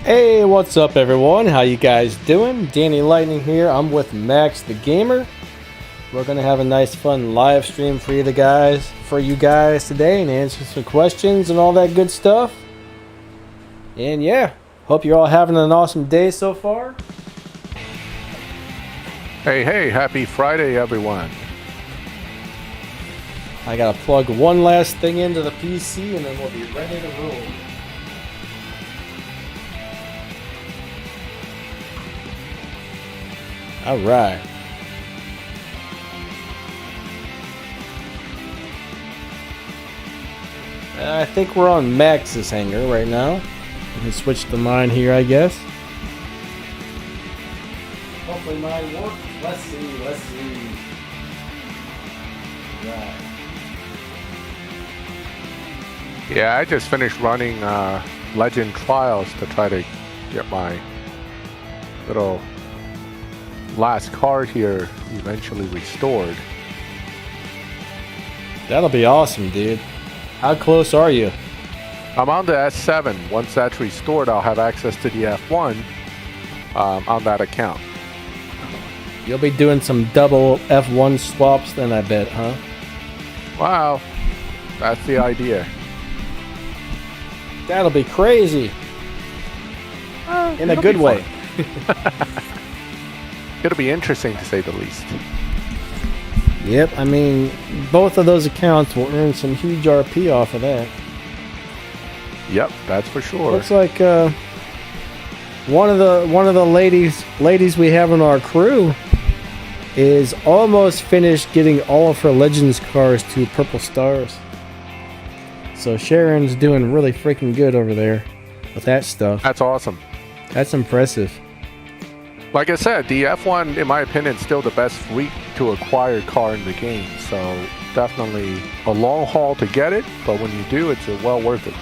Hey, what's up everyone? How you guys doing? Danny Lightning here. I'm with MaxTheGamer. We're gonna have a nice fun live stream for you guys today and answer some questions and all that good stuff. And yeah, hope you're all having an awesome day so far. Hey, happy Friday everyone. I gotta plug one last thing into the PC and then we'll be ready to roll. All right. I think we're on Max's hangar right now. We can switch to mine here, I guess. Hopefully mine works. Let's see. Right. Yeah, I just finished running Legend Trials to try to get my little last card here eventually restored. That'll be awesome, dude. How close are you? I'm on the S7. Once that's restored, I'll have access to the F1 on that account. You'll be doing some double F1 swaps then, I bet, huh? Wow, that's the idea. That'll be crazy. In a good way. It'll be interesting to say the least. Yep, I mean, both of those accounts will earn some huge RP off of that. Yep, that's for sure. Looks like one of the ladies we have in our crew is almost finished getting all of her Legends cars to purple stars. So Sharon's doing really freaking good over there with that stuff. That's awesome. That's impressive. Like I said, the F1, in my opinion, is still the best free to acquire car in the game. So definitely a long haul to get it, but when you do, it's well worth it.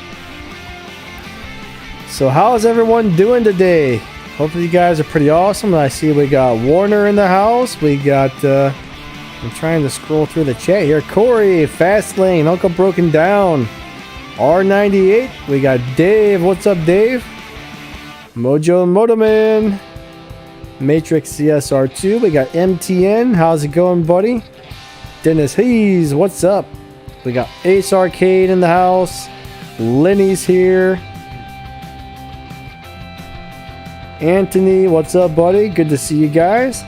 So how's everyone doing today? Hopefully you guys are pretty awesome. I see we got Warner in the house. We got, I'm trying to scroll through the chat here. Corey, Fastlane, Uncle Broken Down, R98. We got Dave. What's up, Dave? Mojo Motoman. Matrix CSR2. We got MTN. How's it going, buddy? Dennis Hayes. What's up? We got Ace Arcade in the house. Lenny's here. Anthony, what's up, buddy? Good to see you guys.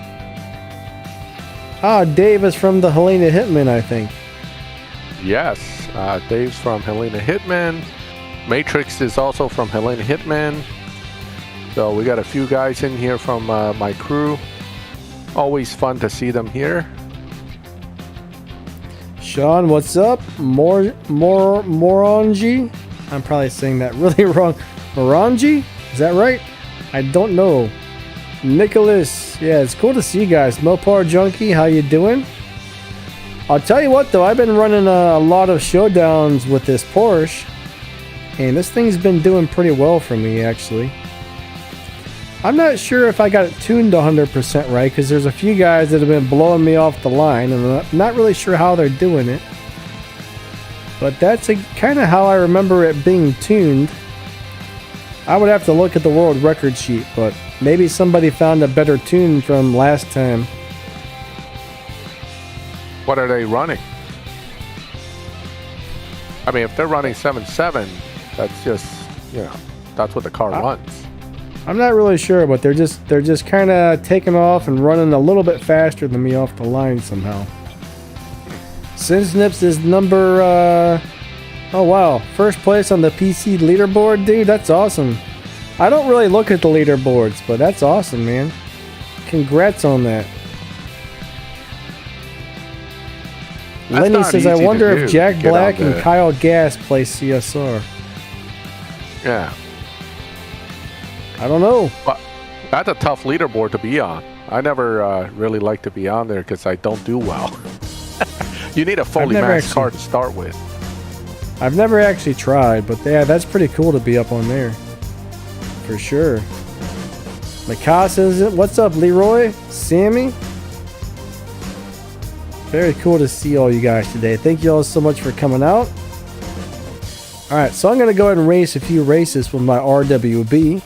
Dave is from the Helena Hitman, I think. Yes, Dave's from Helena Hitman. Matrix is also from Helena Hitman. So we got a few guys in here from my crew. Always fun to see them here. Sean, what's up? Morangi? I'm probably saying that really wrong. Morangi? Is that right? I don't know. Nicholas, yeah, it's cool to see you guys. Mopar Junkie, how you doing? I'll tell you what though, I've been running a lot of showdowns with this Porsche, and this thing's been doing pretty well for me actually. I'm not sure if I got it tuned 100% right, because there's a few guys that have been blowing me off the line, and I'm not really sure how they're doing it. But that's kind of how I remember it being tuned. I would have to look at the world record sheet, but maybe somebody found a better tune from last time. What are they running? I mean, if they're running 7.7, that's just, that's what the car runs. I'm not really sure, but they're just kind of taking off and running a little bit faster than me off the line somehow. Sinsnips is number oh wow, first place on the PC leaderboard, dude. That's awesome. I don't really look at the leaderboards, but that's awesome, man. Congrats on that. Lenny says, I wonder if Jack Black and Kyle Gass play CSR. Yeah. I don't know. But that's a tough leaderboard to be on. I never really like to be on there because I don't do well. You need a fully maxed car to start with. I've never actually tried, but yeah, that's pretty cool to be up on there. For sure. Mikasa, what's up, Leroy? Sammy? Very cool to see all you guys today. Thank you all so much for coming out. Alright, so I'm going to go ahead and race a few races with my RWB.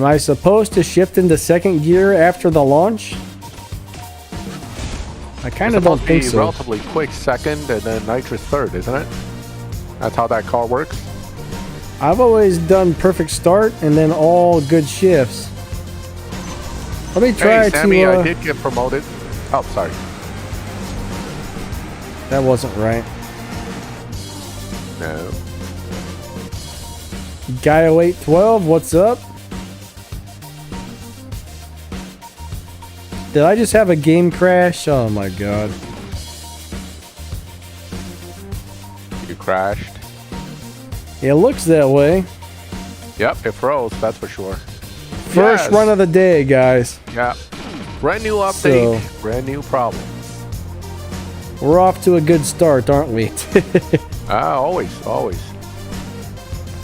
I supposed to shift into second gear after the launch? I kind of don't think so. Relatively quick second and then nitrous third, isn't it? That's how that car works. I've always done perfect start and then all good shifts. Let me try hey, Sammy, to. I did get promoted. Oh, sorry. That wasn't right. No. Guy0812, what's up? Did I just have a game crash? Oh my god. You crashed. It looks that way. Yep, it froze, that's for sure. First run of the day, guys. Yeah. Brand new update, brand new problem. We're off to a good start, aren't we? Always. All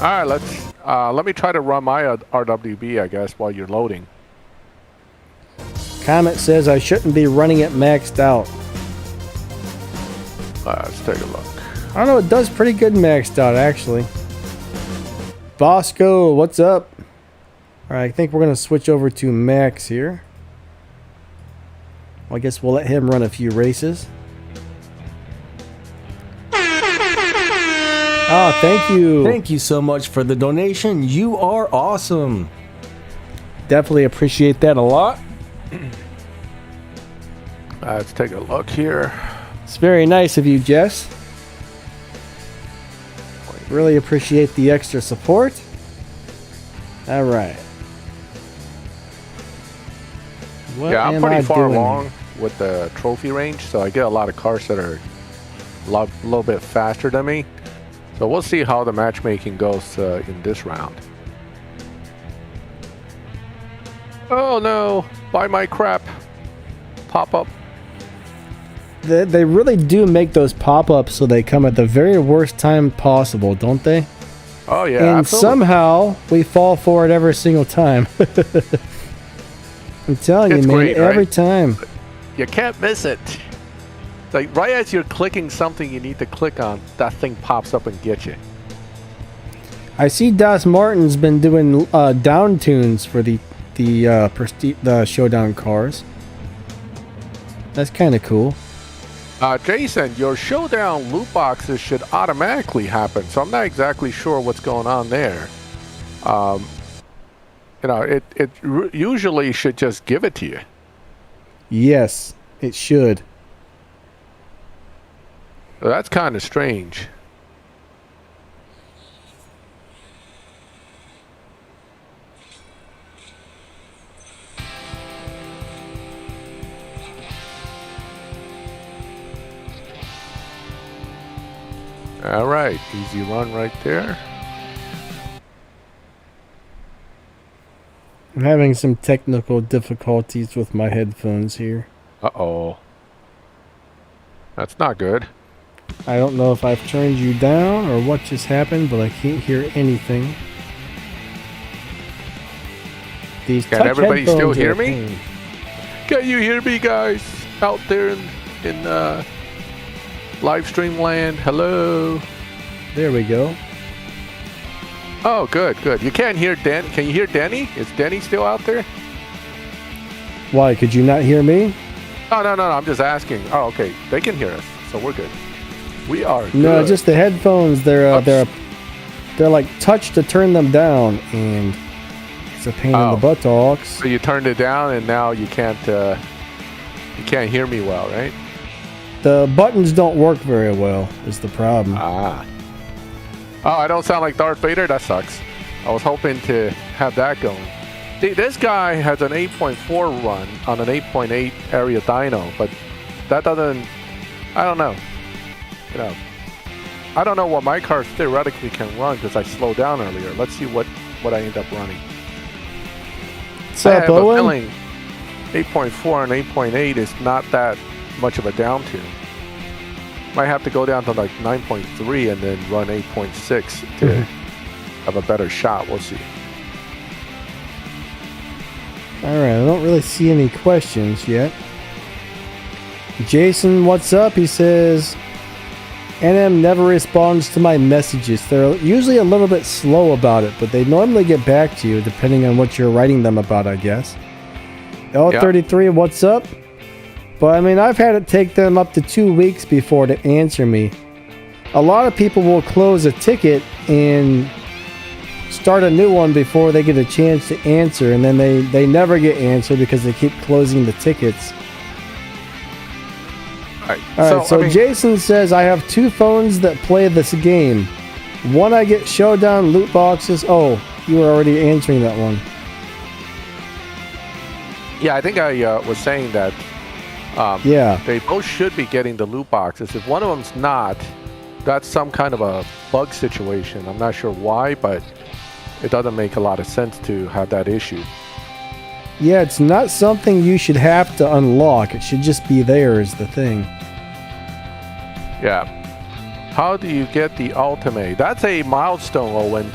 right, let me try to run my RWB, I guess, while you're loading. Comment says I shouldn't be running it maxed out. Let's take a look. I don't know, it does pretty good maxed out, actually. Bosco, what's up? Alright, I think we're going to switch over to Max here. Well, I guess we'll let him run a few races. Oh, thank you. Thank you so much for the donation. You are awesome. Definitely appreciate that a lot. Let's take a look here. It's very nice of you, Jess. Really appreciate the extra support. All right. Yeah, I'm pretty far along with the trophy range, so I get a lot of cars that are a little bit faster than me. So we'll see how the matchmaking goes in this round. Oh no, buy my crap. Pop up. They really do make those pop-ups so they come at the very worst time possible, don't they? Oh yeah, and absolutely. Somehow we fall for it every single time. I'm telling you, man, great, every right? time. You can't miss it. Like right as you're clicking something you need to click on, that thing pops up and gets you. I see Das Martin's been doing down tunes for the Showdown cars. That's kind of cool. Jason, your Showdown loot boxes should automatically happen, so I'm not exactly sure what's going on there. It usually should just give it to you. Yes, it should. So that's kind of strange. All right, easy run right there. I'm having some technical difficulties with my headphones here. Uh-oh. That's not good. I don't know if I've turned you down or what just happened, but I can't hear anything. These Can everybody still hear me? pain. Can you hear me, guys? Out there in live stream land. Hello. There we go. Oh, good. You can't hear Dan. Can you hear Denny? Is Denny still out there? Why? Could you not hear me? Oh, no. I'm just asking. Oh, okay. They can hear us, so we're good. We are good. No, just the headphones. They're like touch to turn them down, and it's a pain in the buttocks. So you turned it down, and now you can't hear me well, right? The buttons don't work very well. Is the problem? Ah. Oh, I don't sound like Darth Vader? That sucks. I was hoping to have that going. This guy has an 8.4 run on an 8.8 area dyno, but that doesn't... I don't know. I don't know what my car theoretically can run because I slowed down earlier. Let's see what I end up running. What's up, Owen? 8.4 and 8.8 is not that much of a down tune. Might have to go down to like 9.3 and then run 8.6 to have a better shot. We'll see. Alright, I don't really see any questions yet. Jason, what's up? He says, NM never responds to my messages. They're usually a little bit slow about it, but they normally get back to you depending on what you're writing them about, I guess. L33, what's up? But I mean, I've had it take them up to 2 weeks before to answer me. A lot of people will close a ticket and start a new one before they get a chance to answer, and then they never get answered because they keep closing the tickets. Alright, so I mean, Jason says, I have 2 phones that play this game. One I get showdown loot boxes. Oh, you were already answering that one. Yeah, I think I was saying that they both should be getting the loot boxes. If one of them's not, that's some kind of a bug situation. I'm not sure why, but it doesn't make a lot of sense to have that issue. Yeah, it's not something you should have to unlock. It should just be there is the thing. Yeah. How do you get the ultimate? That's a milestone, Owen.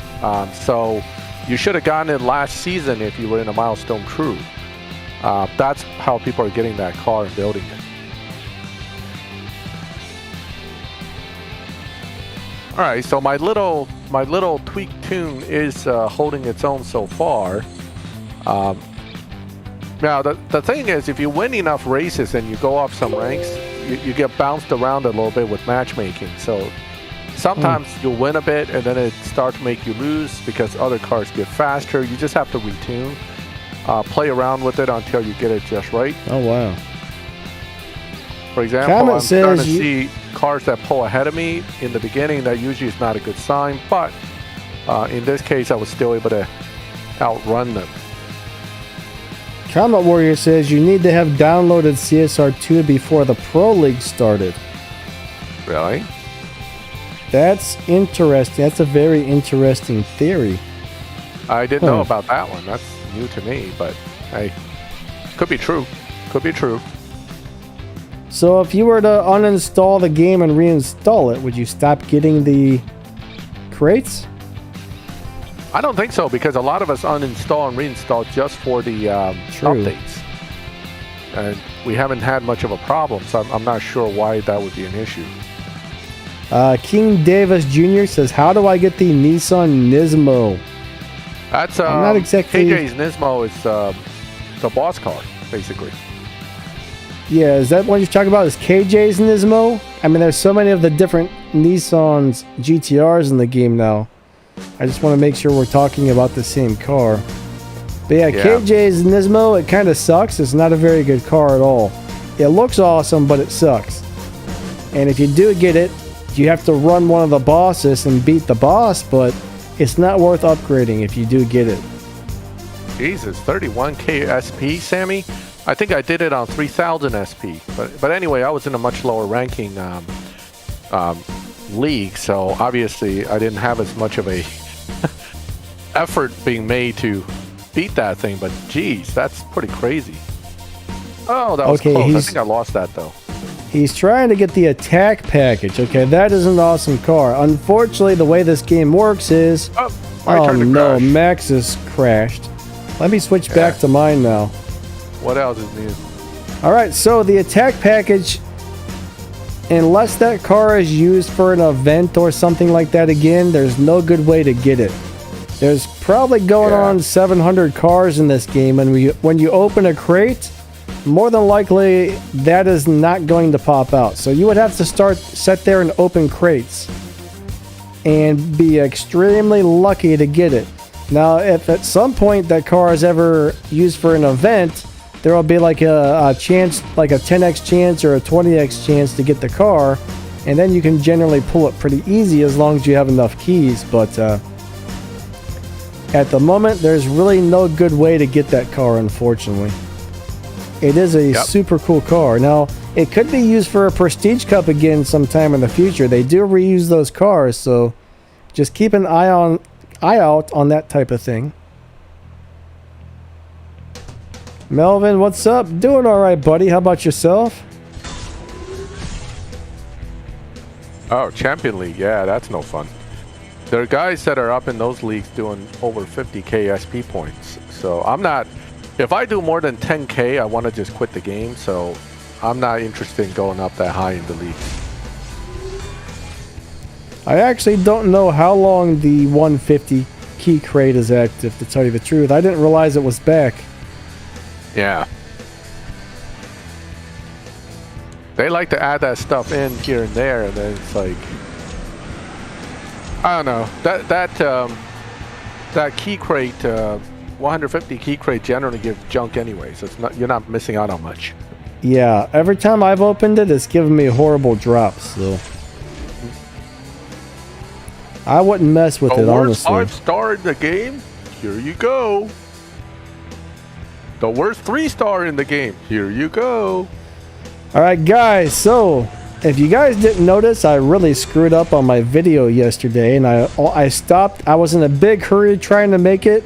So you should have gotten it last season if you were in a milestone crew. That's how people are getting that car and building it. All right, so my little tweak tune is holding its own so far. Now the thing is, if you win enough races and you go up some ranks, you get bounced around a little bit with matchmaking. So sometimes you'll win a bit and then it starts to make you lose because other cars get faster. You just have to retune. Play around with it until you get it just right. Oh, wow. For example, I'm starting to see cars that pull ahead of me in the beginning. That usually is not a good sign, but in this case, I was still able to outrun them. Comet Warrior says you need to have downloaded CSR2 before the Pro League started. Really? That's interesting. That's a very interesting theory. I didn't know about that one. That's new to me, but hey, could be true. Could be true. So if you were to uninstall the game and reinstall it, would you stop getting the crates? I don't think so, because a lot of us uninstall and reinstall just for the updates. And we haven't had much of a problem, so I'm not sure why that would be an issue. King Davis Jr. says, how do I get the Nissan Nismo? That's not exactly... KJ's Nismo is the boss car, basically. Yeah, is that what you're talking about? Is KJ's Nismo? I mean, there's so many of the different Nissan's GTRs in the game now. I just want to make sure we're talking about the same car. But yeah, KJ's Nismo, it kind of sucks. It's not a very good car at all. It looks awesome, but it sucks. And if you do get it, you have to run one of the bosses and beat the boss, but it's not worth upgrading if you do get it. Jesus, 31k SP, Sammy? I think I did it on 3000 SP. But anyway, I was in a much lower ranking league, so obviously I didn't have as much of a effort being made to beat that thing, but geez, that's pretty crazy. Oh, that was close. I think I lost that though. He's trying to get the attack package. Okay, that is an awesome car. Unfortunately, the way this game works is... Oh no, Max has crashed. Let me switch back to mine now. What else is new? Alright, so the attack package, unless that car is used for an event or something like that again, there's no good way to get it. There's probably going on 700 cars in this game, and when you open a crate, more than likely that is not going to pop out. So you would have to sit there and open crates and be extremely lucky to get it. Now, if at some point that car is ever used for an event, there will be like a chance, like a 10x chance or a 20x chance to get the car, and then you can generally pull it pretty easy as long as you have enough keys. But at the moment, there's really no good way to get that car, unfortunately. It is a super cool car. Now, it could be used for a Prestige Cup again sometime in the future. They do reuse those cars, so just keep an eye out on that type of thing. Melvin, what's up? Doing all right, buddy. How about yourself? Oh, Champion League. Yeah, that's no fun. There are guys that are up in those leagues doing over 50k SP points. So I'm not... If I do more than 10k, I want to just quit the game. So I'm not interested in going up that high in the league. I actually don't know how long the 150 key crate is active, to tell you the truth. I didn't realize it was back. Yeah. They like to add that stuff in here and there, and then it's like, I don't know. That key crate, 150 key crate generally gives junk anyway, so it's not, you're not missing out on much. Yeah, every time I've opened it, it's given me horrible drops, so I wouldn't mess with it, honestly. The worst 5-star in the game? Here you go. The worst 3-star in the game? Here you go. Alright guys, so if you guys didn't notice, I really screwed up on my video yesterday, and I stopped. I was in a big hurry trying to make it.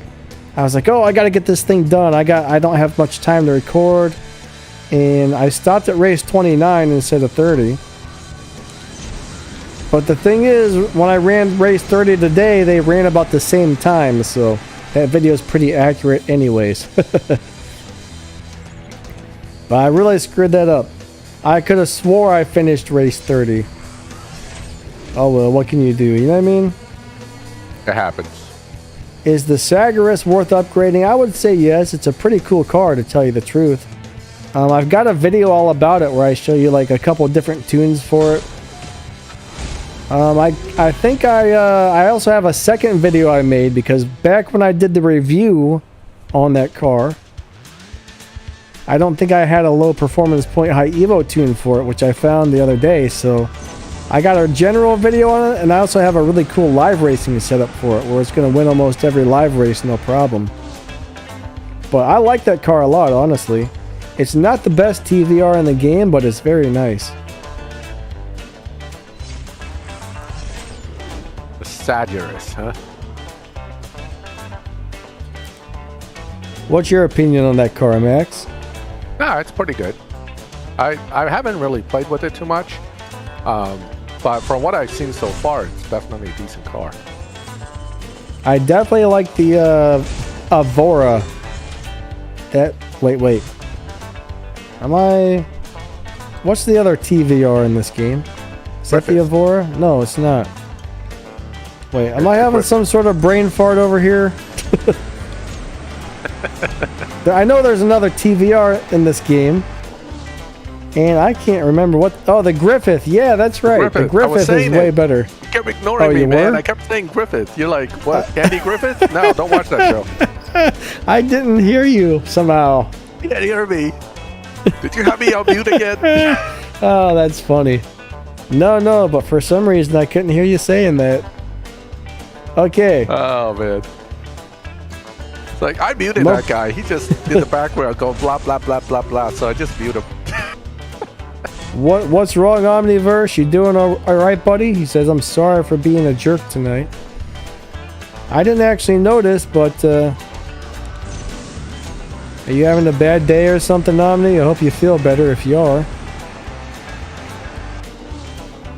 I was like, oh, I gotta get this thing done. I don't have much time to record. And I stopped at race 29 instead of 30. But the thing is, when I ran race 30 today, they ran about the same time, so that video is pretty accurate anyways. But I really screwed that up. I could have swore I finished race 30. Oh well, what can you do? You know what I mean? It happens. Is the Sagaris worth upgrading? I would say yes. It's a pretty cool car, to tell you the truth. I've got a video all about it where I show you like a couple different tunes for it. I think I also have a second video I made, because back when I did the review on that car, I don't think I had a low performance point high Evo tune for it, which I found the other day. So I got a general video on it, and I also have a really cool live racing setup for it, where it's going to win almost every live race, no problem. But I like that car a lot, honestly. It's not the best TVR in the game, but it's very nice. The Sagaris, huh? What's your opinion on that car, Max? No, it's pretty good. I haven't really played with it too much, but from what I've seen so far, it's definitely a decent car. I definitely like the Avora. Wait. What's the other TVR in this game? Is that the Avora? No, it's not. Wait, am I having some sort of brain fart over here? I know there's another TVR in this game, and I can't remember what. Oh, the Griffith. Yeah, that's right. The Griffith is way better. You kept ignoring me, man. I kept saying Griffith. You're like, what? Andy Griffith? No, don't watch that show. I didn't hear you somehow. You didn't hear me. Did you have me on mute again? Oh, that's funny. No, but for some reason I couldn't hear you saying that. Okay. Oh, man. It's like, I muted that guy. He just did the background going blah, blah, blah, blah, blah. So I just muted him. What's wrong, Omniverse? You doing all right, buddy? He says, I'm sorry for being a jerk tonight. I didn't actually notice, but are you having a bad day or something, Omni? I hope you feel better if you are.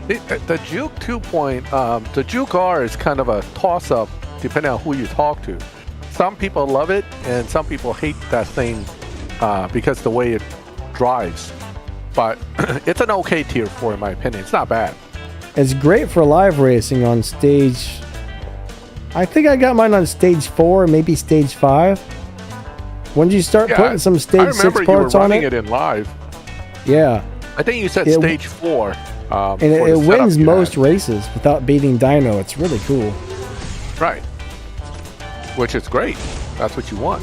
The Juke 2 point, the Juke R is kind of a toss-up depending on who you talk to. Some people love it, and some people hate that thing because the way it drives. But it's an okay tier 4 in my opinion. It's not bad. It's great for live racing on stage. I think I got mine on stage 4, maybe stage 5. When did you start putting some stage 6 parts on it? I remember you were running it in live. Yeah. I think you said stage 4. And it wins most races without beating Dyno. It's really cool. Right. Which is great. That's what you want.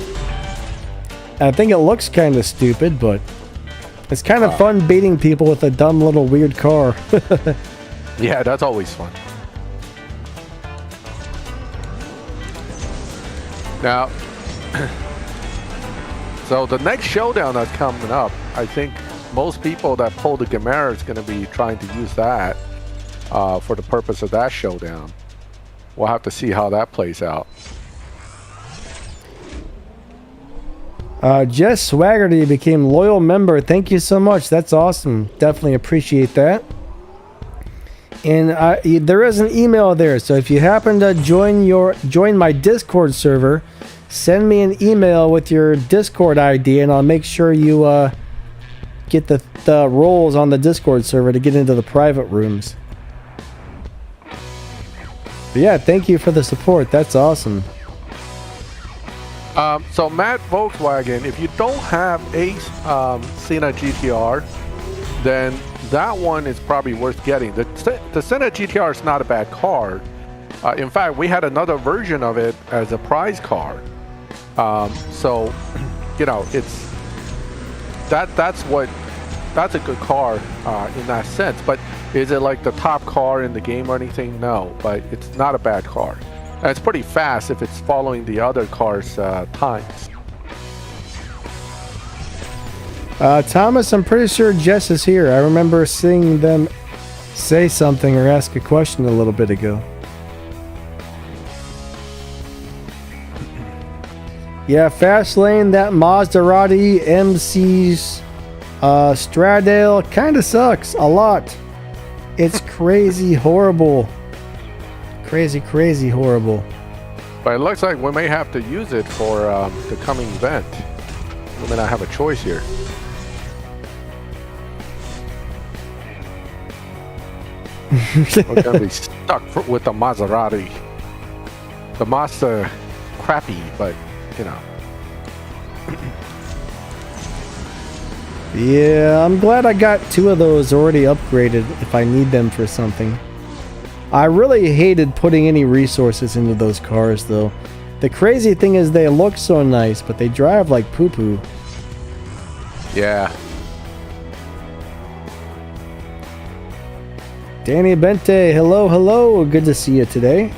I think it looks kind of stupid, but it's kind of fun beating people with a dumb little weird car. Yeah, that's always fun. Now, so the next showdown that's coming up, I think most people that pull the Gamera is going to be trying to use that for the purpose of that showdown. We'll have to see how that plays out. Jess Swaggerty became loyal member. Thank you so much. That's awesome. Definitely appreciate that. And there is an email there, so if you happen to join my Discord server, send me an email with your Discord ID, and I'll make sure you get the roles on the Discord server to get into the private rooms. But yeah, thank you for the support. That's awesome. So Matt Volkswagen, if you don't have a Senna GTR, then that one is probably worth getting. The Senna GTR is not a bad car. In fact, we had another version of it as a prize car. So, you know, that's a good car in that sense. But is it like the top car in the game or anything? No, but it's not a bad car. And it's pretty fast if it's following the other cars' times. Thomas, I'm pretty sure Jess is here. I remember seeing them say something or ask a question a little bit ago. Yeah, fast lane, that Maserati MC's Stradale kind of sucks a lot. It's crazy horrible. Crazy horrible. But it looks like we may have to use it for the coming event. We may not have a choice here. We're gonna be stuck with the Maserati. The Mazda crappy, but you know. Yeah, I'm glad I got 2 of those already upgraded if I need them for something. I really hated putting any resources into those cars though. The crazy thing is they look so nice, but they drive like poo-poo. Yeah. Danny Bente, hello. Good to see you today.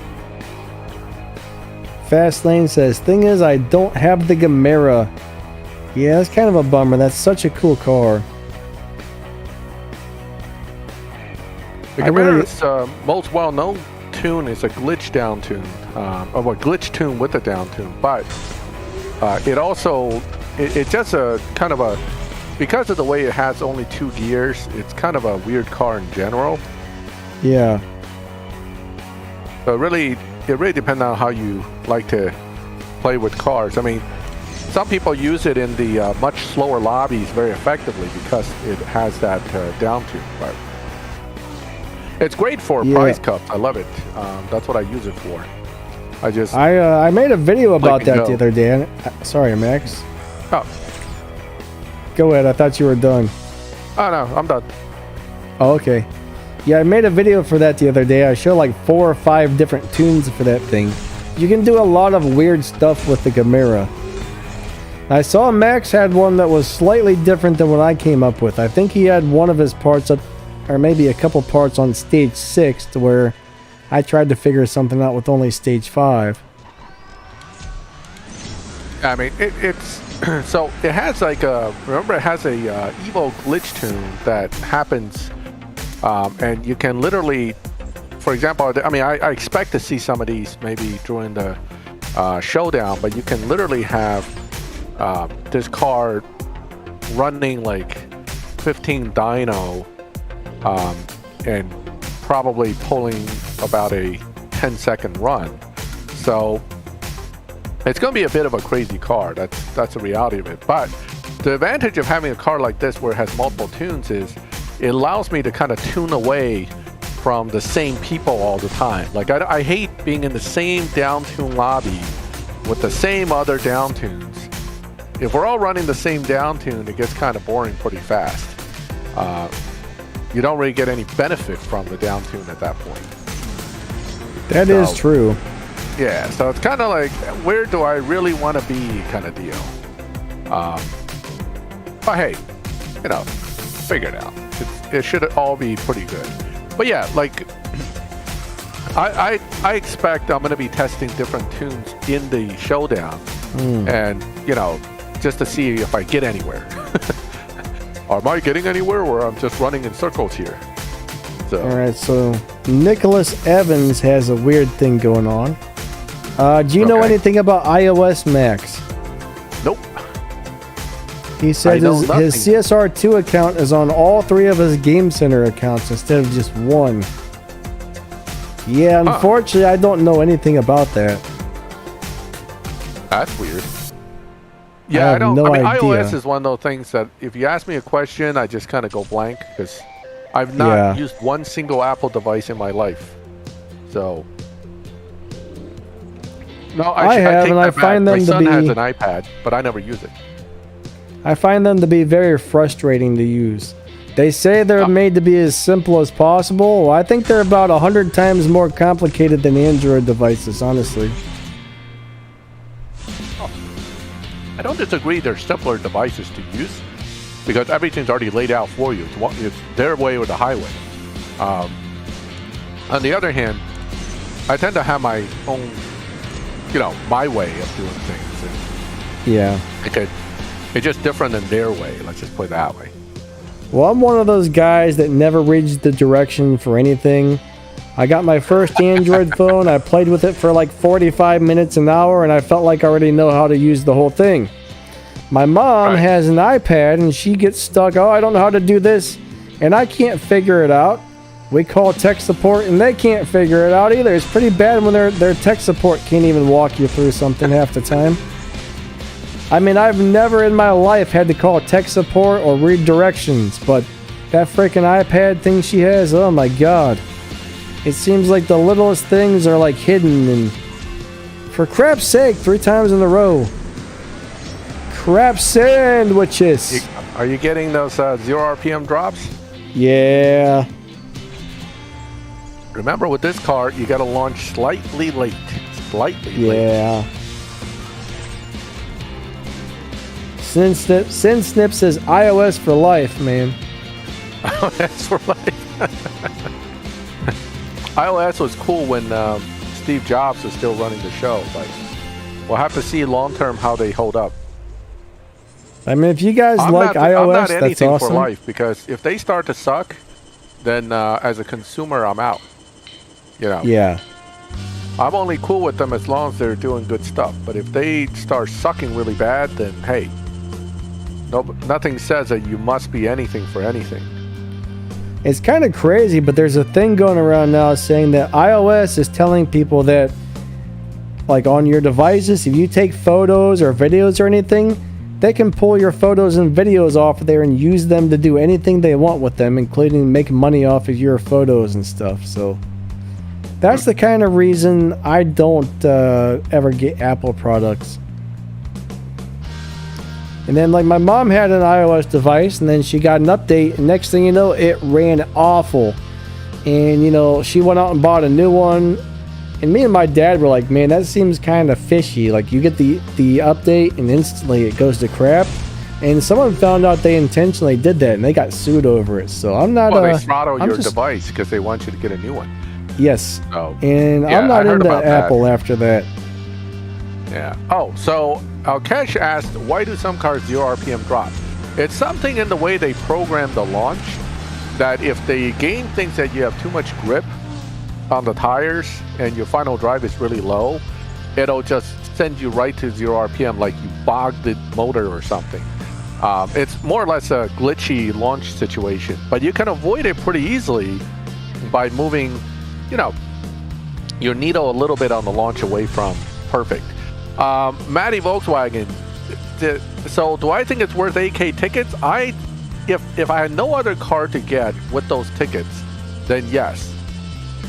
Fastlane says, thing is, I don't have the Gamera. Yeah, that's kind of a bummer. That's such a cool car. The Gamera's most well-known tune is a glitch down tune, or a glitch tune with a down tune. But it also, it's just a kind of a, because of the way it has only 2 gears, it's kind of a weird car in general. Yeah. So it really depends on how you like to play with cars. I mean, some people use it in the much slower lobbies very effectively because it has that down tune. But it's great for prize cups. I love it. That's what I use it for. I made a video about that the other day. Sorry, Max. Oh. Go ahead. I thought you were done. Oh no, I'm done. Oh, okay. Yeah, I made a video for that the other day. I showed like 4 or 5 different tunes for that thing. You can do a lot of weird stuff with the Gamera. I saw Max had one that was slightly different than what I came up with. I think he had one of his parts up, or maybe a couple parts on stage 6, to where I tried to figure something out with only stage 5. I mean, it's so it has like a, remember it has a Evo glitch tune that happens, and you can literally, for example, I mean, I expect to see some of these maybe during the showdown, but you can literally have this car running like 15 dyno and probably pulling about a 10-second run. So it's going to be a bit of a crazy car. That's the reality of it. But the advantage of having a car like this where it has multiple tunes is it allows me to kind of tune away from the same people all the time. Like I hate being in the same down tune lobby with the same other down tunes. If we're all running the same down tune, it gets kind of boring pretty fast. You don't really get any benefit from the down tune at that point. That is true. Yeah, so it's kind of like, where do I really want to be kind of deal. But hey, you know, figure it out. It should all be pretty good. But yeah, like, I expect I'm going to be testing different tunes in the showdown. And, you know, just to see if I get anywhere. Am I getting anywhere, or I'm just running in circles here? So. All right, so Nicholas Evans has a weird thing going on. Do you know anything about iOS, Max? Nope. He said his CSR2 account is on all 3 of his Game Center accounts instead of just 1. Yeah, unfortunately, I don't know anything about that. That's weird. Yeah, I don't. No I mean, idea. iOS is one of those things that if you ask me a question, I just kind of go blank because I've not used one single Apple device in my life. So No, I have, take and I that back. find them My to son has be. an iPad, but I never use it. I find them to be very frustrating to use. They say they're made to be as simple as possible. Well, I think they're about 100 times more complicated than Android devices, honestly. I don't disagree. They're simpler devices to use because everything's already laid out for you. It's their way or the highway. On the other hand, I tend to have my own, my way of doing things. And Yeah. it's just different than their way. Let's just put it that way. Well, I'm one of those guys that never reads the direction for anything. I got my first Android phone. I played with it for like 45 minutes an hour, and I felt like I already know how to use the whole thing. My mom has an iPad, and she gets stuck. Oh, I don't know how to do this, and I can't figure it out. We call tech support, and they can't figure it out either. It's pretty bad when their tech support can't even walk you through something half the time. I mean, I've never in my life had to call tech support or read directions, but that freaking iPad thing she has, oh my god. It seems like the littlest things are like hidden, and for crap's sake, 3 times in a row. Crap sandwiches. Are you getting those 0 RPM drops? Yeah. Remember, with this car, you got to launch slightly late. Slightly late. Yeah. Snip says iOS for life, man. iOS for life. iOS was cool when Steve Jobs was still running the show, but we'll have to see long term how they hold up. I mean, if you guys like iOS, I'm not that's anything awesome. for life, because if they start to suck, then as a consumer, I'm out. Yeah. I'm only cool with them as long as they're doing good stuff. But if they start sucking really bad, then hey, nothing says that you must be anything for anything. It's kind of crazy, but there's a thing going around now saying that iOS is telling people that, like, on your devices, if you take photos or videos or anything, they can pull your photos and videos off of there and use them to do anything they want with them, including make money off of your photos and stuff. So that's the kind of reason I don't ever get Apple products. And then, like, my mom had an iOS device, and then she got an update, and next thing you know, it ran awful. And, she went out and bought a new one. And me and my dad were like, man, that seems kind of fishy. Like, you get the update, and instantly it goes to crap. And someone found out they intentionally did that, and they got sued over it. So I'm not... Well, they throttle your device because they want you to get a new one. Yes. Oh. And yeah, I'm not into Apple after that. Yeah. Oh, so Alkesh asked, why do some cars 0 RPM drop? It's something in the way they program the launch that if the game thinks that you have too much grip on the tires and your final drive is really low, it'll just send you right to 0 RPM like you bogged the motor or something. It's more or less a glitchy launch situation, but you can avoid it pretty easily by moving, your needle a little bit on the launch away from perfect. Matty Volkswagen, so do I think it's worth 8K tickets? If I had no other car to get with those tickets, then yes.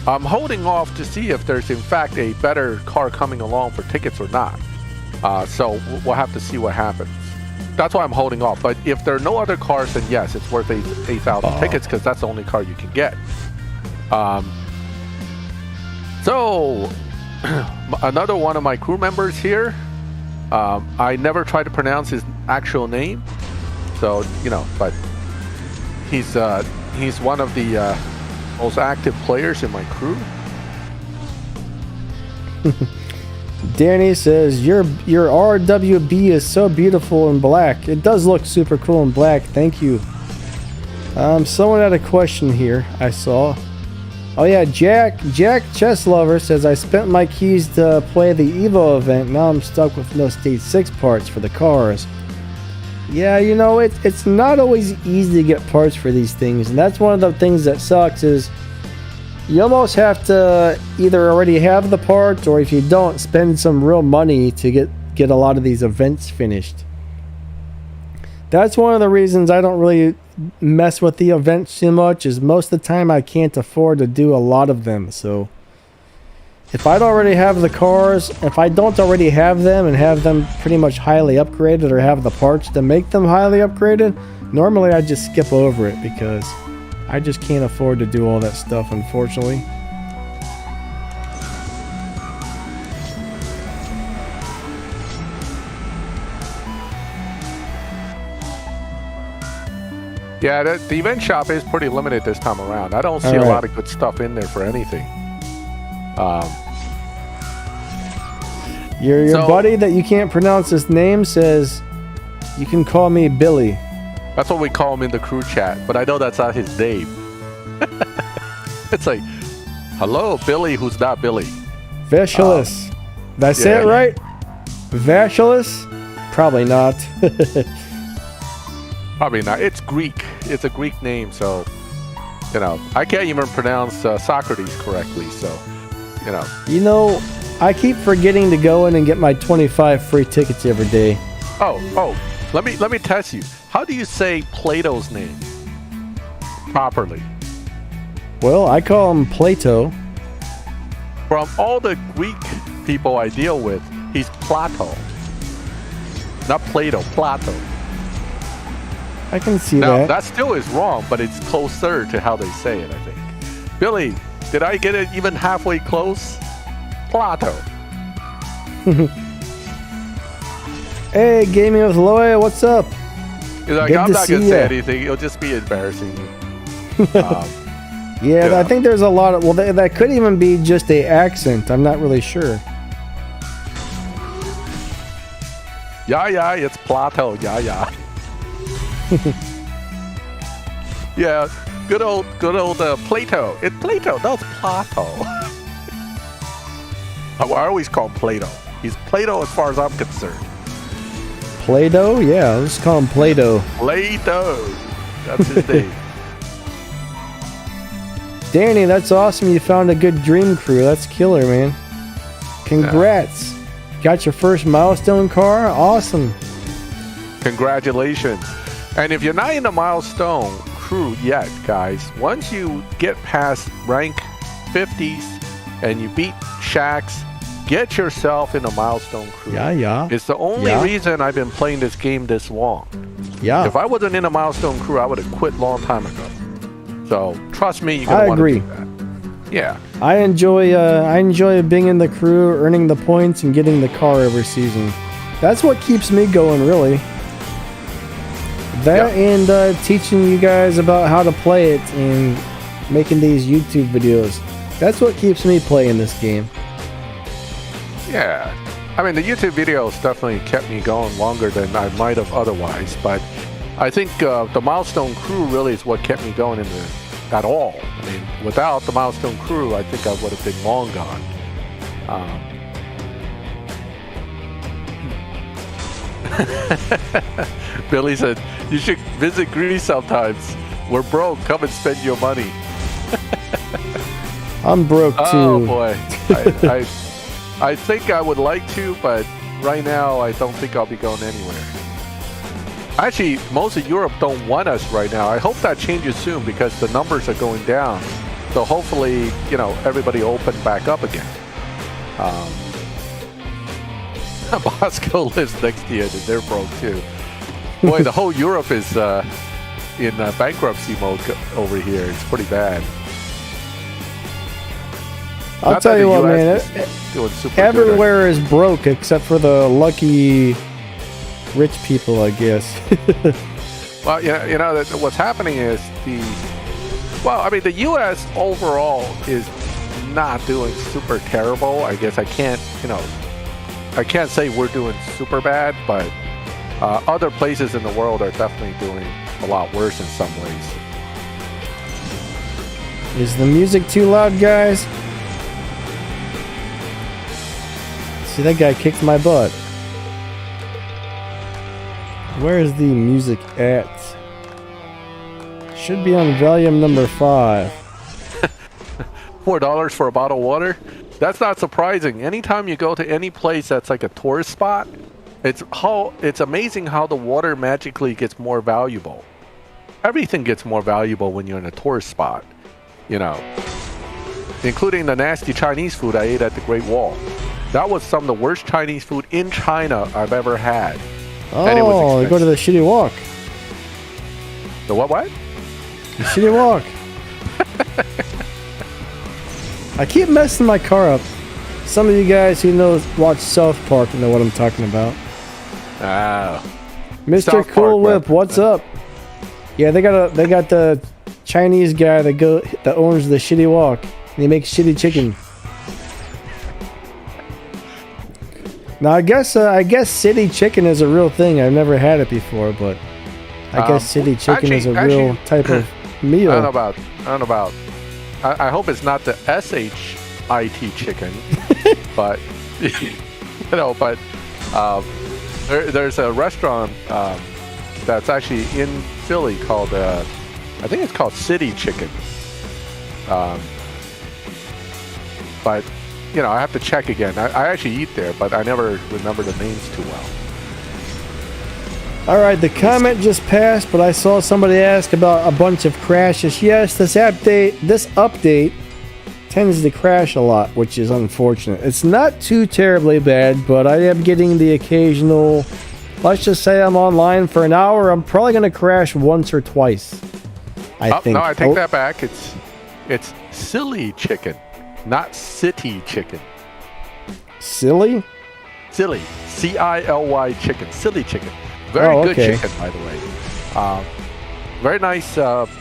I'm holding off to see if there's in fact a better car coming along for tickets or not. So we'll have to see what happens. That's why I'm holding off. But if there are no other cars, then yes, it's worth 8,000 tickets because that's the only car you can get. So another one of my crew members here, I never tried to pronounce his actual name, so but he's one of the most active players in my crew. Danny says your RWB is so beautiful in black. It does look super cool in black. Thank you. Someone had a question here. I saw. Oh yeah, Jack Chess Lover says, I spent my keys to play the Evo event. Now I'm stuck with no Stage 6 parts for the cars. Yeah, it's not always easy to get parts for these things, and that's one of the things that sucks is you almost have to either already have the parts, or if you don't, spend some real money to get a lot of these events finished. That's one of the reasons I don't really mess with the events too much, is most of the time I can't afford to do a lot of them. So if I'd already have the cars, if I don't already have them and have them pretty much highly upgraded or have the parts to make them highly upgraded, normally I just skip over it because I just can't afford to do all that stuff, unfortunately. Yeah, the event shop is pretty limited this time around. I don't see a lot of good stuff in there for anything. Your buddy that you can't pronounce his name says, you can call me Billy. That's what we call him in the crew chat, but I know that's not his name. It's like, hello, Billy, who's not Billy. Veshalis. Did I say it right? Veshalis? Probably not. Probably not. It's Greek. It's a Greek name, so, you know, I can't even pronounce Socrates correctly, so, you know. You know, I keep forgetting to go in and get my 25 free tickets every day. Oh, let me test you. How do you say Plato's name properly? Well, I call him Plato. From all the Greek people I deal with, he's Plato. Not Plato, Plato. I can see now, that. That still is wrong, but it's closer to how they say it, I think. Billy, did I get it even halfway close? Plato. Hey, Gaming with Loya, what's up? He's like, Good I'm to not see going to say ya. anything. It'll just be embarrassing. Yeah, I think there's a lot of... Well, that could even be just a accent. I'm not really sure. Yeah, it's Plato. Yeah. Yeah, good old Plato. It's Plato. No, it's Plato. I always call him Plato. He's Plato as far as I'm concerned. Play-Doh? Yeah, let's call him Play-Doh. Play-Doh. That's his name. Danny, that's awesome. You found a good dream crew. That's killer, man. Congrats. Got your first milestone car? Awesome. Congratulations. And if you're not in the milestone crew yet, guys, once you get past rank 50s and you beat Shax, get yourself in a milestone crew. Yeah. It's the only reason I've been playing this game this long. Yeah. If I wasn't in a milestone crew, I would have quit a long time ago. So trust me, you're gonna want to do that. Yeah. I enjoy being in the crew, earning the points, and getting the car every season. That's what keeps me going, really. That and teaching you guys about how to play it and making these YouTube videos. That's what keeps me playing this game. Yeah. I mean, the YouTube videos definitely kept me going longer than I might have otherwise, but I think the milestone crew really is what kept me going at all. I mean, without the milestone crew, I think I would have been long gone. Billy said, you should visit Greece sometimes. We're broke. Come and spend your money. I'm broke too. Oh boy. I think I would like to, but right now I don't think I'll be going anywhere. Actually, most of Europe don't want us right now. I hope that changes soon because the numbers are going down. So hopefully, you know, everybody open back up again. Bosco lives next to you and they're broke too. Boy, the whole Europe is in bankruptcy mode over here. It's pretty bad. I'll tell you what, man. Everywhere is broke except for the lucky rich people, I guess. Well, you know what's happening is the U.S. overall is not doing super terrible. I guess I can't say we're doing super bad, but other places in the world are definitely doing a lot worse in some ways. Is the music too loud, guys? See, that guy kicked my butt. Where is the music at? Should be on volume number 5. $4 for a bottle of water? That's not surprising. Anytime you go to any place that's like a tourist spot, it's amazing how the water magically gets more valuable. Everything gets more valuable when you're in a tourist spot, you know. including the nasty Chinese food I ate at the Great Wall. That was some of the worst Chinese food in China I've ever had. And it was Oh, you go to the shitty walk. The what? The shitty walk. I keep messing my car up. Some of you guys who watch South Park know what I'm talking about. Mr. South Cool Park Whip, what's up? Yeah, they got the Chinese guy that owns the shitty walk. And he makes shitty chicken. Now I guess city chicken is a real thing. I've never had it before, but I guess city chicken is a real type of meal. I don't know about. I hope it's not the SHIT chicken, but there's a restaurant that's actually in Philly called I think it's called City Chicken. But I have to check again. I actually eat there, but I never remember the names too well. All right, the comment just passed, but I saw somebody ask about a bunch of crashes. Yes, this update tends to crash a lot, which is unfortunate. It's not too terribly bad, but I am getting the occasional. Let's just say I'm online for an hour. I'm probably going to crash once or twice. I think. No, I take that back. It's Silly Chicken, not City Chicken. Silly? Silly. CILY chicken. Silly Chicken. Very good chicken, by the way. Very nice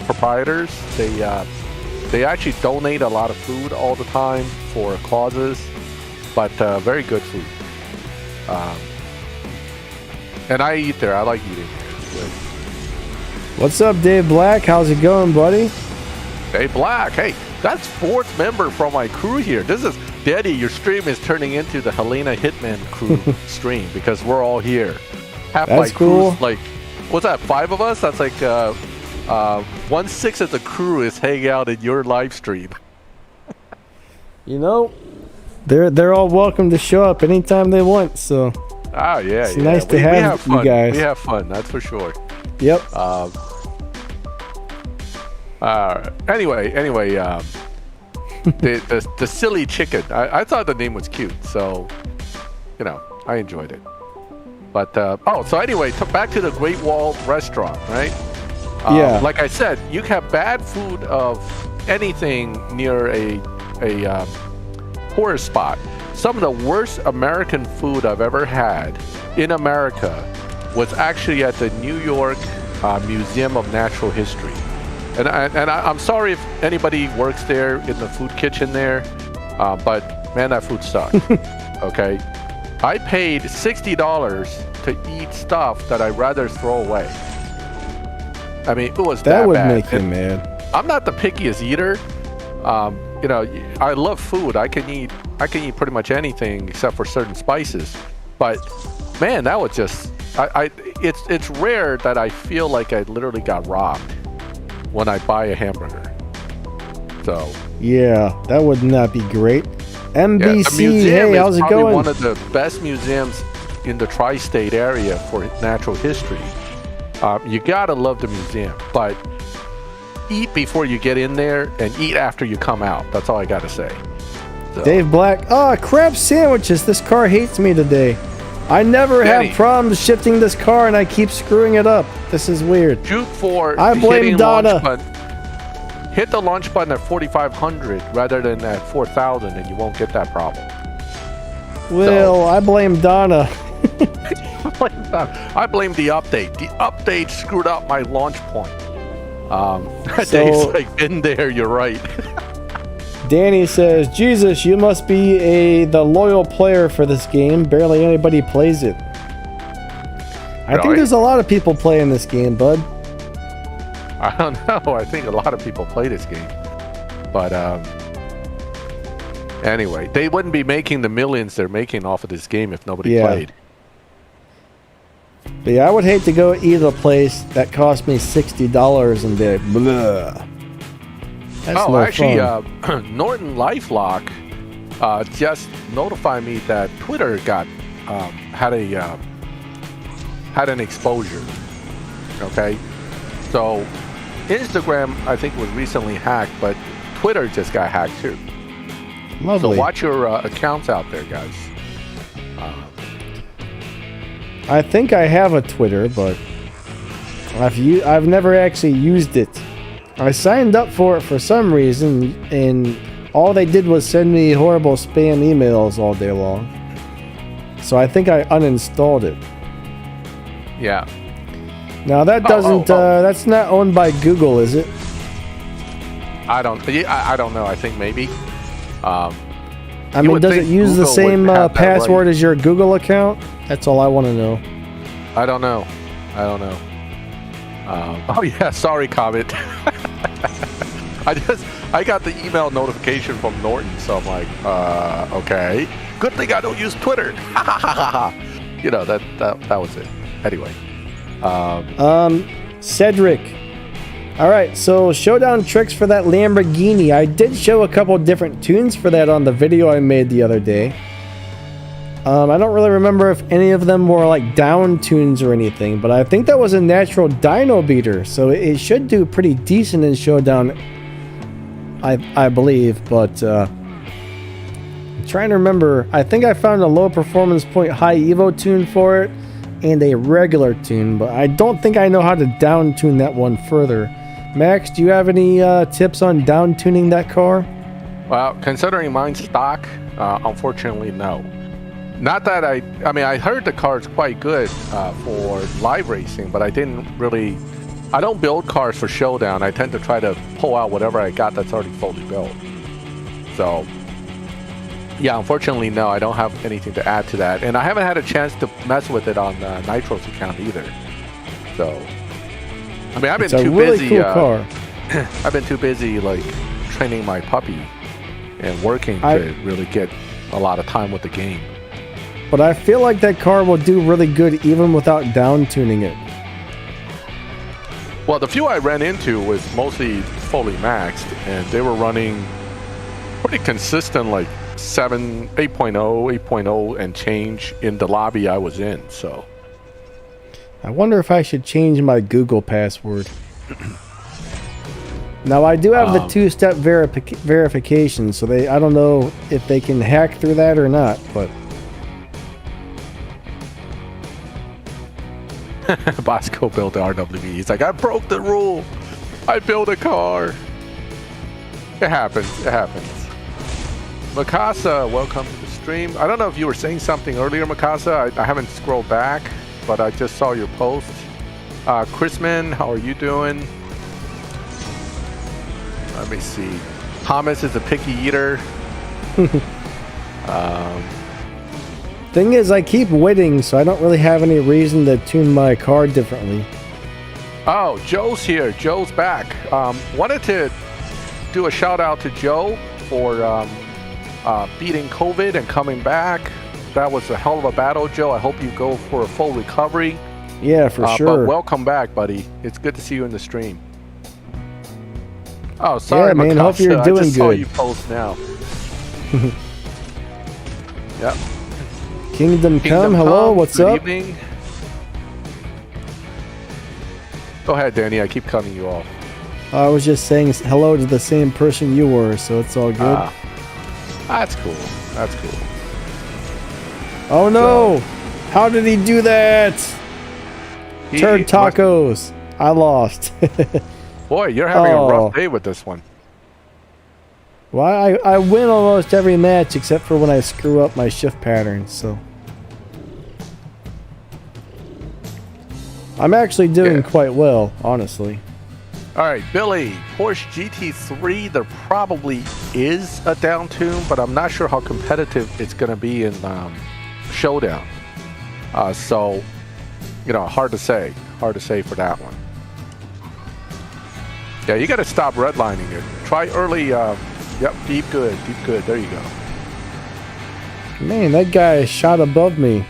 proprietors. They actually donate a lot of food all the time for causes, but very good food. And I eat there. I like eating there. What's up, Dave Black? How's it going, buddy? Hey, Black. Hey, that's fourth member from my crew here. This is Daddy. Your stream is turning into the Helena Hitman crew stream because we're all here. Half that's my cool. crew's like, what's that? 5 of us? That's like 1/6 of the crew is hanging out in your live stream. They're all welcome to show up anytime they want. So. Oh yeah, it's nice to have you guys. We have fun, that's for sure. Yep. Anyway, the Silly Chicken. I thought the name was cute, so I enjoyed it. But so anyway, back to the Great Wall Restaurant, right? Yeah. Like I said, you have bad food of anything near a tourist spot. Some of the worst American food I've ever had in America was actually at the New York Museum of Natural History. And I'm sorry if anybody works there in the food kitchen there, but man, that food sucked. Okay? I paid $60 to eat stuff that I'd rather throw away. I mean, it was that would bad. Make you mad. I'm not the pickiest eater. I love food. I can eat pretty much anything except for certain spices. But man, that was just it's rare that I feel like I literally got robbed when I buy a hamburger. So yeah, that would not be great. MBC, hey, how's it going? One of the best museums in the tri-state area for natural history. You gotta love the museum, but eat before you get in there and eat after you come out. That's all I gotta say. So. Dave Black, crab sandwiches. This car hates me today. I never have problems shifting this car and I keep screwing it up. This is weird. Shoot for I blame Donna. Hit the launch button at 4,500 rather than at 4,000 and you won't get that problem. Well, I blame Donna. I blame the update. The update screwed up my launch point. Dave's like, been there, you're right. Danny says, Jesus, you must be the loyal player for this game. Barely anybody plays it. I think there's a lot of people playing this game, bud. I don't know. I think a lot of people play this game. But anyway, they wouldn't be making the millions they're making off of this game if nobody played. But yeah, I would hate to go eat at a place that cost me $60 and be blah. That's fun. Norton LifeLock just notified me that Twitter got had an exposure. Okay, so Instagram I think was recently hacked, but Twitter just got hacked too. Lovely. So watch your accounts out there, guys. I think I have a Twitter, but I've never actually used it. I signed up for it for some reason, and all they did was send me horrible spam emails all day long. So I think I uninstalled it. Yeah. Now that doesn't. That's not owned by Google, is it? I don't know. I think maybe. I mean, does it use the Google same would have that password right. as your Google account? That's all I want to know. I don't know. Oh yeah, sorry, Comet. I got the email notification from Norton, so I'm like, okay. Good thing I don't use Twitter. You know, that was it. Anyway. Cedric. All right, so showdown tricks for that Lamborghini. I did show a couple different tunes for that on the video I made the other day. I don't really remember if any of them were like down tunes or anything, but I think that was a natural dyno beater, so it should do pretty decent in showdown, I believe. But I'm trying to remember. I think I found a low performance point high evo tune for it and a regular tune, but I don't think I know how to down tune that one further. Max, do you have any tips on down tuning that car? Well, considering mine's stock, unfortunately, no. Not that I mean, I heard the car's quite good for live racing, but I don't build cars for showdown. I tend to try to pull out whatever I got that's already fully built. So, yeah, unfortunately, no, I don't have anything to add to that. And I haven't had a chance to mess with it on Nitro's account either. So, I mean, I've been too busy. Cool car. I've been too busy, like, training my puppy and working to really get a lot of time with the game. But I feel like that car will do really good even without down tuning it. Well, the few I ran into was mostly fully maxed, and they were running pretty consistent, like 8.0, and change in the lobby I was in. So I wonder if I should change my Google password. Now I do have the two-step verification, so I don't know if they can hack through that or not, but Bosco built the RWB. He's like, I broke the rule. I built a car. It happens. Mikasa, welcome to the stream. I don't know if you were saying something earlier, Mikasa. I haven't scrolled back, but I just saw your post. Chrisman, how are you doing? Let me see. Thomas is a picky eater. Thing is, I keep winning, so I don't really have any reason to tune my car differently. Oh, Joe's here. Joe's back. Wanted to do a shout out to Joe for beating COVID and coming back. That was a hell of a battle, Joe. I hope you go for a full recovery. Yeah, for sure. But welcome back, buddy. It's good to see you in the stream. Oh, sorry, yeah, man. Mikasa. Hope you're doing I just good. saw you post now. Yep. Kingdom Come, hello, what's good up? Evening. Go ahead, Danny. I keep cutting you off. I was just saying hello to the same person you were, so it's all good. That's cool. That's cool. Oh no! How did he do that? Turd tacos. I lost. Boy, you're having a rough day with this one. Well, I win almost every match except for when I screw up my shift patterns, so. I'm actually doing quite well, honestly. All right, Billy, Porsche GT3, there probably is a down tune, but I'm not sure how competitive it's going to be in Showdown. So, you know, hard to say for that one. Yeah, you got to stop redlining it. Try early, yep, deep good, there you go. Man, that guy is shot above me.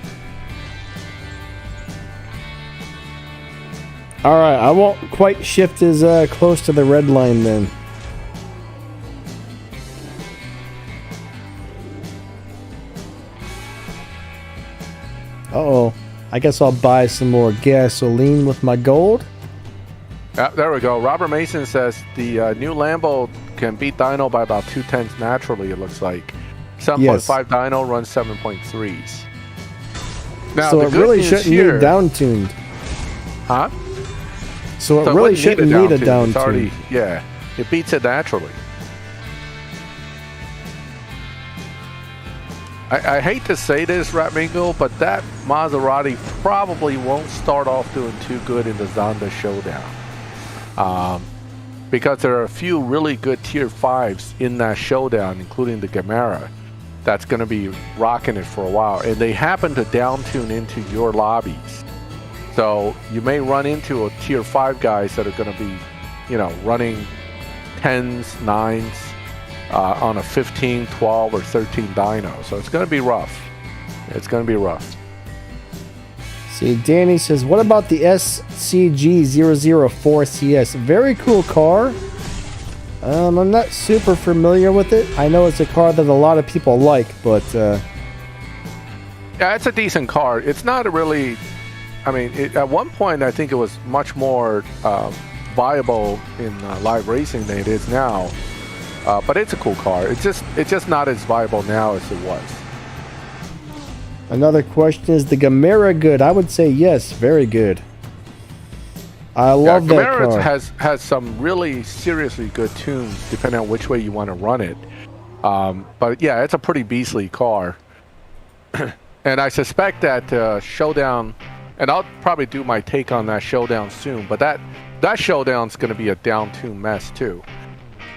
Alright, I won't quite shift as close to the red line then. Uh-oh. I guess I'll buy some more gasoline with my gold. There we go. Robert Mason says the new Lambo can beat Dyno by about 2/10 naturally, it looks like. 7.5 Dyno runs 7.3s. Now, so the it good really news shouldn't here, need down-tuned. Huh? So it So really wouldn't shouldn't need a down It's already, tune. yeah, it beats it naturally. I hate to say this, Ratmingo, but that Maserati probably won't start off doing too good in the Zonda Showdown. Because there are a few really good Tier 5s in that showdown, including the Gamera, that's going to be rocking it for a while. And they happen to down tune into your lobbies. So you may run into a Tier 5 guys that are going to be, you know, running 10s, 9s, on a 15, 12, or 13 dyno. So it's going to be rough. It's going to be rough. See, Danny says, what about the SCG-004CS? Very cool car. I'm not super familiar with it. I know it's a car that a lot of people like, but... Yeah, it's a decent car. It's not really... I mean, at one point, I think it was much more viable in live racing than it is now. But it's a cool car. It's just not as viable now as it was. Another question, is the Gamera good? I would say yes, very good. I love that Gamera car. has some really seriously good tunes, depending on which way you want to run it. But yeah, it's a pretty beastly car. And I suspect that Showdown, and I'll probably do my take on that Showdown soon, but that Showdown's going to be a down-tune mess too.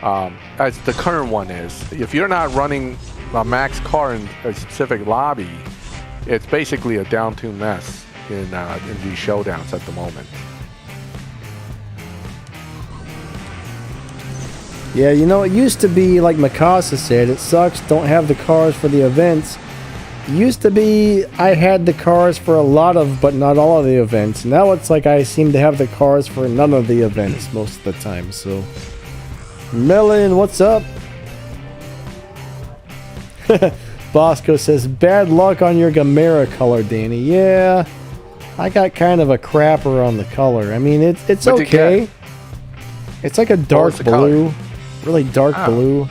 As the current one is. If you're not running a max car in a specific lobby, it's basically a down-tune mess in these showdowns at the moment. Yeah, you know, it used to be, like Mikasa said, it sucks, don't have the cars for the events. It used to be, I had the cars for a lot of, but not all of the events. Now it's like I seem to have the cars for none of the events most of the time, so... Melon, what's up? Bosco says, bad luck on your Gamera color, Danny. Yeah, I got kind of a crapper on the color. I mean, it's okay. It's like a dark blue. Really dark blue.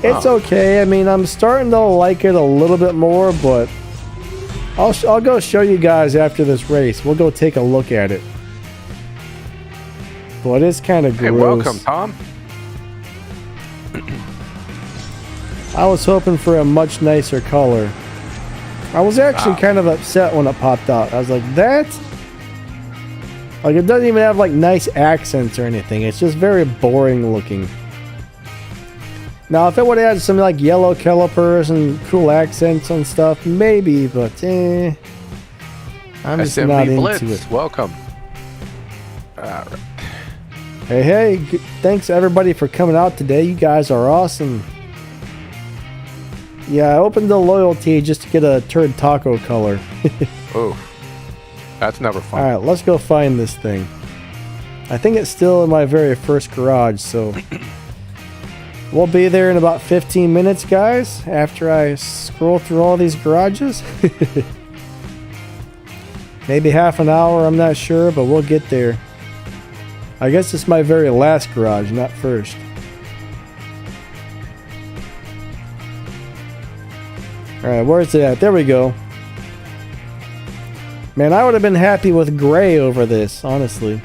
It's okay. I mean, I'm starting to like it a little bit more, but I'll go show you guys after this race. We'll go take a look at it. But it's kind of gross. Hey, welcome, Tom. I was hoping for a much nicer color. I was actually kind of upset when it popped out. I was like, that? Like, it doesn't even have, like, nice accents or anything. It's just very boring looking. Now, if it would have had some, like, yellow calipers and cool accents and stuff, maybe, but, I'm just SMB not Blitz, into it. welcome. Alright. Hey, thanks everybody for coming out today. You guys are awesome. Yeah, I opened the loyalty just to get a turd taco color. Oh, that's never fun. Alright, let's go find this thing. I think it's still in my very first garage, so... We'll be there in about 15 minutes, guys, after I scroll through all these garages. Maybe half an hour, I'm not sure, but we'll get there. I guess it's my very last garage, not first. Alright, where's it at? There we go. Man, I would have been happy with gray over this, honestly.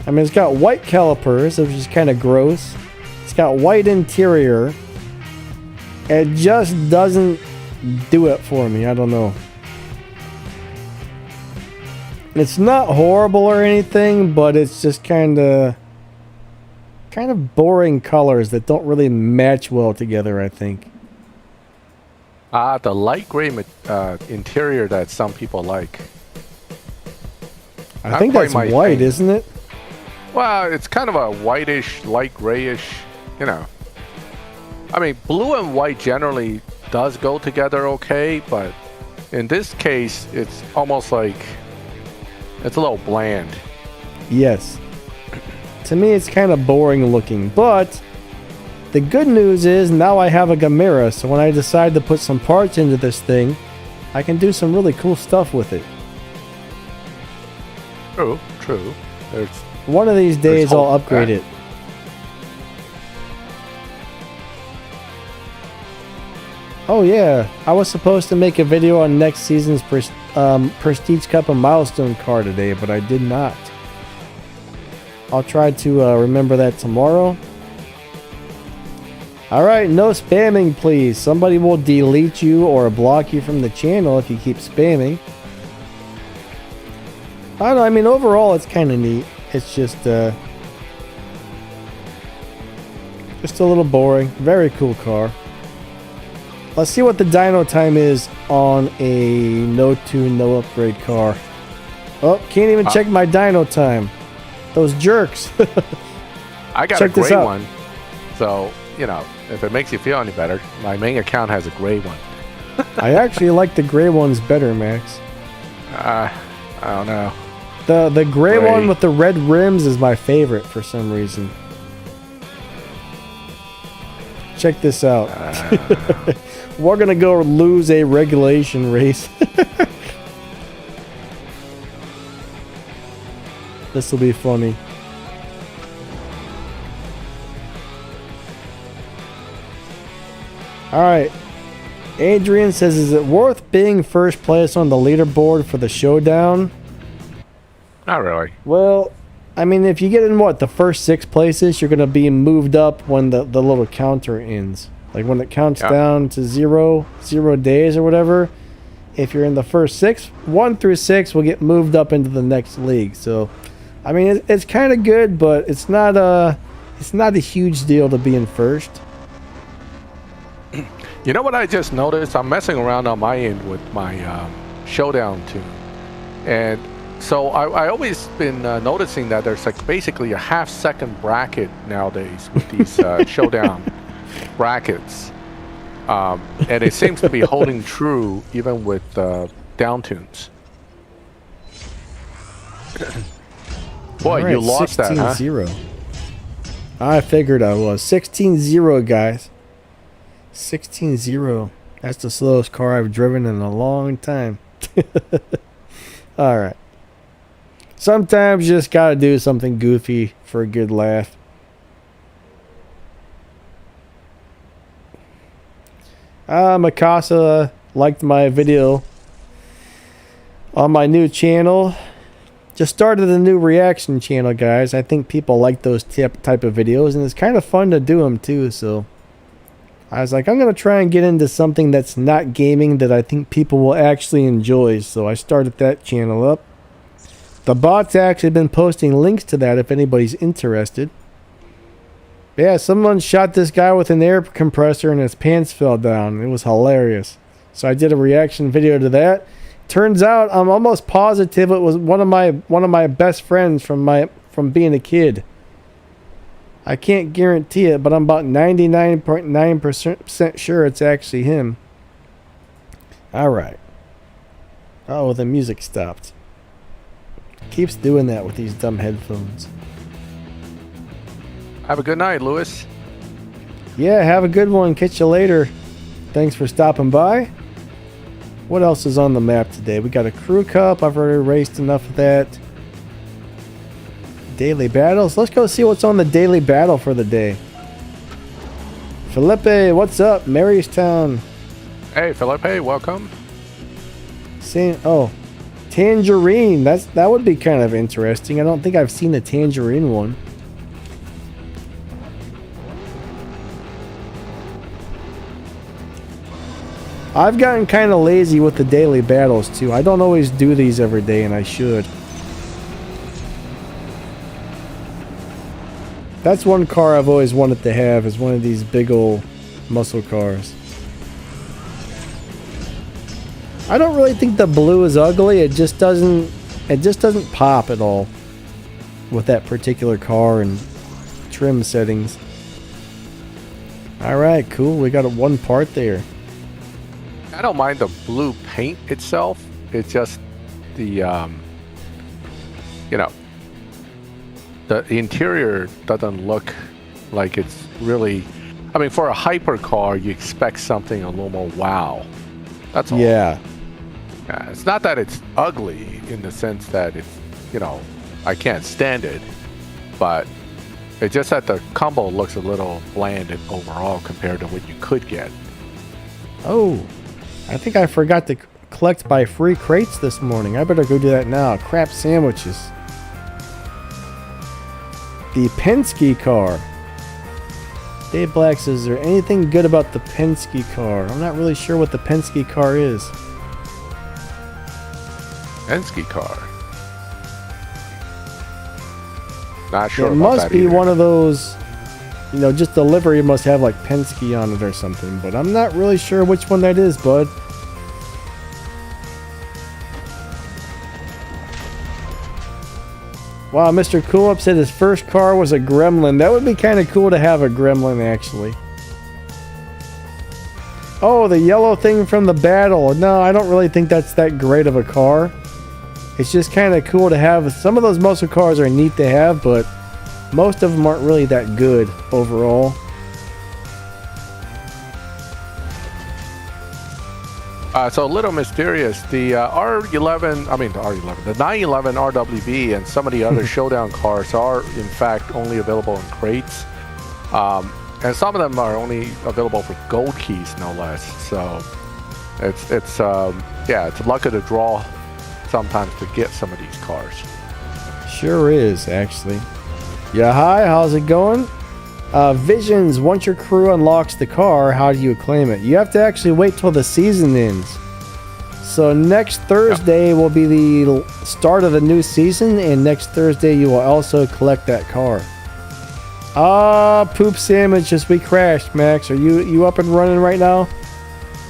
I mean, it's got white calipers, which is kind of gross. It's got white interior. It just doesn't do it for me. I don't know. It's not horrible or anything, but it's just kind of boring colors that don't really match well together, I think. The light gray interior that some people like. I think that's white, isn't it? Well, it's kind of a whitish, light grayish, you know. I mean, blue and white generally does go together okay, but in this case, it's almost like it's a little bland. Yes. To me, it's kind of boring looking, but the good news is now I have a Gamera, so when I decide to put some parts into this thing, I can do some really cool stuff with it. True, true. One of these days I'll upgrade it. Oh yeah, I was supposed to make a video on next season's Prestige Cup and Milestone car today, but I did not. I'll try to remember that tomorrow. Alright, no spamming please. Somebody will delete you or block you from the channel if you keep spamming. I don't know, I mean overall it's kind of neat. It's just a little boring. Very cool car. Let's see what the dyno time is on a no tune, no upgrade car. Oh, can't even check my dyno time. Those jerks. I got a gray one. So, you know, if it makes you feel any better, my main account has a gray one. I actually like the gray ones better, Max. I don't know. The gray one with the red rims is my favorite for some reason. Check this out. We're gonna go lose a regulation race. This will be funny. Alright. Adrian says, is it worth being first place on the leaderboard for the showdown? Not really. Well, I mean, if you get in the first 6 places, you're gonna be moved up when the little counter ends. Like when it counts down to 0 days or whatever. If you're in the first 6, 1 through 6 will get moved up into the next league. So, I mean, it's kind of good, but it's not a huge deal to be in first. You know what I just noticed? I'm messing around on my end with my showdown tune, and so I always been noticing that there's like basically a half-second bracket nowadays with these showdown brackets, and it seems to be holding true even with down tunes. Boy, right, you lost that, huh? 16-0. I figured I was. 16-0, guys. 16-0. That's the slowest car I've driven in a long time. Alright. Sometimes you just gotta do something goofy for a good laugh. Mikasa liked my video on my new channel. Just started a new reaction channel, guys. I think people like those type of videos, and it's kind of fun to do them too, so I was like, I'm going to try and get into something that's not gaming that I think people will actually enjoy, so I started that channel up. The bot's actually been posting links to that if anybody's interested. Yeah, someone shot this guy with an air compressor and his pants fell down. It was hilarious. So I did a reaction video to that. Turns out I'm almost positive it was one of my best friends from being a kid. I can't guarantee it, but I'm about 99.9% sure it's actually him. Alright. Oh, the music stopped. Keeps doing that with these dumb headphones. Have a good night, Lewis. Yeah, have a good one. Catch you later. Thanks for stopping by. What else is on the map today? We got a crew cup. I've already raced enough of that. Daily battles. Let's go see what's on the daily battle for the day. Felipe, what's up? Marystown. Hey, Felipe, welcome. Oh, Tangerine. That would be kind of interesting. I don't think I've seen a Tangerine one. I've gotten kind of lazy with the daily battles too. I don't always do these every day, and I should. That's one car I've always wanted to have, is one of these big old muscle cars. I don't really think the blue is ugly. It just doesn't pop at all with that particular car and trim settings. All right, cool. We got one part there. I don't mind the blue paint itself. It's just the, you know, the interior doesn't look like it's really... I mean, for a hypercar, you expect something a little more wow. That's all. Yeah. It's not that it's ugly in the sense that it's, you know, I can't stand it. but it's just that the combo looks a little bland overall compared to what you could get. Oh, I think I forgot to collect by free crates this morning. I better go do that now. Crap sandwiches. The Penske car. Dave Black says, is there anything good about the Penske car? I'm not really sure what the Penske car is. Penske car. Not sure. It must be one of those, you know, just the livery must have like Penske on it or something, but I'm not really sure which one that is, bud. Wow, Mr. Cool Up said his first car was a Gremlin. That would be kind of cool to have a Gremlin, actually. Oh, the yellow thing from the battle. No, I don't really think that's that great of a car. It's just kind of cool to have. Some of those muscle cars are neat to have, but most of them aren't really that good overall. So a little mysterious. The R11, I mean the R11, the 911 RWB and some of the other Showdown cars are in fact only available in crates. And some of them are only available for gold keys, no less. So it's luck of the draw sometimes to get some of these cars. Sure is, actually. Yeah, hi, how's it going? Visions, once your crew unlocks the car, how do you claim it? You have to actually wait till the season ends. So next Thursday will be the start of the new season, and next Thursday you will also collect that car. Poop sandwiches, we crashed, Max. Are you up and running right now?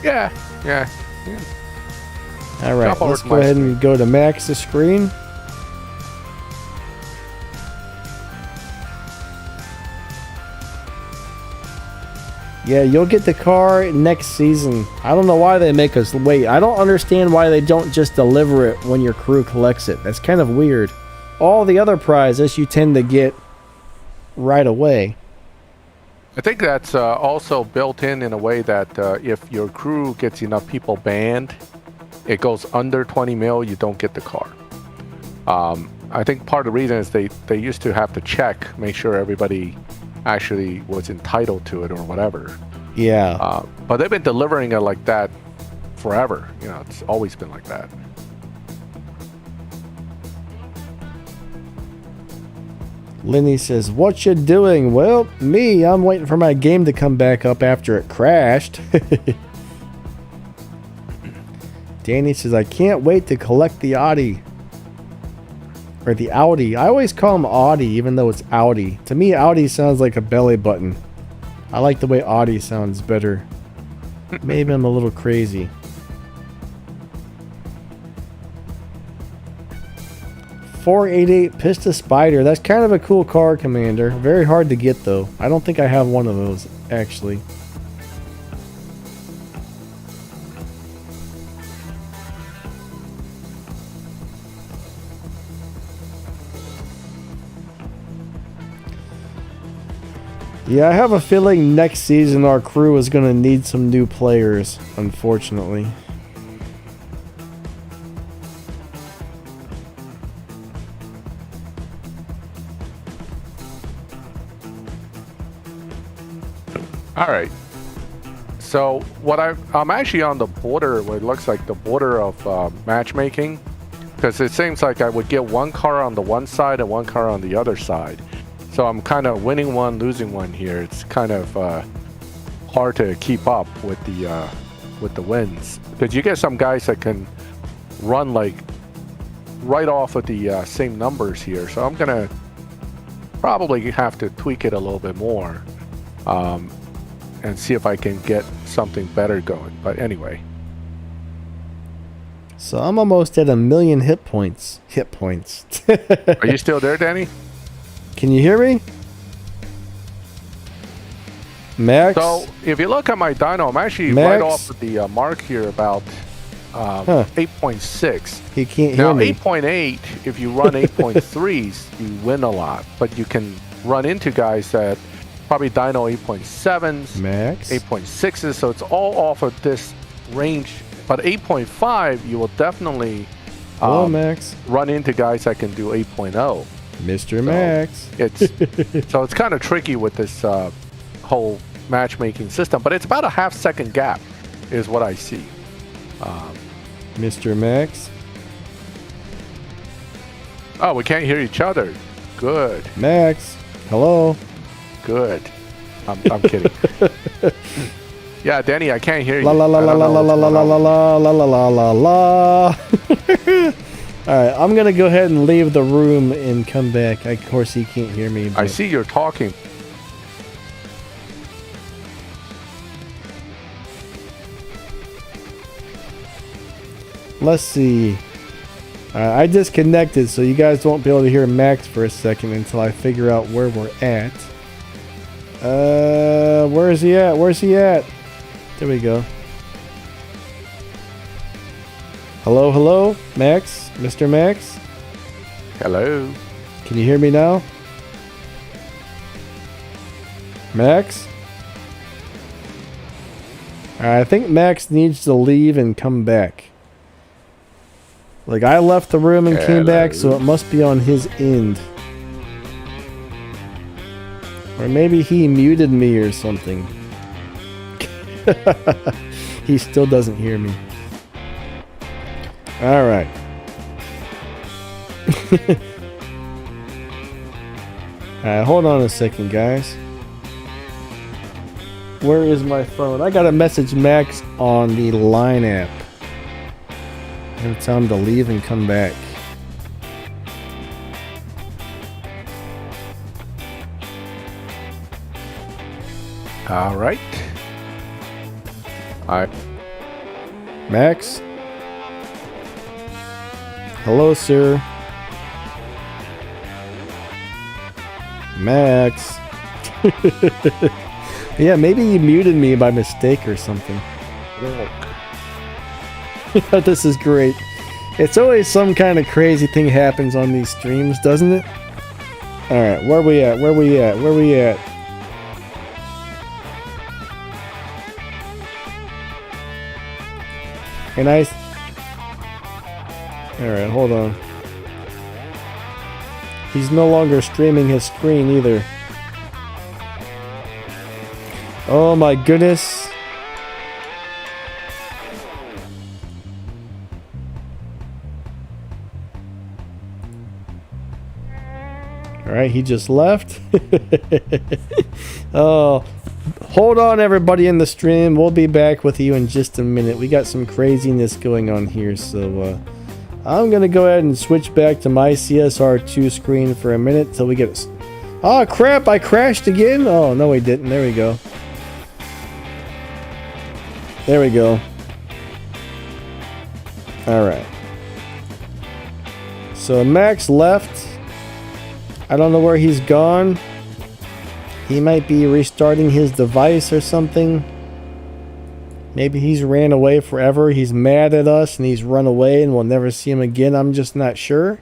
Yeah. Alright, let's go ahead and go to Max's screen. Yeah, you'll get the car next season. I don't know why they make us wait. I don't understand why they don't just deliver it when your crew collects it. That's kind of weird. All the other prizes you tend to get right away. I think that's also built in a way that if your crew gets enough people banned, it goes under 20 mil, you don't get the car. I think part of the reason is they used to have to check, make sure everybody actually was entitled to it or whatever. Yeah. But they've been delivering it like that forever. You know, it's always been like that. Lenny says, what you doing? Well, me, I'm waiting for my game to come back up after it crashed. Danny says, I can't wait to collect the Audi. Or the Audi. I always call them Audi, even though it's Audi. To me, Audi sounds like a belly button. I like the way Audi sounds better. Maybe I'm a little crazy. .488 Pista Spider. That's kind of a cool car, Commander. Very hard to get, though. I don't think I have one of those, actually. Yeah, I have a feeling next season our crew is going to need some new players, unfortunately. All right. So what I'm actually on the border, what it looks like the border of matchmaking, because it seems like I would get one car on the one side and one car on the other side. So I'm kind of winning one, losing one here. It's kind of hard to keep up with the wins, because you get some guys that can run like right off of the same numbers here. So I'm gonna probably have to tweak it a little bit more and see if I can get something better going. But anyway. So I'm almost at 1,000,000 hit points. Are you still there, Danny? Can you hear me? Max? So, if you look at my dyno, I'm actually right off of the mark here about 8.6. He can't hear me. Now, 8.8, if you run 8.3s, you win a lot. But you can run into guys that probably dyno 8.7s, Max? 8.6s, so it's all off of this range. But 8.5, you will definitely Max. run into guys that can do 8.0. Mr. Max. So it's kind of tricky with this whole matchmaking system, but it's about a half-second gap is what I see. Mr. Max. Oh, we can't hear each other. Good. Max. Hello. Good. I'm kidding. Yeah, Danny, I can't hear you. La la la la la la la la la la la la la la. Alright, I'm gonna go ahead and leave the room and come back. Of course he can't hear me. I see you're talking. Let's see. I disconnected, so you guys won't be able to hear Max for a second until I figure out where we're at. Where is he at? Where's he at? There we go. Hello, hello, Max? Mr. Max? Hello. Can you hear me now? Max? I think Max needs to leave and come back. Like, I left the room and came back, so it must be on his end. Or maybe he muted me or something. He still doesn't hear me. Alright. Alright, hold on a second, guys. Where is my phone? I gotta message Max on the Line app. I'm gonna tell him to leave and come back. All right. Hi. Max? Hello, sir. Max. Yeah, maybe you muted me by mistake or something. This is great. It's always some kind of crazy thing happens on these streams, doesn't it? Alright, where we at? Where we at? Where we at? And Alright, hold on. He's no longer streaming his screen either. Oh my goodness. Alright, he just left. Oh, hold on everybody in the stream. We'll be back with you in just a minute. We got some craziness going on here, so I'm gonna go ahead and switch back to my CSR2 screen for a minute till we get... Oh crap, I crashed again? Oh, no we didn't. There we go. There we go. Alright. So Max left. I don't know where he's gone. He might be restarting his device or something. Maybe he's ran away forever. He's mad at us and he's run away and we'll never see him again. I'm just not sure.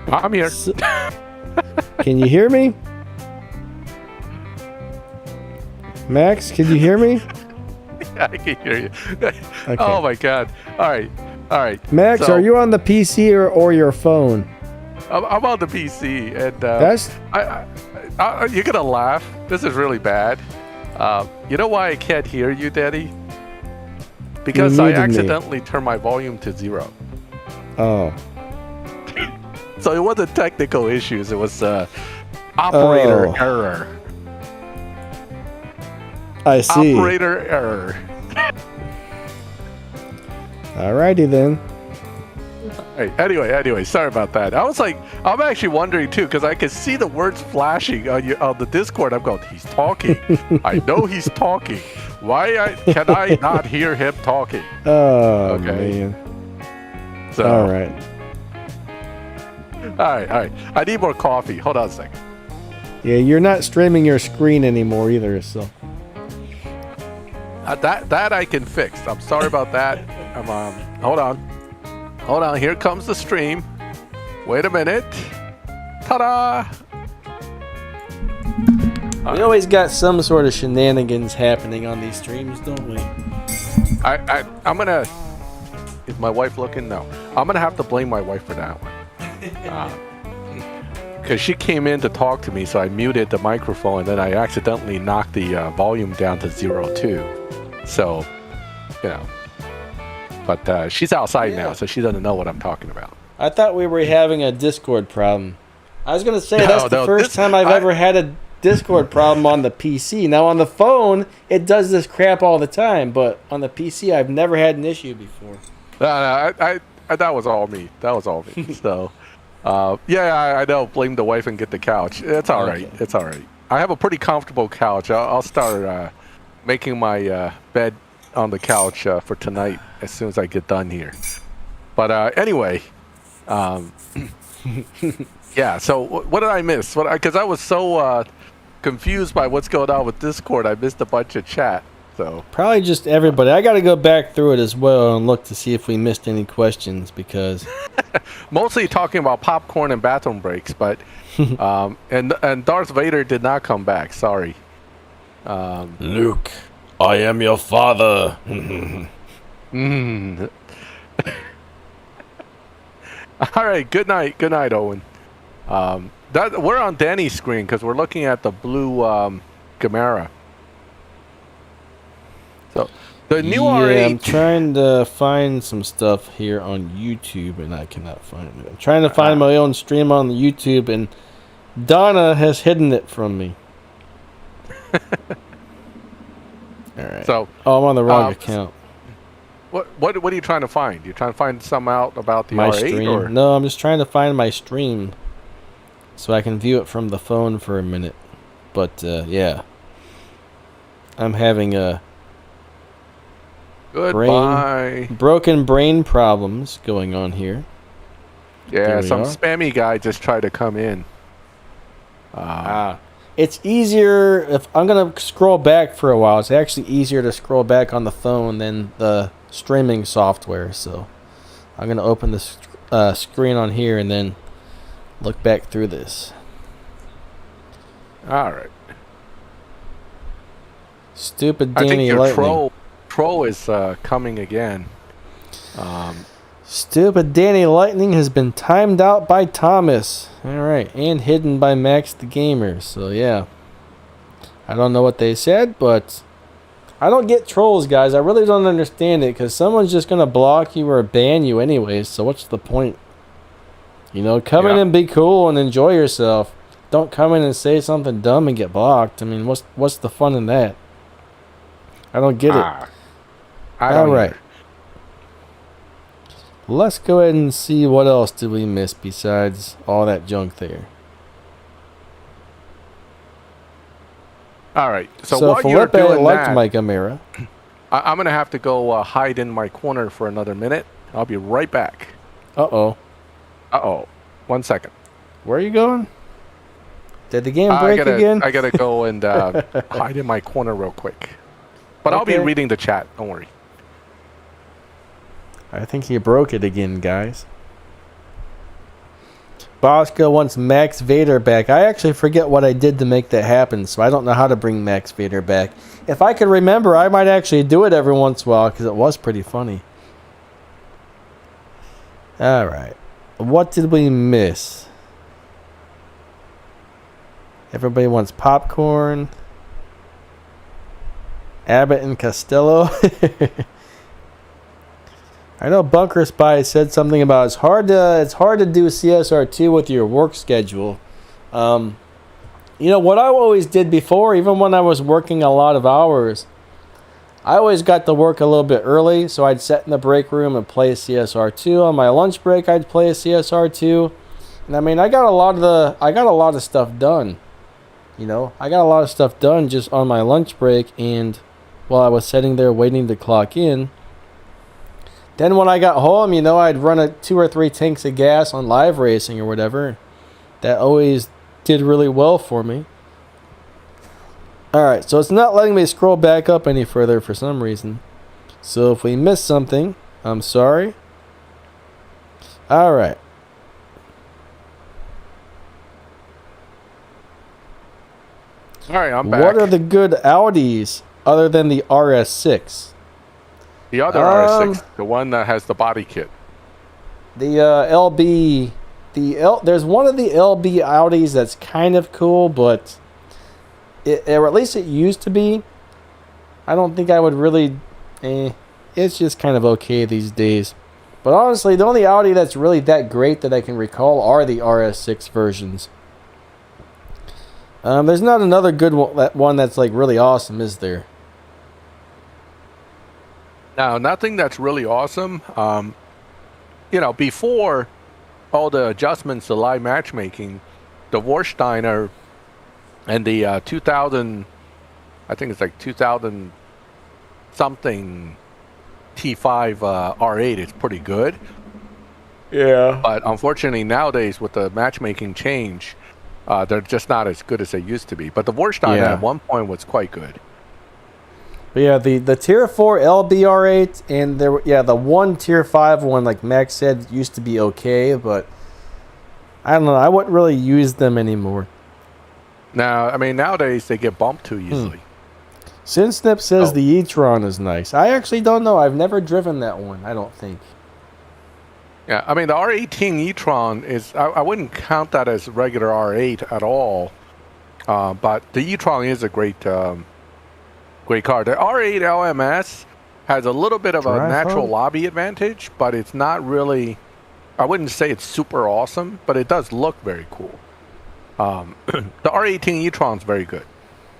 I'm here. So, can you hear me? Max, can you hear me? Yeah, I can hear you. Okay. Oh my god. Alright. Alright. Max, are you on the PC or your phone? I'm on the PC and That's... you're gonna laugh. This is really bad. You know why I can't hear you, Daddy? Because I accidentally turned my volume to 0. Oh. So it wasn't technical issues. It was operator error. I see. Operator error. Alrighty then. Hey, anyway, sorry about that. I was like, I'm actually wondering too, because I can see the words flashing on the Discord. I'm going, he's talking. I know he's talking. Why can I not hear him talking? Oh, okay. man. So, all right. I need more coffee. Hold on a second. Yeah, you're not streaming your screen anymore either, so. That I can fix. I'm sorry about that. Hold on. Here comes the stream. Wait a minute. Ta-da! We always got some sort of shenanigans happening on these streams, don't we? I'm gonna Is my wife looking? No. I'm gonna have to blame my wife for that one. Because she came in to talk to me, so I muted the microphone, and then I accidentally knocked the volume down to 0.2. So, you know. But she's outside now, so she doesn't know what I'm talking about. I thought we were having a Discord problem. I was going to say, No, that's the first time I've ever had a Discord problem on the PC. Now, on the phone, it does this crap all the time, but on the PC, I've never had an issue before. No, that was all me. That was all me. So, yeah, I know. Blame the wife and get the couch. It's all right. It's all right. I have a pretty comfortable couch. I'll start making my bed on the couch for tonight as soon as I get done here. But anyway, yeah. So what did I miss? Because I was so confused by what's going on with Discord, I missed a bunch of chat. So probably just everybody. I got to go back through it as well and look to see if we missed any questions because mostly talking about popcorn and bathroom breaks, but and Darth Vader did not come back. Sorry, Luke, I am your father. All right, good night, Owen. We're on Danny's screen because we're looking at the blue Gamera. So the new R8. I'm trying to find some stuff here on YouTube, and I cannot find it. I'm trying to find my own stream on the YouTube, and Donna has hidden it from me. All right. So, I'm on the wrong account. What are you trying to find? You're trying to find some out about the my R8? Stream. Or? No, I'm just trying to find my stream so I can view it from the phone for a minute. But yeah, I'm having a broken brain problems going on here. Yeah, some spammy guy just tried to come in. It's easier if I'm gonna scroll back for a while. It's actually easier to scroll back on the phone than the streaming software. So I'm gonna open the screen on here and then look back through this. All right. Stupid Danny Lightning. I think your troll is coming again. Stupid Danny Lightning has been timed out by Thomas. Alright, and hidden by MaxTheGamer. So yeah. I don't know what they said, but I don't get trolls, guys. I really don't understand it, because someone's just going to block you or ban you anyways, so what's the point? You know, come in and be cool and enjoy yourself. Don't come in and say something dumb and get blocked. I mean, what's the fun in that? I don't get it. All right. Let's go ahead and see what else did we miss besides all that junk there. All right. So while you're Felipe doing liked that, my Gamera. I'm going to have to go hide in my corner for another minute. I'll be right back. Uh-oh. Uh-oh. 1 second. Where are you going? Did the game break again? I got to go and hide in my corner real quick. But I'll be reading the chat. Don't worry. I think he broke it again, guys. Bosco wants Max Vader back. I actually forget what I did to make that happen, so I don't know how to bring Max Vader back. If I could remember, I might actually do it every once in a while, because it was pretty funny. Alright. What did we miss? Everybody wants popcorn. Abbott and Costello. I know Bunker Spy said something about it's hard to do CSR2 with your work schedule. You know what I always did before, even when I was working a lot of hours, I always got to work a little bit early, so I'd sit in the break room and play CSR2. On my lunch break, I'd play CSR2, and I mean, I got a lot of stuff done. You know, I got a lot of stuff done just on my lunch break and while I was sitting there waiting to clock in. Then when I got home, you know, I'd run 2 or 3 tanks of gas on live racing or whatever. That always did really well for me. Alright, so it's not letting me scroll back up any further for some reason. So if we missed something, I'm sorry. Alright. Alright, I'm back. What are the good Audis other than the RS6? The other RS6, the one that has the body kit. The LB, there's one of the LB Audis that's kind of cool, but or at least it used to be. I don't think I would really. It's just kind of okay these days. But honestly, the only Audi that's really that great that I can recall are the RS6 versions. There's not another good one that's like really awesome, is there? Now, nothing that's really awesome. Before all the adjustments to live matchmaking, the Warsteiner and the 2000, I think it's like 2000 something T5 R8 is pretty good. Yeah. But unfortunately nowadays with the matchmaking change, they're just not as good as they used to be. But the Warsteiner at one point was quite good. But yeah, the Tier 4 LBR8 and the one Tier 5 one, like Max said, used to be okay, but I don't know. I wouldn't really use them anymore. Now, I mean, nowadays they get bumped too easily. SinSnip says the e-tron is nice. I actually don't know. I've never driven that one, I don't think. Yeah, I mean, the R18 e-tron is... I wouldn't count that as regular R8 at all. But the e-tron is a great great car. The R8 LMS has a little bit of a natural lobby advantage, but it's not really... I wouldn't say it's super awesome, but it does look very cool. The R18 e-tron is very good.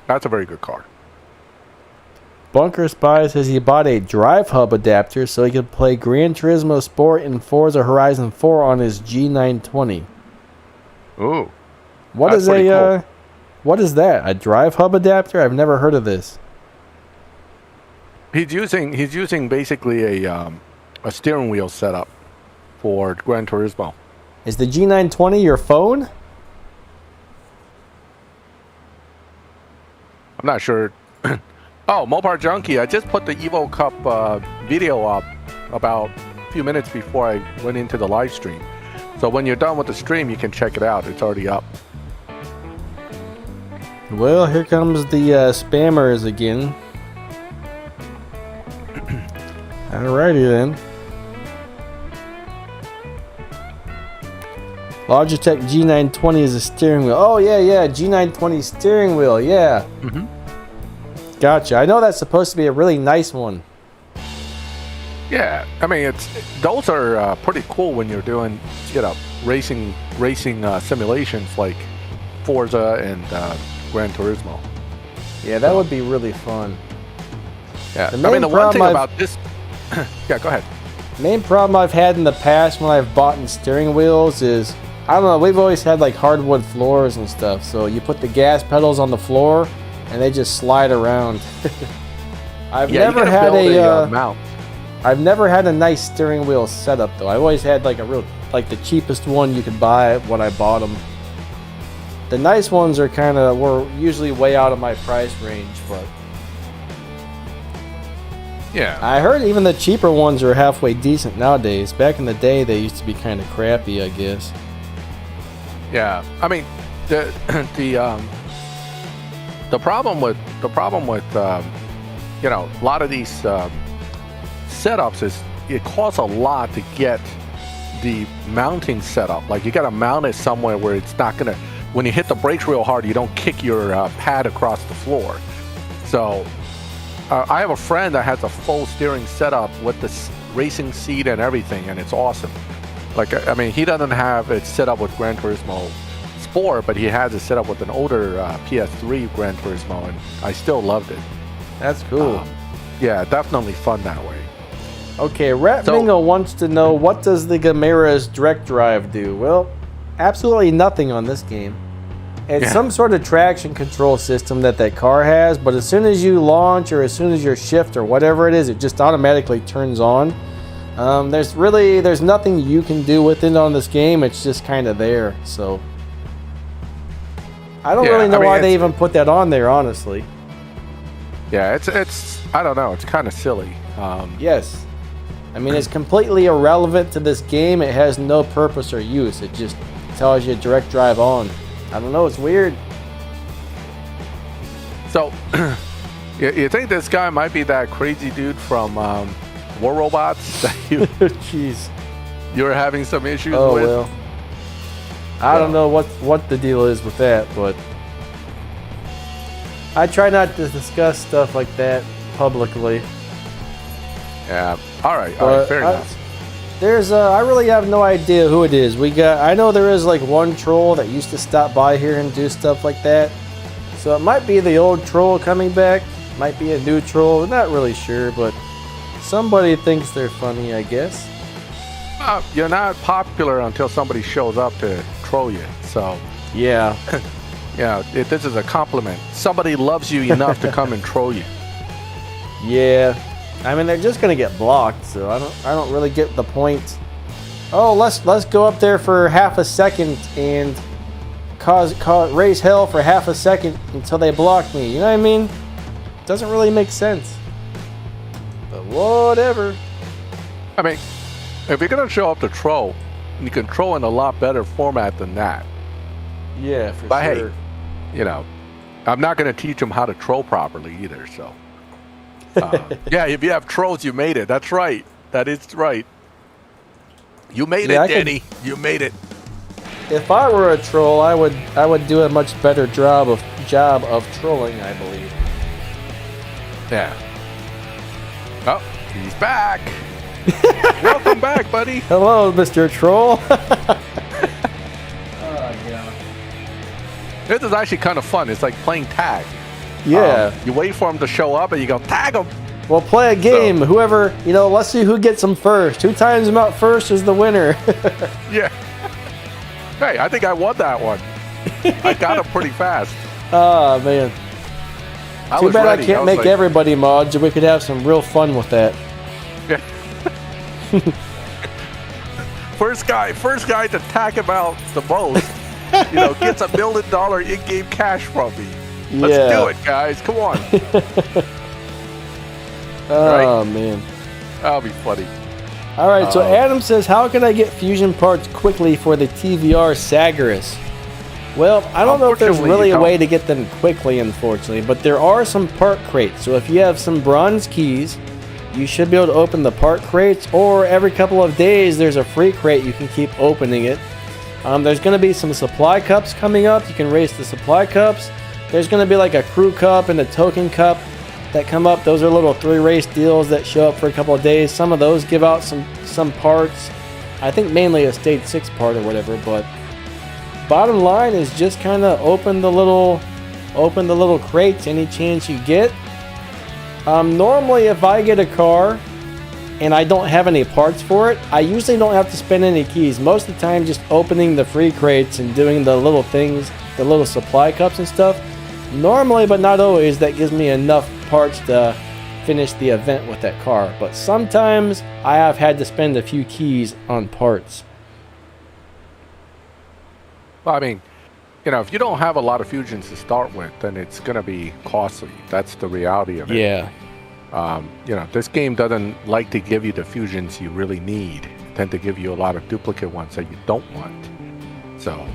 That's a very good car. Bunker Spy says he bought a drive hub adapter so he could play Gran Turismo Sport and Forza Horizon 4 on his G920. Ooh. What is cool. What is that? A drive hub adapter? I've never heard of this. He's using basically a steering wheel setup for Gran Turismo. Is the G920 your phone? I'm not sure. Oh, Mopar Junkie, I just put the Evo Cup video up about a few minutes before I went into the live stream. So when you're done with the stream, you can check it out. It's already up. Well, here comes the spammers again. Alrighty then. Logitech G920 is a steering wheel. Oh, yeah, G920 steering wheel, yeah. Mm-hmm. Gotcha. I know that's supposed to be a really nice one. Yeah, I mean, those are pretty cool when you're doing, racing simulations like Forza and Gran Turismo. Yeah, that would be really fun. Yeah, I mean, the one thing about this... Yeah, go ahead. Main problem I've had in the past when I've bought steering wheels is, I don't know, we've always had like hardwood floors and stuff, so you put the gas pedals on the floor and they just slide around. I've never had a mount. I've never had a nice steering wheel setup though. I always had like the cheapest one you could buy when I bought them. The nice ones were usually way out of my price range, but yeah. I heard even the cheaper ones are halfway decent nowadays. Back in the day, they used to be kind of crappy, I guess. Yeah, I mean, the problem with a lot of these setups is it costs a lot to get the mounting setup. Like you got to mount it somewhere where it's not gonna. When you hit the brakes real hard, you don't kick your pad across the floor. So I have a friend that has a full steering setup with the racing seat and everything, and it's awesome. Like, I mean, he doesn't have it set up with Gran Turismo Sport, but he has it set up with an older PS3 Gran Turismo, and I still loved it. That's cool. Yeah, definitely fun that way. Okay, Ratmingo wants to know, what does the Gamera's direct drive do? Well, absolutely nothing on this game. It's some sort of traction control system that car has, but as soon as you launch or as soon as you shift or whatever it is, it just automatically turns on. There's nothing you can do with it on this game. It's just kind of there. So I don't really know why they even put that on there, honestly. Yeah, it's I don't know. It's kind of silly. Yes. I mean, it's completely irrelevant to this game. It has no purpose or use. It just tells you direct drive on. I don't know. It's weird. So, you think this guy might be that crazy dude from war robots that Jeez. you're having some issues Oh with? well. I don't know what the deal is with that, but I try not to discuss stuff like that publicly. Yeah. All right. But Fair enough. There's I really have no idea who it is. I know there is like one troll that used to stop by here and do stuff like that. So it might be the old troll coming back. Might be a new troll. I'm not really sure, but somebody thinks they're funny, I guess. You're not popular until somebody shows up to troll you. So, Yeah. this is a compliment. Somebody loves you enough to come and troll you. Yeah. I mean, they're just gonna get blocked, so I don't really get the point. Oh, let's go up there for half a second and raise hell for half a second until they block me. You know what I mean? Doesn't really make sense. But whatever. I mean, if you're gonna show up to troll, you can troll in a lot better format than that. Yeah, for But sure. hey, I'm not gonna teach them how to troll properly either. So, yeah, if you have trolls, you made it. That's right. That is right. You made it, Danny. You made it. If I were a troll, I would do a much better job of trolling, I believe. Yeah. Oh, he's back. Welcome back, buddy. Hello, Mr. Troll. This is actually kind of fun. It's like playing tag. Yeah. You wait for him to show up and you go, tag him. Well, play a game. So- Whoever, let's see who gets them first. Who times them out first is the winner. Yeah. Hey, I think I won that one. I got him pretty fast. Oh, man. I Too was bad ready. I can't was make like, everybody mods, and we could have some real fun with that. Yeah. First guy to tag him out the most, gets $1 million in-game cash from me. Let's do it, guys. Come on. Oh, Right? man. That'll be funny. All right, so Adam says, how can I get fusion parts quickly for the TVR Sagaris? Well, I don't know if there's Unfortunately, really you a way don't. to get them quickly, unfortunately, but there are some part crates. So if you have some bronze keys, you should be able to open the part crates, or every couple of days there's a free crate, you can keep opening it. There's going to be some supply cups coming up. You can race the supply cups. There's going to be like a crew cup and a token cup that come up. Those are little 3 race deals that show up for a couple of days. Some of those give out some parts. I think mainly a stage 6 part or whatever, but bottom line is just kind of open the little crates any chance you get. Normally if I get a car and I don't have any parts for it, I usually don't have to spend any keys. Most of the time just opening the free crates and doing the little things, the little supply cups and stuff. Normally, but not always, that gives me enough parts to finish the event with that car. But sometimes I have had to spend a few keys on parts. Well, I mean, if you don't have a lot of fusions to start with, then it's going to be costly. That's the reality of it. Yeah. This game doesn't like to give you the fusions you really need. It tend to give you a lot of duplicate ones that you don't want. So,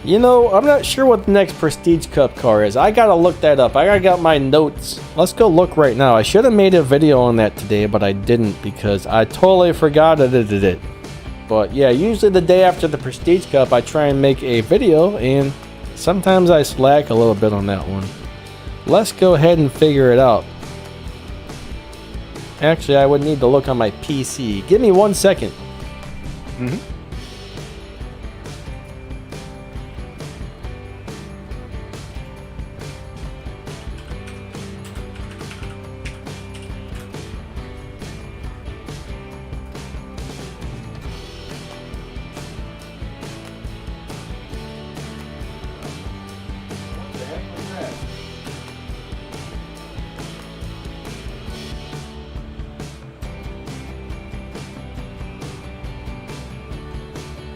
I'm not sure what the next Prestige Cup car is. I gotta look that up. I got my notes. Let's go look right now. I should have made a video on that today, but I didn't because I totally forgot I did it. But yeah, usually the day after the Prestige Cup, I try and make a video, and sometimes I slack a little bit on that one. Let's go ahead and figure it out. Actually, I would need to look on my PC. Give me 1 second. mhm.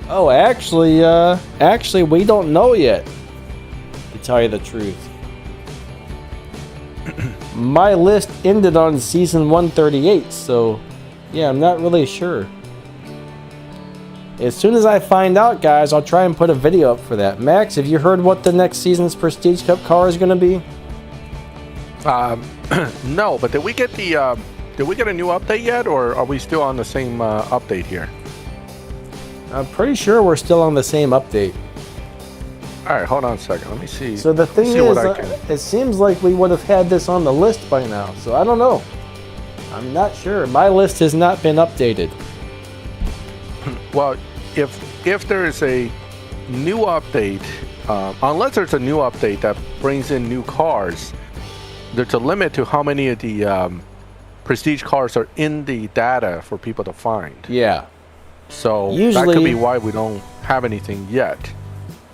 Oh, actually, we don't know yet, to tell you the truth. My list ended on season 138, so yeah, I'm not really sure. As soon as I find out, guys, I'll try and put a video up for that. Max, have you heard what the next season's Prestige Cup car is going to be? No, but did we get the did we get a new update yet, or are we still on the same update here? I'm pretty sure we're still on the same update. All right, hold on a second. Let me see. So the thing see what is, I can- it seems like we would have had this on the list by now. So I don't know. I'm not sure. My list has not been updated. Well, if there is a new update, unless there's a new update that brings in new cars, there's a limit to how many of the prestige cars are in the data for people to find. Yeah. So that Usually- could be why we don't have anything yet.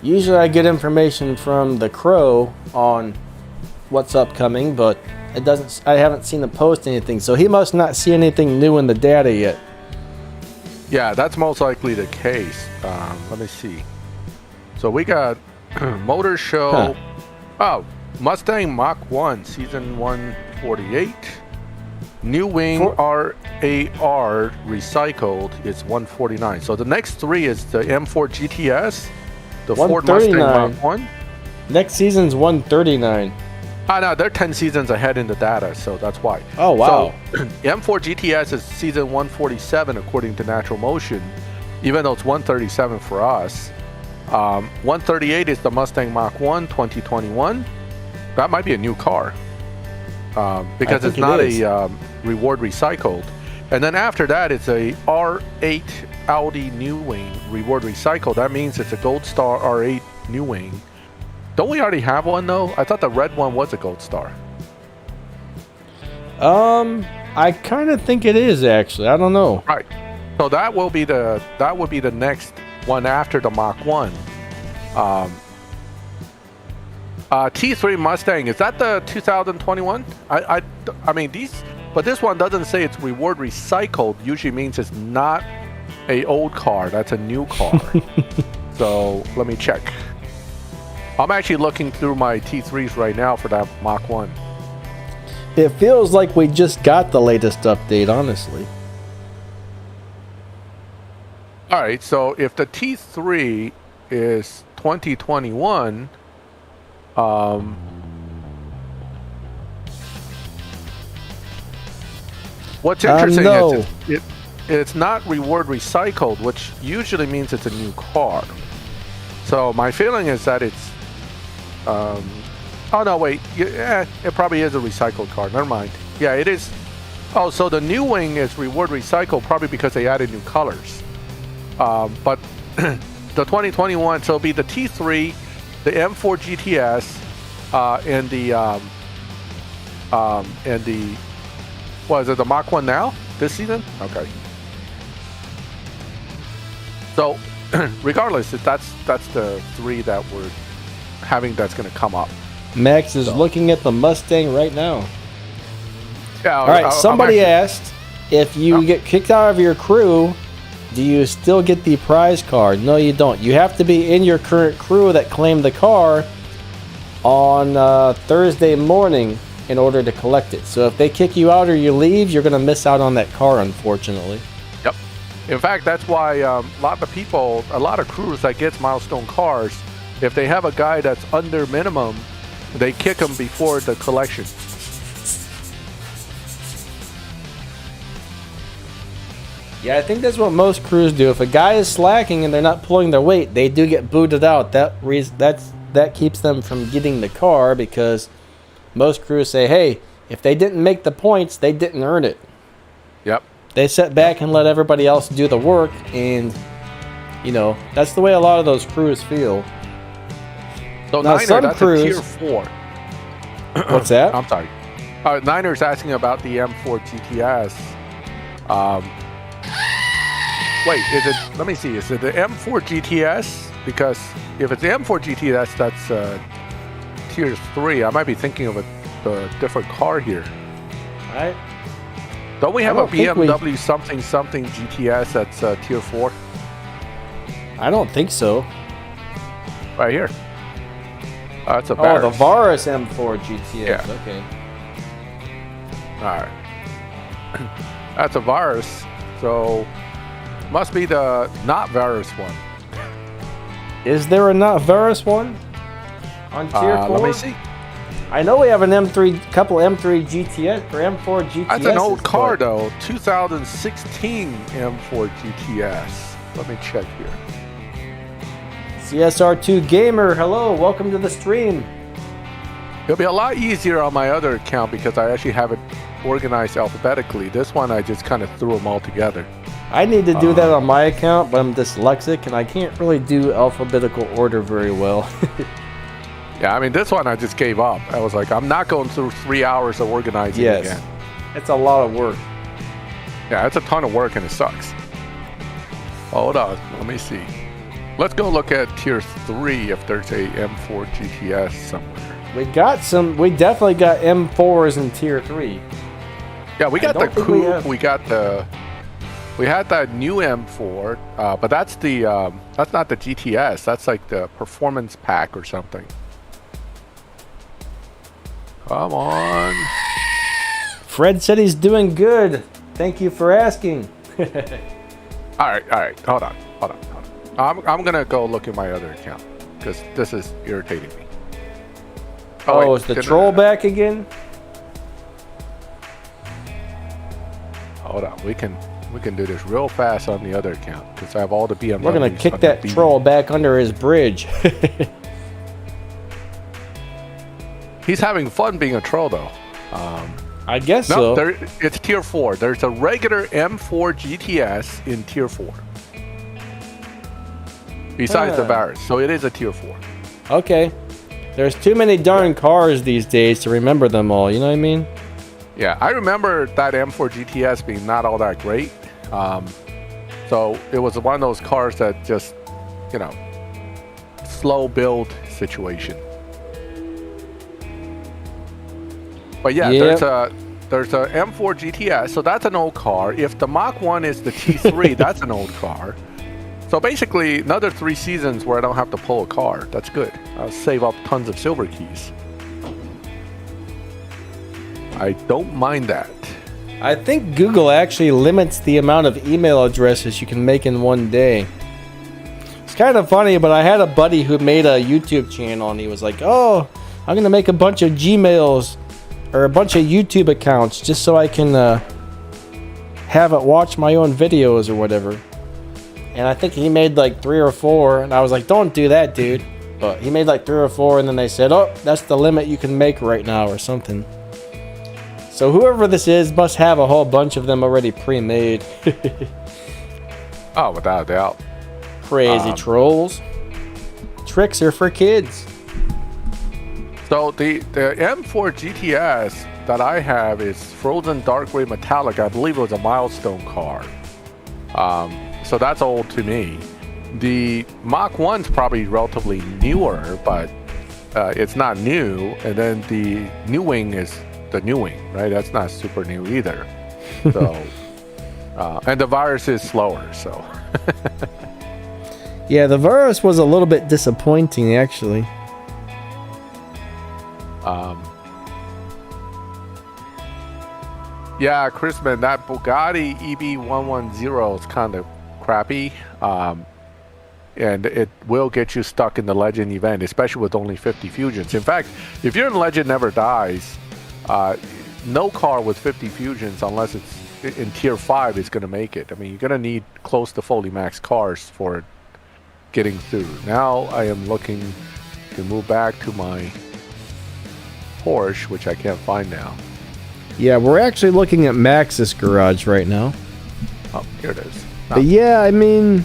Usually I get information from the Crow on what's upcoming, but it doesn't. I haven't seen him post anything, so he must not see anything new in the data yet. Yeah, that's most likely the case. Let me see. So we got Motor Show. Oh, Mustang Mach 1, Season 148. New Wing RAR Recycled is 149. So the next three is the M4 GTS, the Ford Mustang 139. Mach 1. Next season's 139. No, they're 10 seasons ahead in the data, so that's why. Oh, wow. So, M4 GTS is season 147 according to Natural Motion, even though it's 137 for us. 138 is the Mustang Mach 1 2021. That might be a new car because it's not a reward recycled. And then after that, it's a R8 Audi New Wing reward recycled. That means it's a Gold Star R8 New Wing. Don't we already have one though? I thought the red one was a Gold Star. I kind of think it is actually. I don't know. Right. So that will be the next one after the Mach 1. T3 Mustang, is that the 2021? I mean but this one doesn't say it's reward recycled. Usually means it's not a old car. That's a new car. So let me check. I'm actually looking through my T3s right now for that Mach 1. It feels like we just got the latest update, honestly. All right, so if the T3 is 2021, what's interesting is it's not reward recycled, which usually means it's a new car. So my feeling is that it's oh no, wait, yeah, it probably is a recycled car. Never mind. Yeah, it is. Oh, so the New Wing is reward recycled probably because they added new colors. But the 2021, so it'll be the T3, the M4 GTS, and the what is it, the Mach 1 now this season? Okay. So regardless, that's the three that we're having that's going to come up. Max is looking at the Mustang right now. Yeah. All right. Somebody asked if you get kicked out of your crew, do you still get the prize card? No, you don't. You have to be in your current crew that claimed the car on Thursday morning in order to collect it. So if they kick you out or you leave, you're going to miss out on that car, unfortunately. Yep. In fact, that's why a lot of crews that gets milestone cars, if they have a guy that's under minimum, they kick him before the collection. Yeah, I think that's what most crews do. If a guy is slacking and they're not pulling their weight, they do get booted out. That keeps them from getting the car because most crews say, hey, if they didn't make the points, they didn't earn it. Yep. They sit back and let everybody else do the work, and that's the way a lot of those crews feel. So Now, Niner, some that's crews, a tier 4. What's that? I'm sorry. Niner's asking about the M4 GTS. Wait, let me see, is it the M4 GTS? Because if it's the M4 GTS, that's tier 3. I might be thinking of a different car here. Don't we have a BMW something GTS that's tier 4? I don't think so. Right here. That's a Oh, the Varus. Varus M4 GTS. Yeah. Okay. Alright. That's a Varus. So must be the not Varus one. Is there a not Varus one on tier 4? Let me see. I know we have an couple M3 GTS or M4 GTS. That's an old car though, 2016 M4 GTS. Let me check here. CSR2 Gamer, hello, welcome to the stream. It'll be a lot easier on my other account because I actually have it organized alphabetically. This one I just kind of threw them all together. I need to do that on my account, but I'm dyslexic and I can't really do alphabetical order very well. Yeah, I mean, this one I just gave up. I was like, I'm not going through 3 hours of organizing again. It's a lot of work. Yeah, it's a ton of work and it sucks. Hold on, let me see. Let's go look at tier 3 if there's a M4 GTS somewhere. We definitely got M4s in tier 3. Yeah, we got the coupe, we had that new M4, but that's not the GTS, that's like the performance pack or something. Come on. Fred said he's doing good. Thank you for asking. All right, hold on. I'm gonna go look at my other account because this is irritating me. Oh, is the troll back again? Hold on, we can do this real fast on the other account because I have all the BMWs. We're gonna kick that troll back under his bridge. He's having fun being a troll though. I guess so. It's tier 4. There's a regular M4 GTS in tier 4. Besides the Varus, so it is a tier 4. Okay. There's too many darn cars these days to remember them all, you know what I mean? Yeah, I remember that M4 GTS being not all that great. So it was one of those cars that just, slow build situation. But yeah, there's a M4 GTS, so that's an old car. If the Mach 1 is the T3, that's an old car. So basically, another 3 seasons where I don't have to pull a car. That's good. I'll save up tons of silver keys. I don't mind that. I think Google actually limits the amount of email addresses you can make in one day. It's kind of funny, but I had a buddy who made a YouTube channel, and he was like, "Oh, I'm gonna make a bunch of Gmails or a bunch of YouTube accounts just so I can have it watch my own videos or whatever." And I think he made like 3 or 4, and I was like, "Don't do that, dude." But he made like 3 or 4, and then they said, "Oh, that's the limit you can make right now," or something. So whoever this is must have a whole bunch of them already pre-made. Oh, without a doubt. Crazy trolls. Tricks are for kids. So the M4 GTS that I have is Frozen Dark Gray Metallic. I believe it was a milestone car. So that's old to me. The Mach 1's probably relatively newer, but it's not new. And then the new wing is the new wing, right? That's not super new either. So, and the Virus is slower, so. Yeah, the Virus was a little bit disappointing, actually. Yeah, Chrisman, that Bugatti EB110 is kind of crappy, and it will get you stuck in the Legend event, especially with only 50 fusions. In fact, if you're in Legend Never Dies, no car with 50 fusions, unless it's in tier 5, is going to make it. I mean, you're going to need close to fully maxed cars for getting through. Now I am looking to move back to my Porsche, which I can't find now. Yeah, we're actually looking at Max's garage right now. Oh, here it is. But yeah, I mean,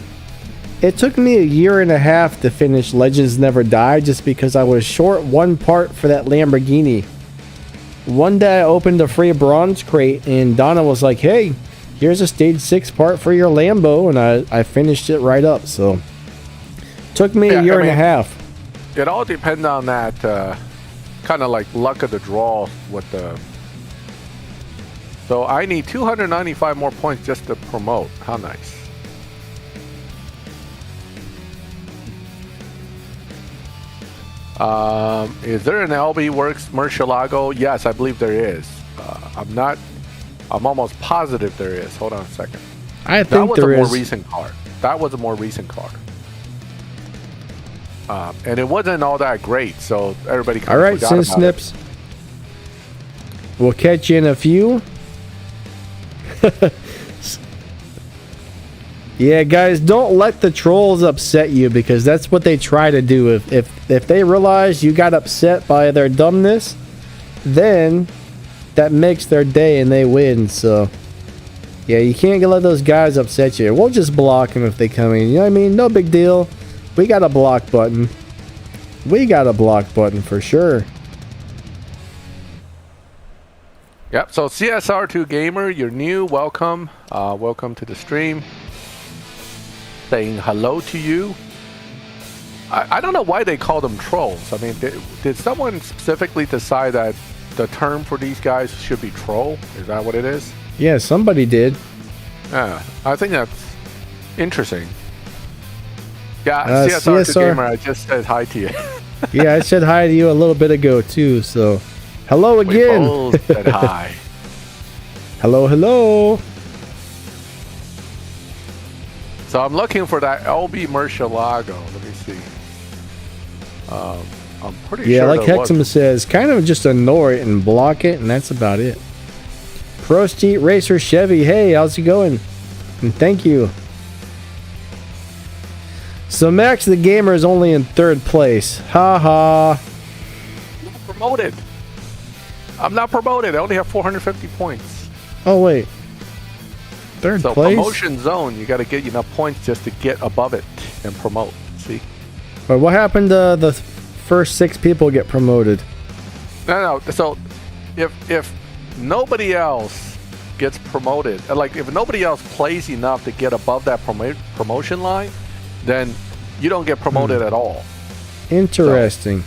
it took me a year and a half to finish Legends Never Die just because I was short one part for that Lamborghini. One day I opened a free bronze crate and Donna was like, "Hey, here's a stage 6 part for your Lambo," and I finished it right up. So took me a year and a half. It all depends on that kind of like luck of the draw with the. So I need 295 more points just to promote. How nice. Is there an LB Works Murcielago? Yes, I believe there is. I'm almost positive there is. Hold on a second. I think there is. That was a more recent car. That was a more recent car. And it wasn't all that great, so everybody kind of forgot about it. Snips. We'll catch you in a few. Yeah, guys, don't let the trolls upset you, because that's what they try to do. If they realize you got upset by their dumbness, then that makes their day and they win. So yeah, you can't let those guys upset you. We'll just block them if they come in. You know what I mean? No big deal. We got a block button. We got a block button for sure. Yep. So CSR2 Gamer, you're new. Welcome. Welcome to the stream. Saying hello to you. I don't know why they call them trolls. I mean, did someone specifically decide that the term for these guys should be troll? Is that what it is? Yeah, somebody did. Yeah, I think that's interesting. Yeah, CSR2 CSR. Gamer, I just said hi to you. Yeah, I said hi to you a little bit ago too. So hello We again. both said hi. Hello, hello. So I'm looking for that LB Murcielago. Let me see. I'm pretty Yeah, sure like there was. Hexam says, kind of just ignore it and block it, and that's about it. Prosteet Racer Chevy, hey, how's it going? And thank you. So Max the Gamer is only in 3rd place. Ha ha. Promoted. I'm not promoted. I only have 450 points. Oh wait. 3rd So place? promotion zone, you got to get enough points just to get above it and promote. See? But what happened to the first 6 people get promoted? No. So if nobody else gets promoted, like if nobody else plays enough to get above that promotion line, then you don't get promoted at all. Interesting.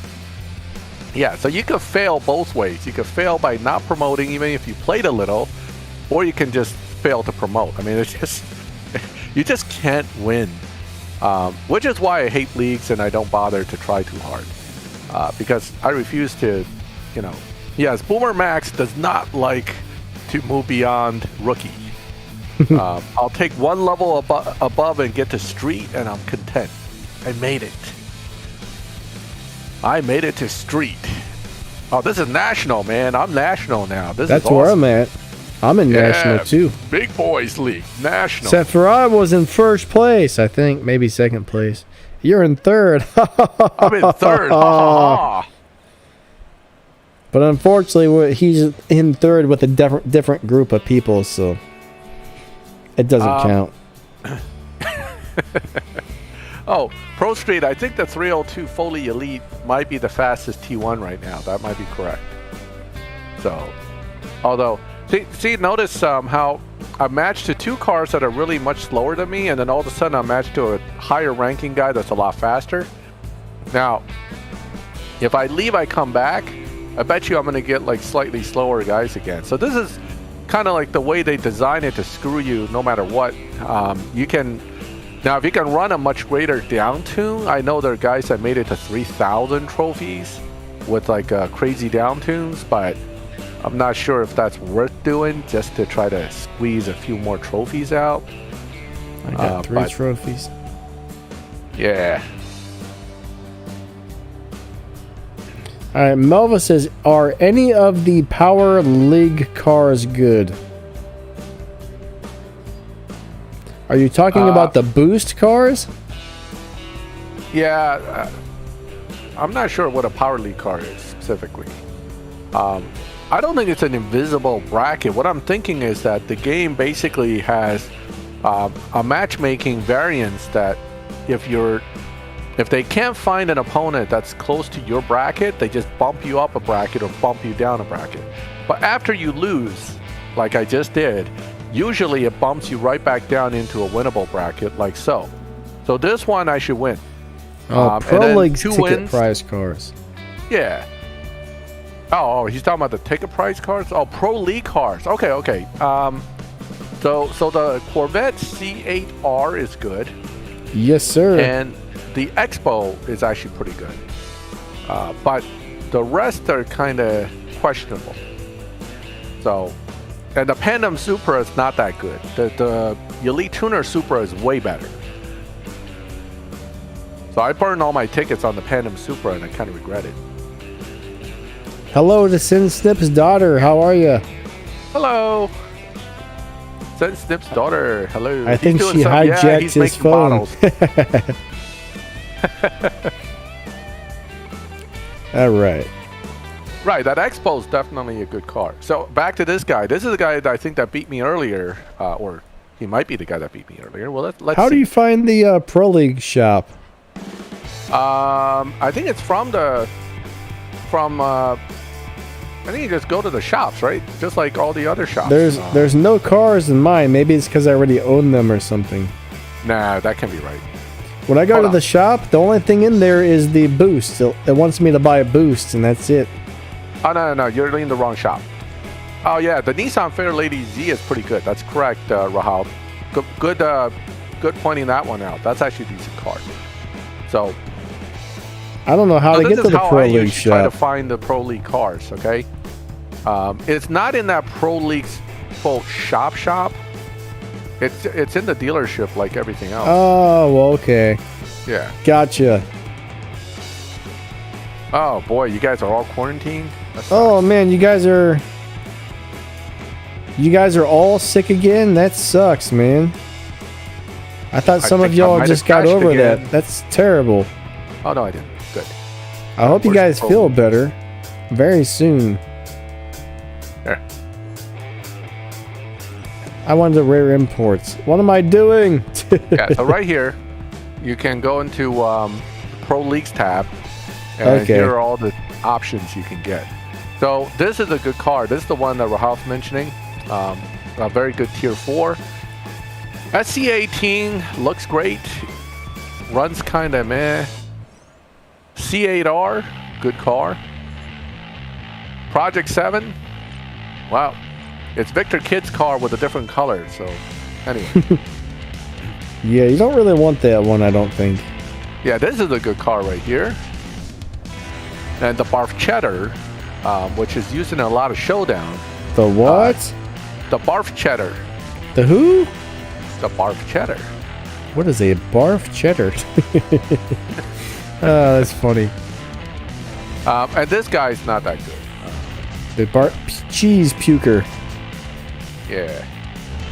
Yeah, so you could fail both ways. You could fail by not promoting even if you played a little, or you can just fail to promote. I mean, it's just, you just can't win. Which is why I hate leagues and I don't bother to try too hard. Because I refuse to, yes, Boomer Max does not like to move beyond rookie. I'll take one level above and get to street and I'm content. I made it. I made it to street. Oh, this is national, man. I'm national now. That's That's awesome. where I'm at. I'm in national too. Big Boys League. National. Sephiroth was in 1st place, I think. Maybe 2nd place. You're in 3rd. I'm in 3rd. Ha, ha, ha. But unfortunately, he's in 3rd with a different group of people, so it doesn't count. Oh, Pro Street, I think the 302 Foley Elite might be the fastest T1 right now. That might be correct. So, although, see, notice how I matched to 2 cars that are really much slower than me, and then all of a sudden I matched to a higher ranking guy that's a lot faster. Now, if I leave, I come back, I bet you I'm going to get like slightly slower guys again. So this is kind of like the way they design it to screw you no matter what. You can... Now, if you can run a much greater down tune, I know there are guys that made it to 3,000 trophies with like crazy down tunes, but I'm not sure if that's worth doing just to try to squeeze a few more trophies out. I got 3 trophies. Yeah. All right, Melva says, are any of the Power League cars good? Are you talking about the boost cars? Yeah. I'm not sure what a Power League car is specifically. I don't think it's an invisible bracket. What I'm thinking is that the game basically has a matchmaking variance that if they can't find an opponent that's close to your bracket, they just bump you up a bracket or bump you down a bracket. But after you lose, like I just did, usually it bumps you right back down into a winnable bracket like so. So this one I should win. Oh, Pro League ticket wins. prize cars. Yeah. Oh, he's talking about the ticket price cars? Oh, Pro League cars. Okay. So the Corvette C8R is good. Yes, sir. And the Expo is actually pretty good. But the rest are kind of questionable. So, and the Pandem Supra is not that good. The Elite Tuner Supra is way better. So I burned all my tickets on the Pandem Supra and I kind of regret it. Hello to Sin Snip's daughter. How are you? Hello. Sen Snip's daughter. Hello. I think she he's hijacked his making phone. bottles. All right. Right, that Expo is definitely a good car. So back to this guy. This is the guy that I think that beat me earlier, or he might be the guy that beat me earlier. Well, let's How see. do you find the Pro League shop? I think it's I think you just go to the shops, right? Just like all the other shops. There's no cars in mine. Maybe it's because I already own them or something. Nah, that can be right. When I go Hold to on. the shop, the only thing in there is the boost. It wants me to buy a boost, and that's it. Oh, no, you're in the wrong shop. Oh, yeah, the Nissan Fairlady Z is pretty good. That's correct, Rahal. Good pointing that one out. That's actually a decent car. So, I don't know how to this get to is the how Pro I League usually try to shop. find the Pro League cars, okay? It's not in that Pro League's full shop. It's in the dealership like everything else. Oh, well, okay. Yeah. Gotcha. Oh, boy, you guys are all quarantined? That Oh sucks. man, you guys are all sick again? That sucks, man. I thought some of think I y'all might just have got crashed over again. that. That's terrible. Oh, no, I didn't. Good. I hope you Where's guys the feel better very soon. Here. I wanted the rare imports. What am I doing? Yeah, so right here, you can go into Pro Leagues tab, and Okay. here are all the options you can get. So this is a good car. This is the one that Rahal's mentioning. A very good Tier 4. SC18 looks great. Runs kind of meh. C8R, good car. Project 7, wow. It's Victor Kid's car with a different color, so anyway. Yeah, you don't really want that one, I don't think. Yeah, this is a good car right here. And the Barf Cheddar, which is used in a lot of Showdown. The what? The Barf Cheddar. The who? The Barf Cheddar. What is a barf cheddar? Oh, that's funny. And this guy's not that good. The cheese puker. Yeah.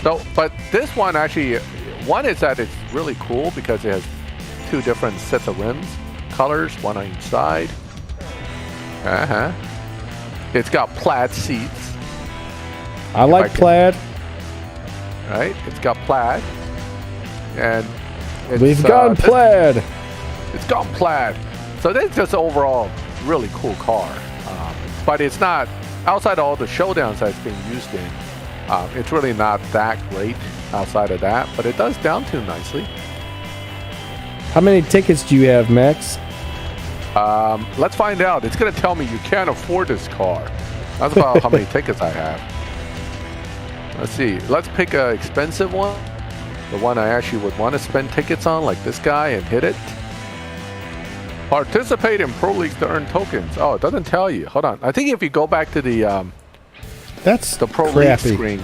So, but this one actually, one is that it's really cool because it has two different sets of rims, colors, one on each side. It's got plaid seats, I like I can- plaid. right? It's got plaid, and it's, We've gone plaid. It's gone plaid. So that's just overall really cool car. But it's not outside all the showdowns that it's being used in. It's really not that great outside of that, but it does down tune nicely. How many tickets do you have, Max? Let's find out. It's going to tell me you can't afford this car. That's about how many tickets I have. Let's see. Let's pick an expensive one. The one I actually would want to spend tickets on, like this guy, and hit it. Participate in Pro Leagues to earn tokens. Oh, it doesn't tell you. Hold on. I think if you go back to the That's Pro League crappy. screen,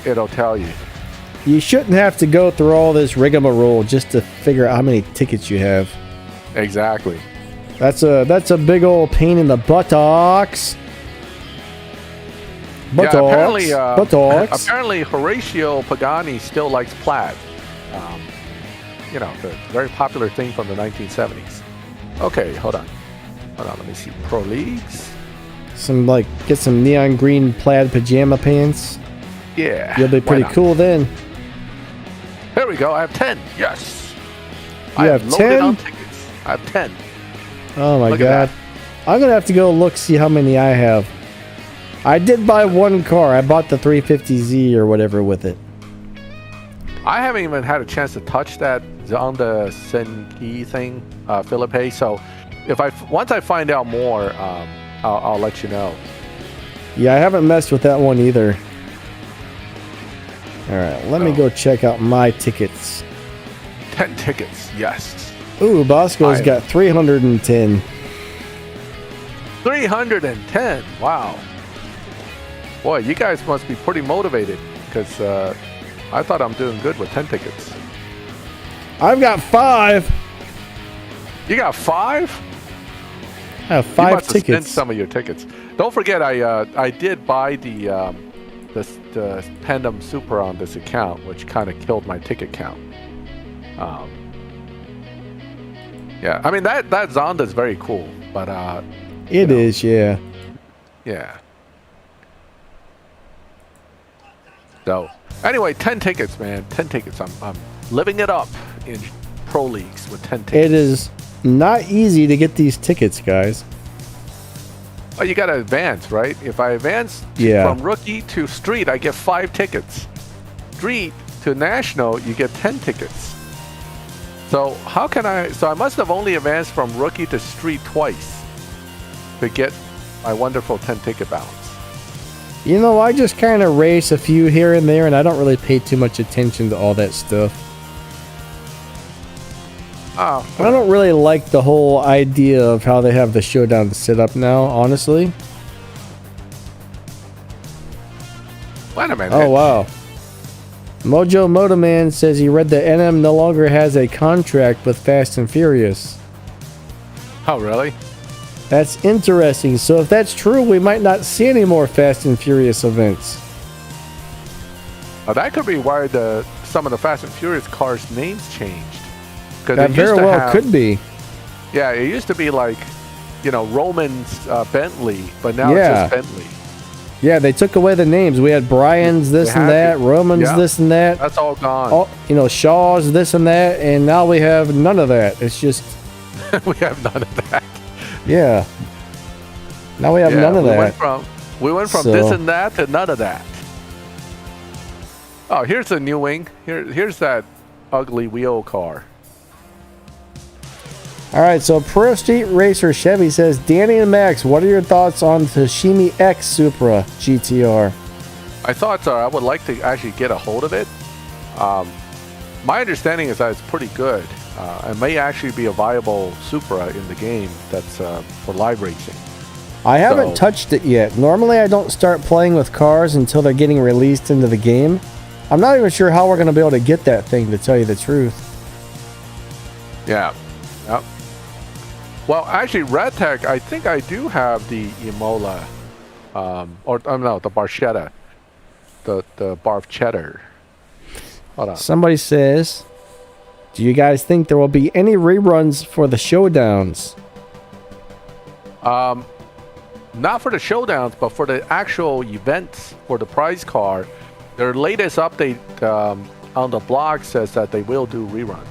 it'll tell you. You shouldn't have to go through all this rigmarole just to figure out how many tickets you have. Exactly. That's a big old pain in the buttocks. Buttocks. Buttocks. Apparently Horatio Pagani still likes plaid. You know, the very popular thing from the 1970s. Okay, hold on. Let me see. Pro Leagues. Get some neon green plaid pajama pants. Yeah. You'll be why pretty not? cool then. Here we go. I have 10. Yes. You I have loaded 10? on tickets. I have 10. Oh my Look at god. that. I'm gonna have to go look, see how many I have. I did buy one car. I bought the 350Z or whatever with it. I haven't even had a chance to touch that Zonda Senki thing, Philippe. So once I find out more, I'll let you know. Yeah, I haven't messed with that one either. Alright, let me Oh. go check out my tickets. 10 tickets. Yes. Ooh, Bosco's got 310. 310. Wow. Boy, you guys must be pretty motivated because I thought I'm doing good with 10 tickets. I've got 5. You got 5? I have You 5 must have spent tickets. some of your tickets. Don't forget, I did buy the Pandem Super on this account, which kind of killed my ticket count. Yeah, I mean that Zonda is very cool, but It is, yeah. yeah. So anyway, 10 tickets, man. 10 tickets. I'm living it up in pro leagues with 10 tickets. It is not easy to get these tickets, guys. Oh, you gotta advance, right? If I advance from rookie to street, I get 5 tickets. Street to national, you get 10 tickets. So how can I? So I must have only advanced from rookie to street twice to get my wonderful 10 ticket balance. You know, I just kind of race a few here and there, and I don't really pay too much attention to all that stuff. Oh, I don't really like the whole idea of how they have the showdown set up now, honestly. wait a minute. Oh, wow. Mojo Motoman says he read that NM no longer has a contract with Fast and Furious. Oh, really? That's interesting. So if that's true, we might not see any more Fast and Furious events. Oh, that could be why some of the Fast and Furious cars' names changed. That very well could be. Yeah, it used to be like, Roman's Bentley, but now it's just Bentley. Yeah, they took away the names. We had Brian's this and that, Roman's this and that. That's all gone. Shaw's this and that, and now we have none of that. It's just... we have none of that. Yeah. Now we have none of that. We went from this and that to none of that. Oh, here's a new wing. Here's that ugly wheel car. All right, so Pro Street Racer Chevy says, Danny and Max, what are your thoughts on the Hashimi X Supra GTR? My thoughts are I would like to actually get a hold of it. My understanding is that it's pretty good. It may actually be a viable Supra in the game that's for live racing. I haven't touched it yet. Normally, I don't start playing with cars until they're getting released into the game. I'm not even sure how we're going to be able to get that thing, to tell you the truth. Yeah. Yep. Well, actually, RedTech, I think I do have the Imola, the Barchetta, the Barchetta. Hold on. Somebody says, do you guys think there will be any reruns for the showdowns? Not for the showdowns, but for the actual events for the prize car. Their latest update on the blog says that they will do reruns.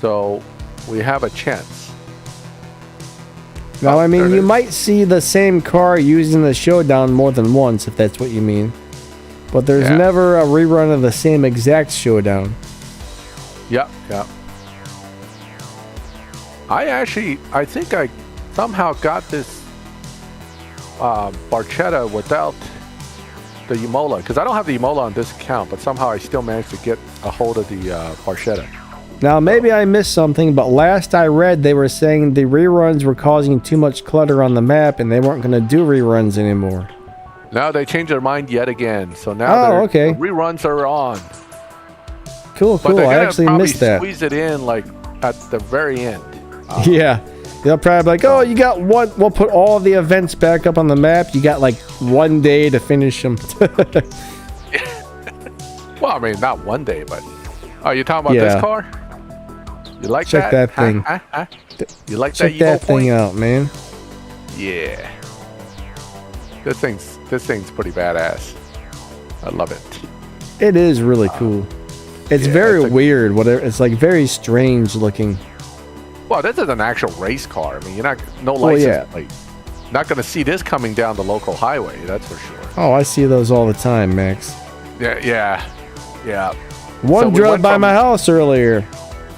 So we have a chance. Now, I mean, you might see the same car using the showdown more than once, if that's what you mean. But there's never a rerun of the same exact showdown. Yep. I think I somehow got this Barchetta without the Imola, because I don't have the Imola on this account, but somehow I still managed to get a hold of the Barchetta. Now, maybe I missed something, but last I read, they were saying the reruns were causing too much clutter on the map, and they weren't going to do reruns anymore. Now they changed their mind yet again, so now the reruns are on. Cool. I actually missed that. Squeeze it in like at the very end. Yeah. They'll probably be like, oh, you got one. We'll put all the events back up on the map. You got like 1 day to finish them. Well, I mean, not 1 day, but... Oh, you talking about this car? You like Check that thing. You like Check that thing out, man. Yeah. This thing's pretty badass. I love it. It is really cool. It's very weird. It's like very strange looking. Well, this is an actual race car. I mean, you're no license plate. Not going to see this coming down the local highway, that's for sure. Oh, I see those all the time, Max. Yeah. One drove by my house earlier.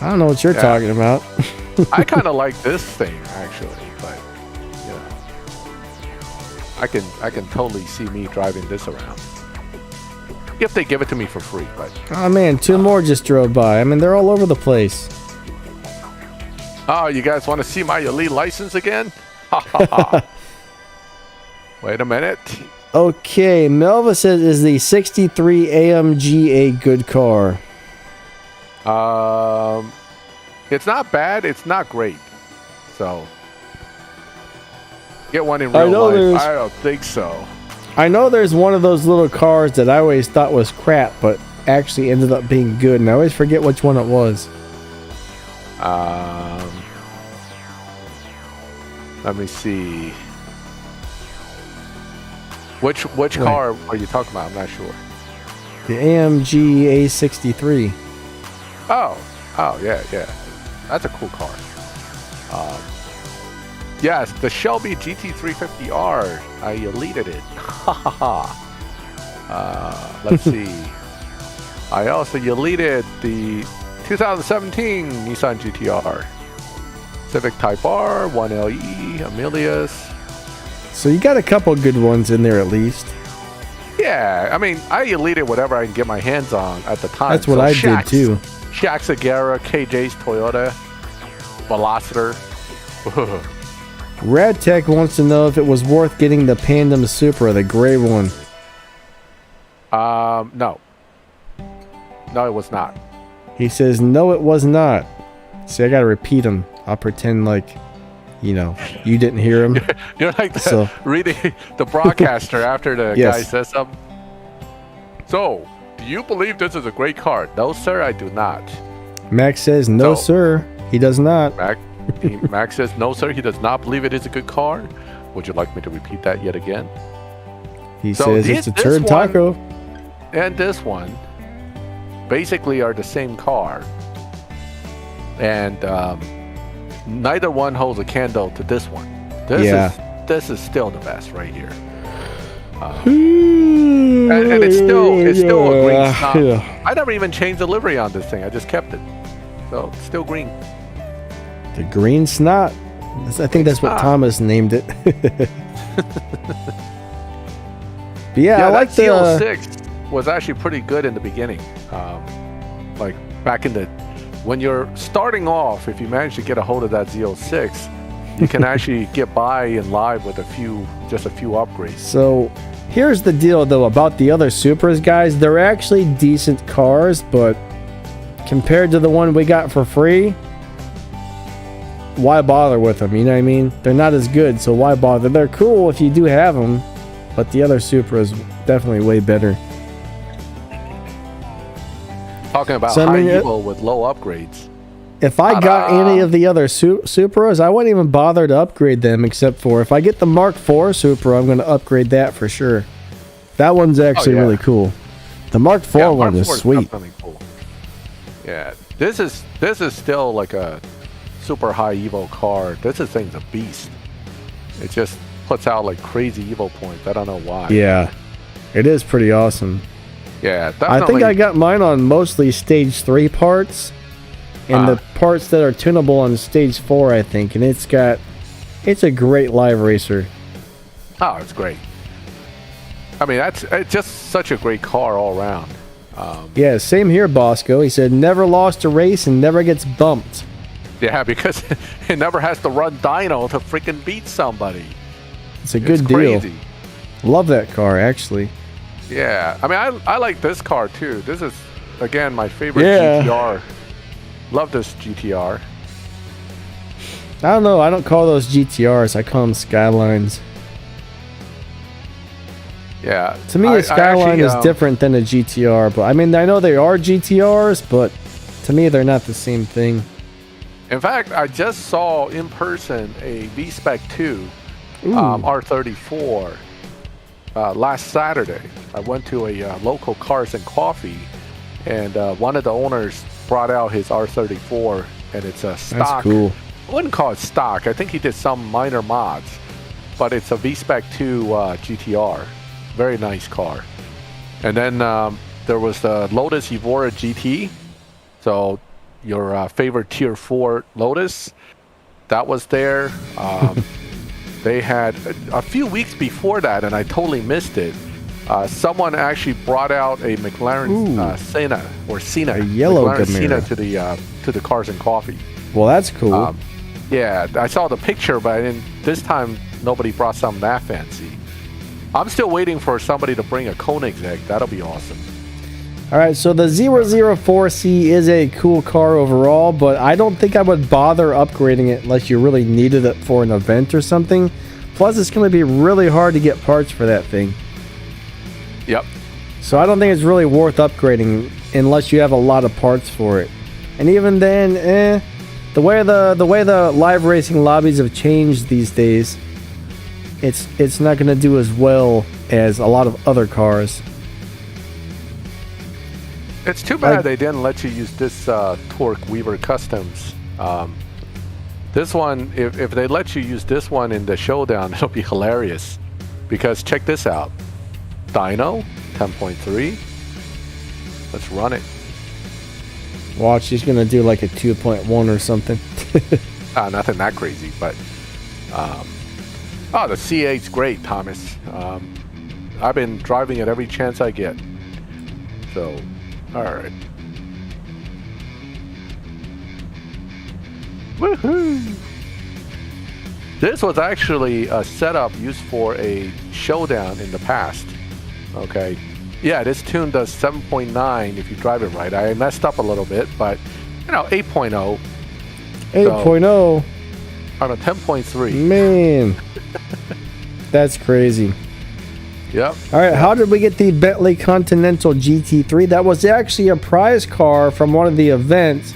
I don't know what you're talking about. I kind of like this thing, actually, but I can totally see me driving this around. If they give it to me for free, but... Oh, man, 2 more just drove by. I mean, they're all over the place. Oh, you guys want to see my elite license again? Wait a minute. Okay, Melva says, is the 63 AMG a good car? It's not bad. It's not great. So, Get one in I real know life. there's- I don't think so. I know there's one of those little cars that I always thought was crap, but actually ended up being good, and I always forget which one it was. Let me see. Which car are you talking about? I'm not sure. The AMG A63. Oh, yeah. That's a cool car. Yes, the Shelby GT350R. I deleted it. Let's see. I also deleted the 2017 Nissan GTR. Civic Type R, 1LE, Amelius. So you got a couple good ones in there at least. Yeah, I mean, I deleted whatever I can get my hands on at the time. That's what I did too. Shaq Segura, KJ's Toyota, Velociter. Radtech wants to know if it was worth getting the Pandem Supra, the gray one. No. No, it was not. He says, no, it was not. See, I gotta repeat him. I'll pretend like, you didn't hear him. You're like reading the broadcaster after the Yes. guy says something. So, do you believe this is a great car? No, sir, I do not. Max says, no, sir. He does not. Max says, no, sir, he does not believe it is a good car. Would you like me to repeat that yet again? He says it's a turd taco. And this one basically are the same car. And neither one holds a candle to this one. This is still the best right here. And it's still a green snot. I never even changed the livery on this thing. I just kept it. So it's still green. The green snot. I think that's what Thomas named it. But yeah, I like the CL6 was actually pretty good in the beginning. Like back in the when you're starting off, if you manage to get a hold of that Z06, you can actually get by in live with just a few upgrades. So here's the deal though about the other Supras, guys. They're actually decent cars, but compared to the one we got for free, why bother with them? You know what I mean? They're not as good, so why bother? They're cool if you do have them, but the other Supra is definitely way better. Talking about high Evo with low upgrades. If I got any of the other Supras, I wouldn't even bother to upgrade them, except for if I get the Mark IV Supra, I'm going to upgrade that for sure. That one's actually really cool. The Mark IV one is sweet. Cool. Yeah, this is still like a super high Evo car. This thing's a beast. It just puts out like crazy Evo points. I don't know why. Yeah, it is pretty awesome. Yeah, definitely. I think I got mine on mostly stage 3 parts, and the parts that are tunable on stage 4, I think. And it's a great live racer. Oh, it's great. I mean, it's just such a great car all around. Yeah, same here, Bosco. He said never lost a race and never gets bumped. Yeah, because it never has to run dyno to freaking beat somebody. It's a good deal. Crazy. Love that car, actually. Yeah, I mean, I like this car too. This is, again, my favorite GTR. Love this GTR. I don't know. I don't call those GTRs. I call them Skylines. Yeah. To me, a Skyline is different than a GTR. But I mean, I know they are GTRs, but to me, they're not the same thing. In fact, I just saw in person a V-Spec 2 R34 last Saturday. I went to a local Cars and Coffee, and one of the owners brought out his R34, and it's a stock. That's cool. I wouldn't call it stock. I think he did some minor mods, but it's a V-Spec 2 GTR. Very nice car. And then there was the Lotus Evora GT. So your favorite Tier 4 Lotus, that was there. They had a few weeks before that, and I totally missed it. Someone actually brought out a McLaren Senna, a yellow McLaren Camaro. Senna to the Cars and Coffee. Well, that's cool. Yeah, I saw the picture, but this time nobody brought something that fancy. I'm still waiting for somebody to bring a Koenigsegg. That'll be awesome. All right, so the 004C is a cool car overall, but I don't think I would bother upgrading it unless you really needed it for an event or something. Plus, it's going to be really hard to get parts for that thing. Yep. So I don't think it's really worth upgrading unless you have a lot of parts for it. And even then, the way the live racing lobbies have changed these days, it's not going to do as well as a lot of other cars. It's too bad they didn't let you use this Torque Weaver Customs. This one, if they let you use this one in the showdown, it'll be hilarious. Because check this out. Dyno 10.3. Let's run it. Watch, he's going to do like a 2.1 or something. Nothing that crazy, but... the C8's great, Thomas. I've been driving it every chance I get. So, alright. Woohoo! This was actually a setup used for a showdown in the past. Okay. Yeah, this tune does 7.9 if you drive it right. I messed up a little bit, but, 8.0. 8.0. On a 10.3. Man. That's crazy. Yep. All right, how did we get the Bentley Continental GT3? That was actually a prize car from one of the events.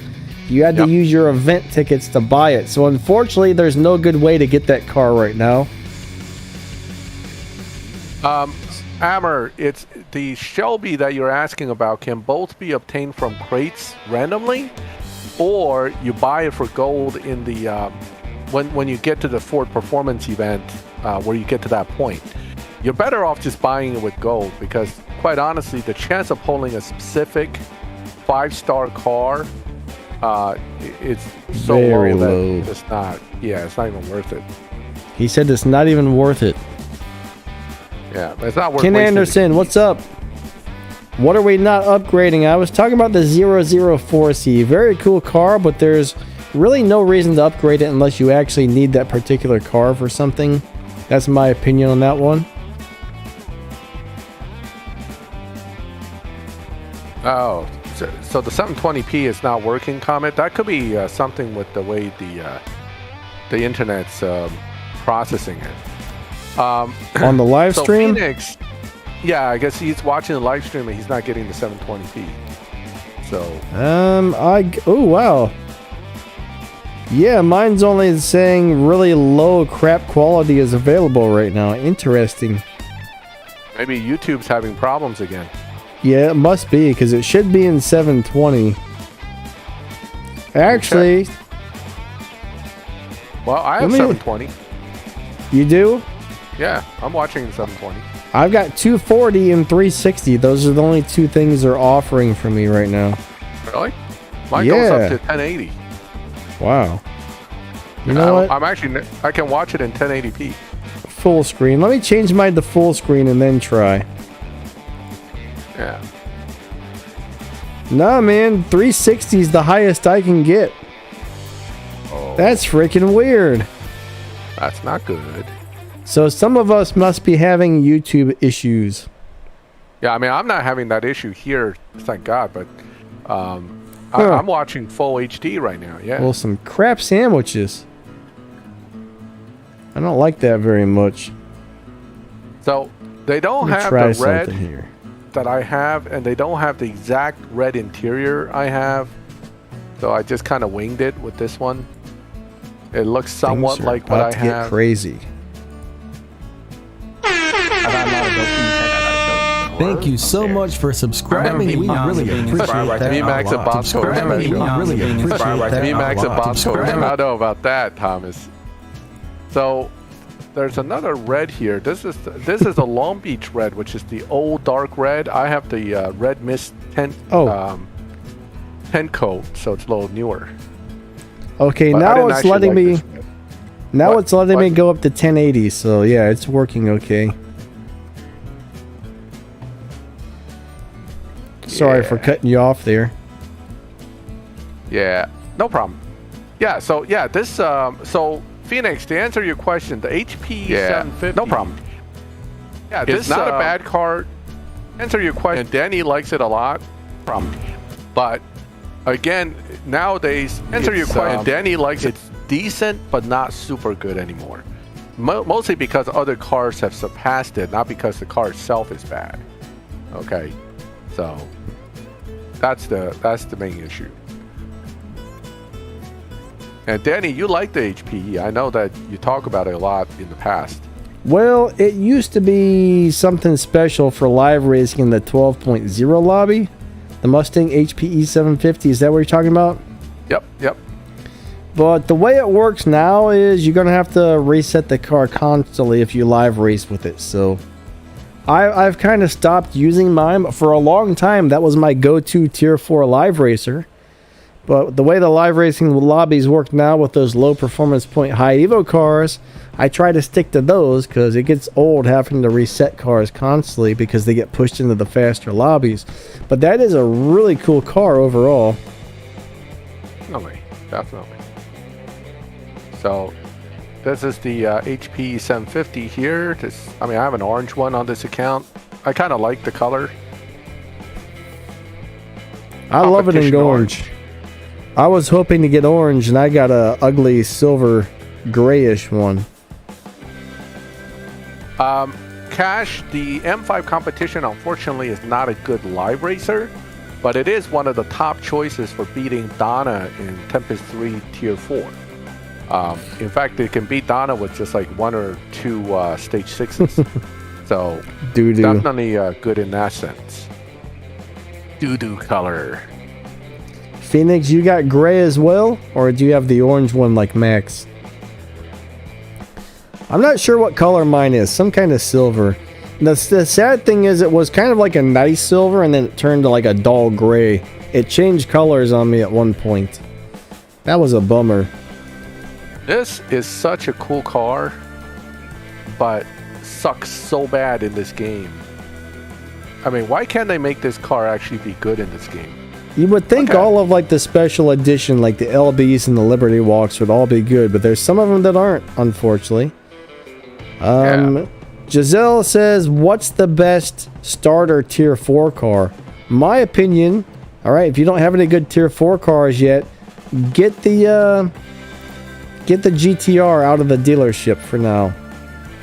You had to use your event tickets to buy it. So unfortunately, there's no good way to get that car right now. Amber, it's the Shelby that you're asking about can both be obtained from crates randomly, or you buy it for gold in the when you get to the Ford Performance event, where you get to that point. You're better off just buying it with gold, because quite honestly, the chance of pulling a specific 5-star car, it's so very low that it's not even worth it. He said it's not even worth it. Yeah, it's not worth it. Ken Anderson, what's up? What are we not upgrading? I was talking about the 004C. Very cool car, but there's really no reason to upgrade it unless you actually need that particular car for something. That's my opinion on that one. Oh, so the 720p is not working, Comet? That could be something with the way the internet's processing it. On the live stream? Phoenix, yeah, I guess he's watching the live stream and he's not getting the 720p. So. Oh, wow. Yeah, mine's only saying really low crap quality is available right now. Interesting. Maybe YouTube's having problems again. Yeah, it must be, because it should be in 720. Actually... Well, I have 720. You do? Yeah, I'm watching in 720. I've got 240 and 360. Those are the only two things they're offering for me right now. Really? Mine goes up to 1080. Wow. You know what? I can watch it in 1080p. Full screen. Let me change mine to full screen and then try. Yeah. Nah, man. 360 is the highest I can get. Oh. That's freaking weird. That's not good. So some of us must be having YouTube issues. Yeah, I mean, I'm not having that issue here, thank God, but I'm watching full HD right now, yeah. Well, some crap sandwiches. I don't like that very much. So, they don't have try the red here that I have, and they don't have the exact red interior I have. So I just kind of winged it with this one. It looks somewhat like what I have. Get crazy. Thank you so much for subscribing. We really appreciate that. VMAX and Bosco. VMAX and Bosco. I don't know about that, Thomas. So there's another red here. This is a Long Beach red, which is the old dark red. I have the red mist tent coat, so it's a little newer. Okay, but now it's letting me. Now it's letting me go up to 1080. So yeah, it's working okay. Sorry for cutting you off there. Yeah, no problem. Yeah, so yeah, this so Phoenix, to answer your question, the HP 750. No problem. Yeah, this is not a bad car. Answer your question. And Danny likes it a lot. Problem. But again, nowadays, answer your question. Danny likes it decent, but not super good anymore. Mostly because other cars have surpassed it, not because the car itself is bad. Okay, so that's the main issue. And Danny, you like the HPE. I know that you talk about it a lot in the past. Well, it used to be something special for live racing in the 12.0 lobby. The Mustang HPE 750, is that what you're talking about? Yep. But the way it works now is you're going to have to reset the car constantly if you live race with it. So I've kind of stopped using mine. But for a long time, that was my go-to Tier 4 live racer. But the way the live racing lobbies work now with those low performance point high Evo cars, I try to stick to those because it gets old having to reset cars constantly because they get pushed into the faster lobbies. But that is a really cool car overall. Definitely. So this is the HP 750 here. I have an orange one on this account. I kind of like the color. I love it in orange. I was hoping to get orange, and I got a ugly silver grayish one. Cash, the M5 competition unfortunately is not a good live racer, but it is one of the top choices for beating Donna in Tempest 3 Tier 4. In fact, it can beat Donna with just like 1 or 2 stage 6s. So definitely good in that sense. Doo-doo color. Phoenix, you got gray as well? Or do you have the orange one like Max? I'm not sure what color mine is. Some kind of silver. The sad thing is it was kind of like a nice silver and then it turned to like a dull gray. It changed colors on me at one point. That was a bummer. This is such a cool car, but sucks so bad in this game. I mean, why can't they make this car actually be good in this game? You would think all of like the special edition, like the LBs and the Liberty Walks would all be good, but there's some of them that aren't, unfortunately. Giselle says, what's the best starter Tier 4 car? My opinion, alright, if you don't have any good Tier 4 cars yet, get the GTR out of the dealership for now.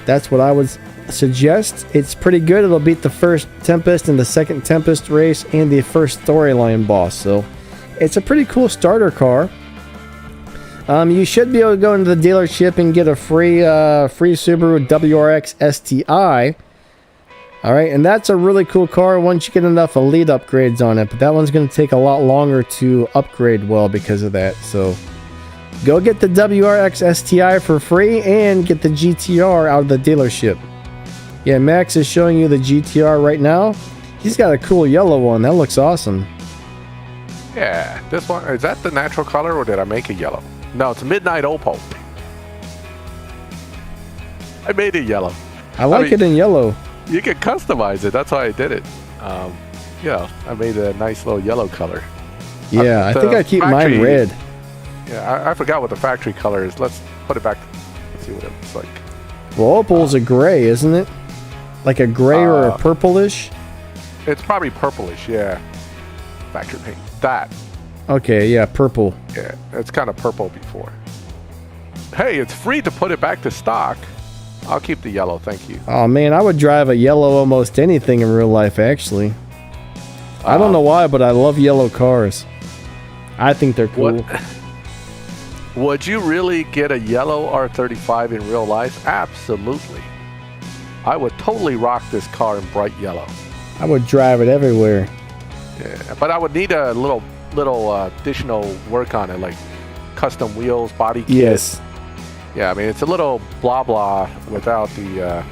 That's what I would suggest. It's pretty good. It'll beat the first Tempest and the second Tempest race and the first storyline boss. So it's a pretty cool starter car. You should be able to go into the dealership and get a free Subaru WRX STI. Alright, and that's a really cool car once you get enough elite upgrades on it. But that one's going to take a lot longer to upgrade well because of that. So go get the WRX STI for free and get the GTR out of the dealership. Yeah, Max is showing you the GTR right now. He's got a cool yellow one. That looks awesome. Yeah, this one, is that the natural color or did I make it yellow? No, it's Midnight Opal. I made it yellow. I like it in yellow. You can customize it. That's why I did it. Yeah, I made a nice little yellow color. Yeah, I think I keep mine red. Yeah, I forgot what the factory color is. Let's put it back. Let's see what it looks like. Well, Opal's a gray, isn't it? Like a gray or a purplish? It's probably purplish, yeah. Factory paint. That. Okay, yeah, purple. Yeah, it's kind of purple before. Hey, it's free to put it back to stock. I'll keep the yellow, thank you. Oh man, I would drive a yellow almost anything in real life, actually. I don't know why, but I love yellow cars. I think they're cool. Would you really get a yellow R35 in real life? Absolutely. I would totally rock this car in bright yellow. I would drive it everywhere. Yeah, but I would need a little additional work on it, like custom wheels, body kit. Yes. Yeah, I mean it's a little blah blah without the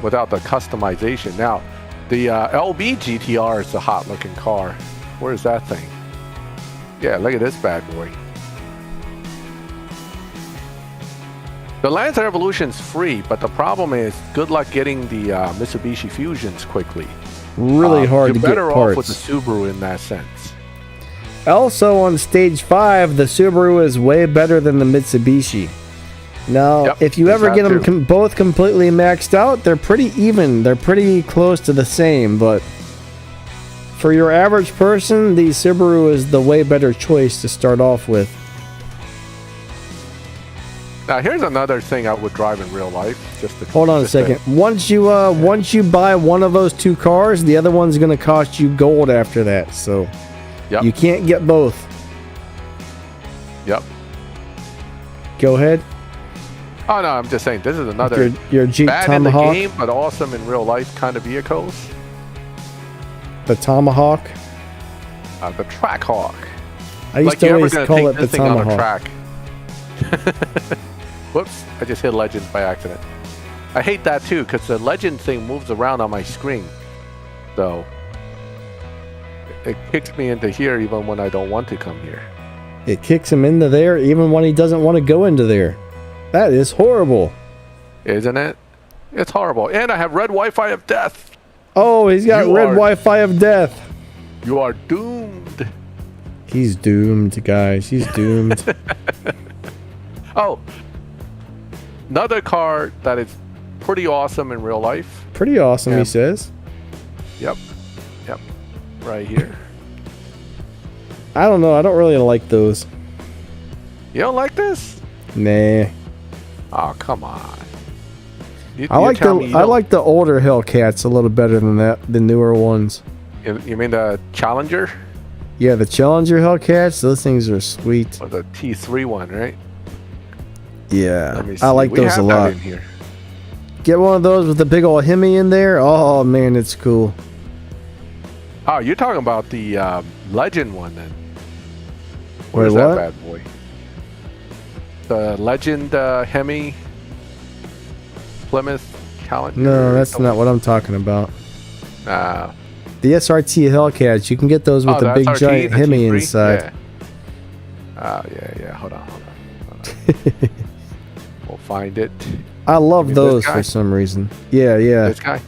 customization. Now, the LB GTR is a hot looking car. Where's that thing? Yeah, look at this bad boy. The Lancer Evolution's free, but the problem is good luck getting the Mitsubishi Fusions quickly. Really hard to get parts. You're better off with the Subaru in that sense. Also on stage 5, the Subaru is way better than the Mitsubishi. Now, if you ever get them both completely maxed out, they're pretty even. They're pretty close to the same, but for your average person, the Subaru is the way better choice to start off with. Now here's another thing I would drive in real life. Just to, Hold on a second. Once you buy one of those two cars, the other one's gonna cost you gold after that. So you can't get both. Yep. Go ahead. Oh no, I'm just saying this is another your Jeep bad Tomahawk. in the game, but awesome in real life kind of vehicles. The Tomahawk. The Trackhawk. I used to always call it the Tomahawk. On a track. Whoops! I just hit Legend by accident. I hate that too because the Legend thing moves around on my screen, so it kicks me into here even when I don't want to come here. It kicks him into there even when he doesn't want to go into there. That is horrible. Isn't it? It's horrible. And I have red Wi-Fi of death. Oh, he's got red Wi-Fi of death. You are doomed. He's doomed, guys. He's doomed. Oh, another car that is pretty awesome in real life. Pretty awesome, he says. Yep. Right here. I don't know. I don't really like those. You don't like this? Nah. Oh, come on. I like the older Hellcats a little better than the newer ones. You mean the Challenger? Yeah, the Challenger Hellcats. Those things are sweet. Or the T3 one, right? Yeah, I like those a lot. In here. Get one of those with the big old Hemi in there. Oh man, it's cool. Oh, you're talking about the Legend one then? Where's that bad boy? The Legend Hemi Plymouth Challenger? No, that's not what I'm talking about. The SRT Hellcats, you can get those with the big SRT, giant Hemi T3? Inside. Yeah. Hold on. We'll find it. I love those for some reason. Yeah. This guy?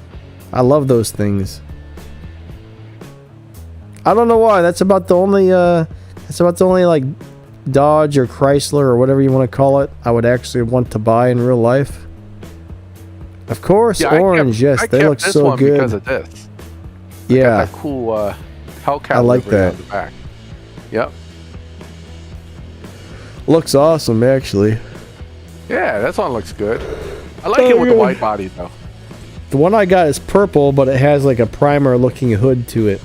I love those things. I don't know why. That's about the only like Dodge or Chrysler or whatever you want to call it I would actually want to buy in real life. Of course, orange. Yes, they look so good because of this. Yeah, that cool Hellcat. I like that. On the back. Yep. Looks awesome, actually. Yeah, that one looks good. I like it with the white body though. The one I got is purple, but it has like a primer-looking hood to it.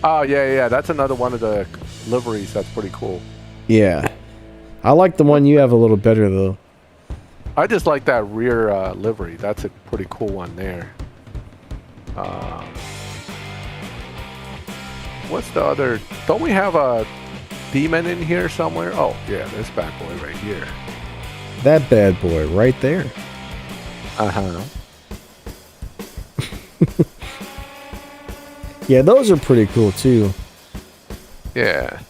Oh yeah. That's another one of the liveries. That's pretty cool. Yeah, I like the one you have a little better though. I just like that rear livery. That's a pretty cool one there. What's the other? Don't we have a Demon in here somewhere? Oh yeah, this bad boy right here. That bad boy right there. Yeah, those are pretty cool too. Yeah.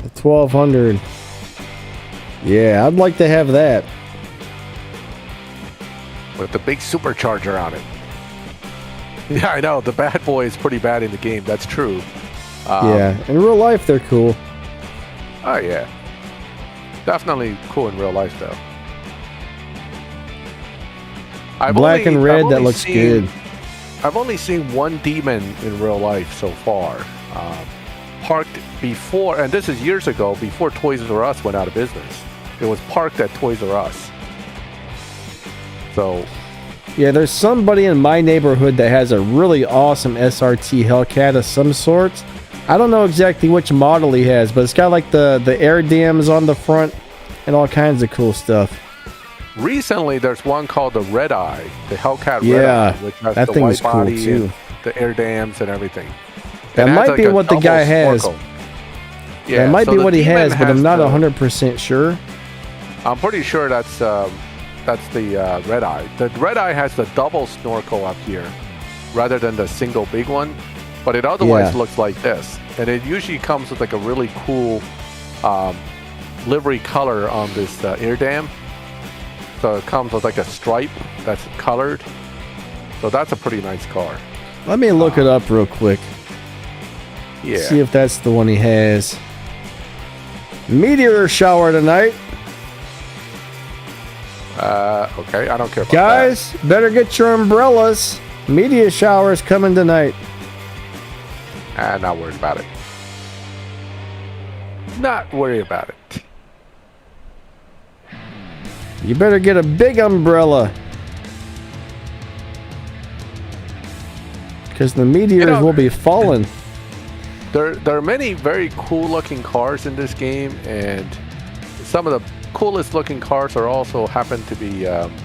The 1200. Yeah, I'd like to have that. With the big supercharger on it. Yeah, I know. The bad boy is pretty bad in the game. That's true. Yeah, in real life they're cool. Oh yeah. Definitely cool in real life though. Black and red, that looks good. I've only seen one Demon in real life so far. Parked before, and this is years ago, before Toys R Us went out of business. It was parked at Toys R Us. So... yeah, there's somebody in my neighborhood that has a really awesome SRT Hellcat of some sort. I don't know exactly which model he has, but it's got like the air dams on the front and all kinds of cool stuff. Recently, there's one called the Red Eye, the Hellcat Red Eye, which has that the thing white is cool body too. and the air dams and everything. That might be what the guy has. Yeah, that might be what he has, but I'm not 100% sure. I'm pretty sure that's the Red Eye. The Red Eye has the double snorkel up here, rather than the single big one. But it otherwise looks like this, and it usually comes with like a really cool livery color on this air dam. So it comes with like a stripe that's colored. So that's a pretty nice car. Let me look it up real quick. Yeah. See if that's the one he has. Meteor shower tonight. Okay, I don't care about guys, that. Better get your umbrellas. Meteor shower is coming tonight. Not worried about it. Not worried about it. You better get a big umbrella. Because the meteors will be falling. There are many very cool looking cars in this game, and some of the coolest looking cars are also happen to be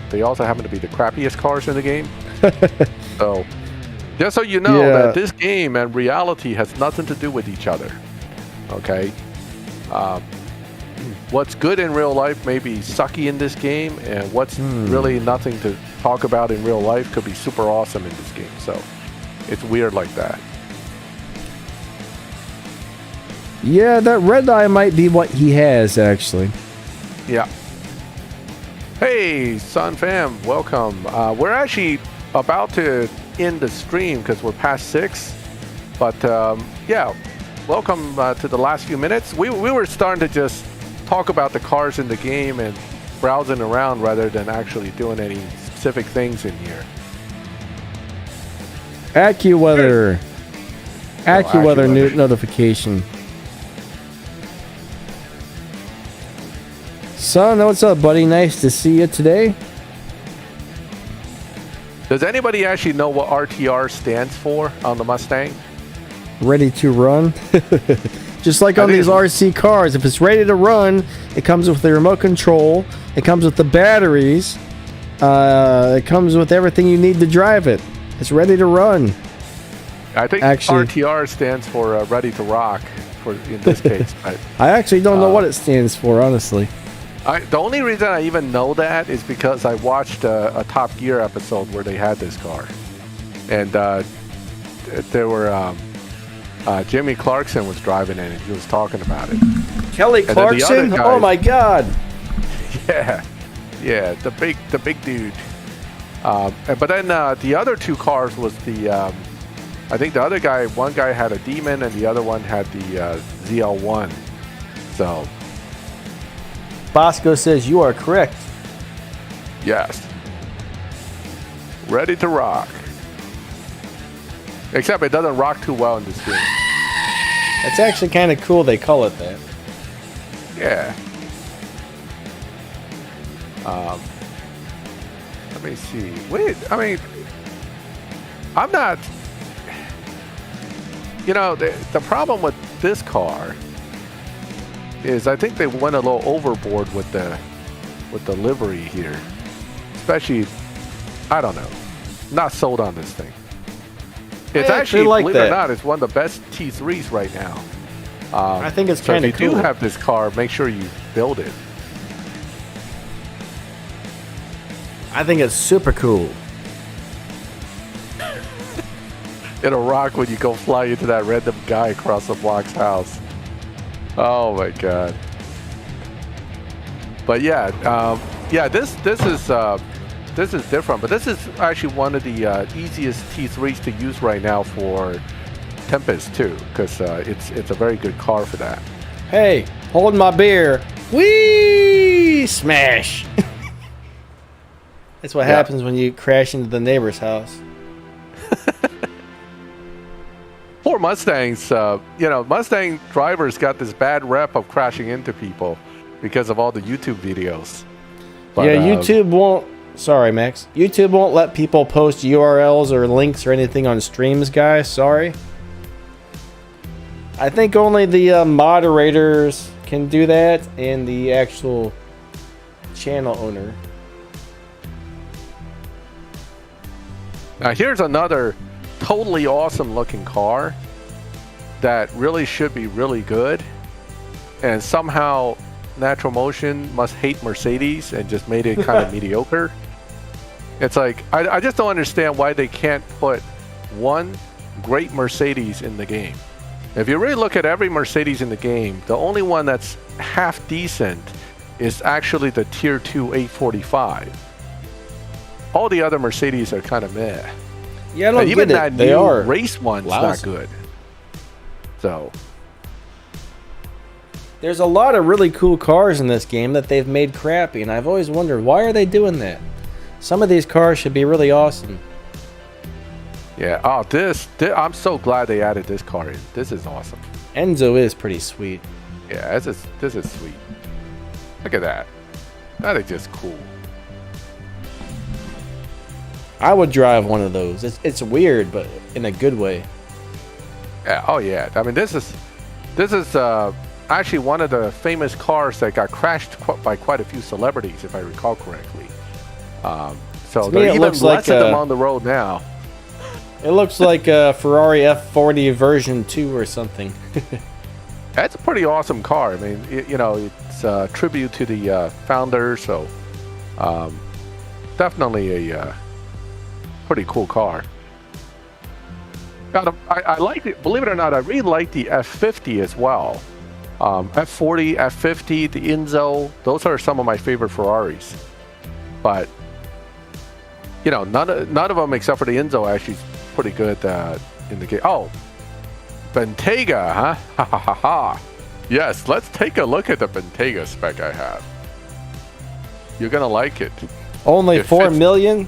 they also happen to be the crappiest cars in the game. So just so you know that this game and reality has nothing to do with each other. Okay, what's good in real life may be sucky in this game, and what's really nothing to talk about in real life could be super awesome in this game. So it's weird like that. Yeah, that red eye might be what he has, actually. Yeah. Hey, Sun Fam, welcome. We're actually about to end the stream because we're past 6. But yeah, welcome to the last few minutes. We were starting to just talk about the cars in the game and browsing around rather than actually doing any specific things in here. AccuWeather. AccuWeather notification. Son, what's up, buddy? Nice to see you today. Does anybody actually know what RTR stands for on the Mustang? Ready to run. Just like on these RC cars, if it's ready to run, it comes with the remote control, it comes with the batteries, it comes with everything you need to drive it. It's ready to run. I think actually, RTR stands for ready to rock in this case. I actually don't know what it stands for, honestly. The only reason I even know that is because I watched a Top Gear episode where they had this car. And there were Jimmy Clarkson was driving it and he was talking about it. Kelly Clarkson? Guys, oh my God. Yeah, the big dude. But then the other two cars was the I think the other guy, one guy had a Demon and the other one had the ZL1. So Bosco says you are correct. Yes. Ready to rock. Except it doesn't rock too well in this game. That's actually kind of cool they call it that. Yeah. Let me see. Wait, I mean, I'm not... You know, the problem with this car is I think they went a little overboard with the livery here. Especially, I don't know, not sold on this thing. It's actually, believe it or not, it's one of the best T3s right now. I think it's kind of cool. If you do have this car, make sure you build it. I think it's super cool. It'll rock when you go fly into that random guy across the block's house. Oh my God. But yeah, this is different. But this is actually one of the easiest T3s to use right now for Tempest too, because it's a very good car for that. Hey, hold my beer. Whee! Smash! That's what happens when you crash into the neighbor's house. Poor Mustangs, Mustang drivers got this bad rep of crashing into people because of all the YouTube videos. But, yeah, YouTube won't... Sorry, Max. YouTube won't let people post URLs or links or anything on streams, guys. Sorry. I think only the moderators can do that and the actual channel owner. Now, here's another totally awesome looking car that really should be really good, and somehow Natural Motion must hate Mercedes and just made it kind of mediocre. It's like I just don't understand why they can't put one great Mercedes in the game. If you really look at every Mercedes in the game, the only one that's half decent is actually the Tier 2 845. All the other Mercedes are kind of meh. Yeah, I don't even get that it. They new are race one's not good. So there's a lot of really cool cars in this game that they've made crappy, and I've always wondered, why are they doing that? Some of these cars should be really awesome. Yeah. Oh, this I'm so glad they added this car in. This is awesome. Enzo is pretty sweet. Yeah, this is sweet. Look at that. That is just cool. I would drive one of those. It's weird, but in a good way. Yeah, oh yeah. I mean, this is actually one of the famous cars that got crashed by quite a few celebrities, if I recall correctly. So there are even less of them on the road now. It looks like a Ferrari F40 version 2 or something. That's a pretty awesome car. I mean, it's a tribute to the founder, so definitely a pretty cool car. I like it. Believe it or not, I really like the F50 as well. F40, F50, the Enzo, those are some of my favorite Ferraris. But none of them except for the Enzo actually pretty good in the game. Oh, Bentayga, huh? Ha ha ha ha. Yes, let's take a look at the Bentayga spec I have. You're gonna like it. Only 4 million?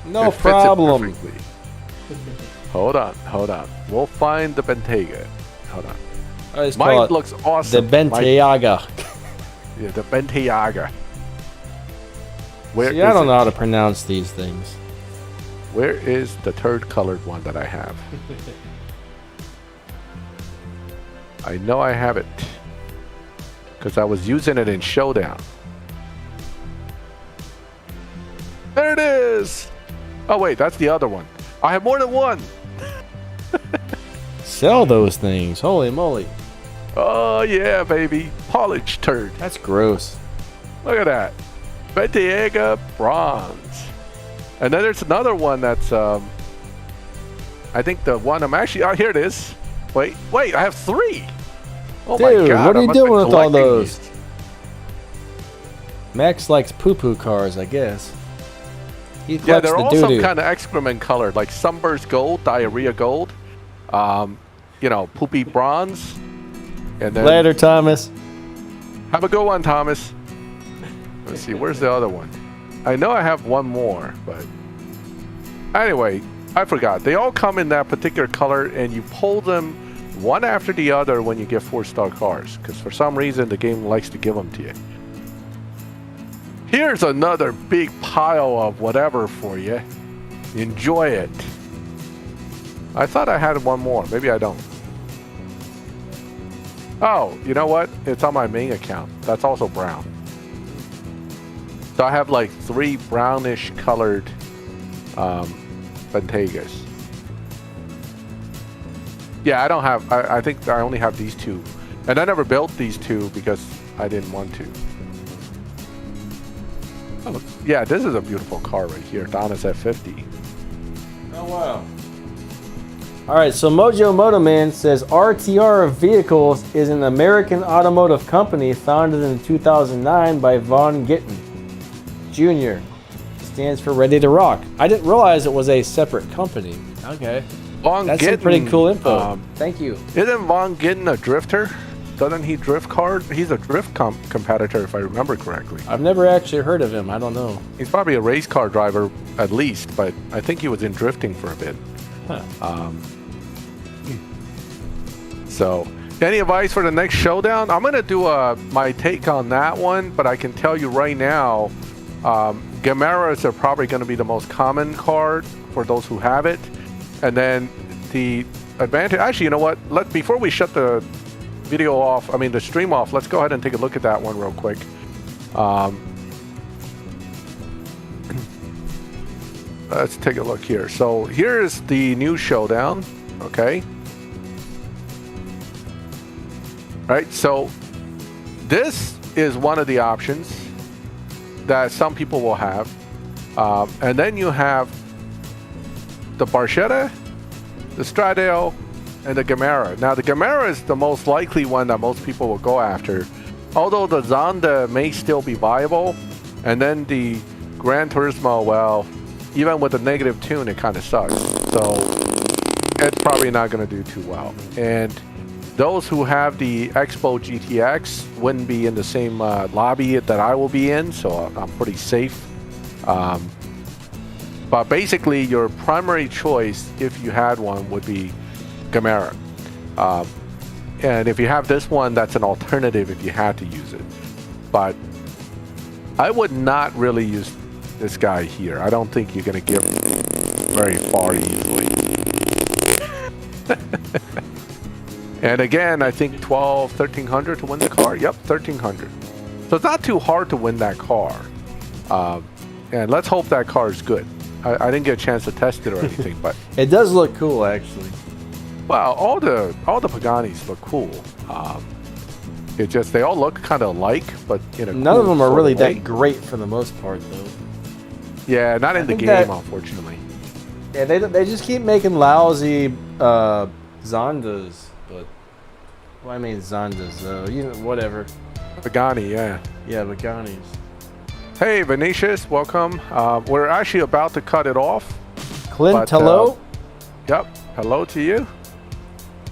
No problem. Hold on. We'll find the Bentayga. Hold on. Mine looks awesome. The Bentayga. Yeah, the Bentayga. See, I don't know how to pronounce these things. Where is the third colored one that I have? I know I have it because I was using it in Showdown. There it is. Oh wait, that's the other one. I have more than one. Sell those things. Holy moly. Oh yeah, baby. Polished turd. That's gross. Look at that. Bentayga bronze. And then there's another one that's I think the one I'm actually here it is. Wait, I have 3. Oh Dude, my god. What are you doing with all those? These. Max likes poo-poo cars, I guess. Yeah, they're also kind of excrement colored, like sunburst gold, diarrhea gold, poopy bronze. And then Later, Thomas. Have a good one, Thomas. Let's see, where's the other one? I know I have one more, but anyway, I forgot. They all come in that particular color, and you pull them one after the other when you get 4-star cars, because for some reason the game likes to give them to you. Here's another big pile of whatever for you. Enjoy it. I thought I had one more. Maybe I don't. Oh, you know what? It's on my main account. That's also brown. So I have like 3 brownish colored Bentaygas. Yeah, I don't have, I think I only have these 2. And I never built these 2 because I didn't want to. Oh, yeah, this is a beautiful car right here. Donna's F50. Oh, wow. All right, so Mojo Motoman says RTR Vehicles is an American automotive company founded in 2009 by Von Gittin Jr. Stands for Ready to Rock. I didn't realize it was a separate company. Okay. That's some pretty cool info. Thank you. Isn't Von Gittin a drifter? Doesn't he drift cars? He's a drift competitor, if I remember correctly. I've never actually heard of him. I don't know. He's probably a race car driver at least, but I think he was in drifting for a bit. Huh. So, any advice for the next showdown? I'm gonna do my take on that one, but I can tell you right now, Gamaras are probably going to be the most common card for those who have it, and then the advantage. Actually, you know what? Before we shut the video off, the stream off, let's go ahead and take a look at that one real quick. Let's take a look here. So here's the new showdown. Okay. Right. So this is one of the options that some people will have, and then you have the Barchetta, the Stradale, and the Gamera. Now the Gamera is the most likely one that most people will go after, although the Zonda may still be viable, and then the Gran Turismo, well, even with the negative tune, it kind of sucks, so it's probably not going to do too well. And those who have the Expo GTX wouldn't be in the same lobby that I will be in, so I'm pretty safe. But basically, your primary choice, if you had one, would be Gamera. And if you have this one, that's an alternative if you had to use it. But I would not really use this guy here. I don't think you're gonna get very far easily. And again, I think 1300 to win the car. Yep, 1300. So it's not too hard to win that car. And let's hope that car is good. I didn't get a chance to test it or anything, but It does look cool, actually. well, all the Paganis look cool. It just they all look kind of alike, but in a None cool of them are sort really of way. that great for the most part, though. Yeah, not in the think game, that- unfortunately. Yeah, they just keep making lousy Zondas, but well, I mean Zondas, you know, whatever. Pagani, yeah. Yeah, Paganis. Hey, Venetius, welcome. We're actually about to cut it off. Clint, But, hello. Yep, hello to you.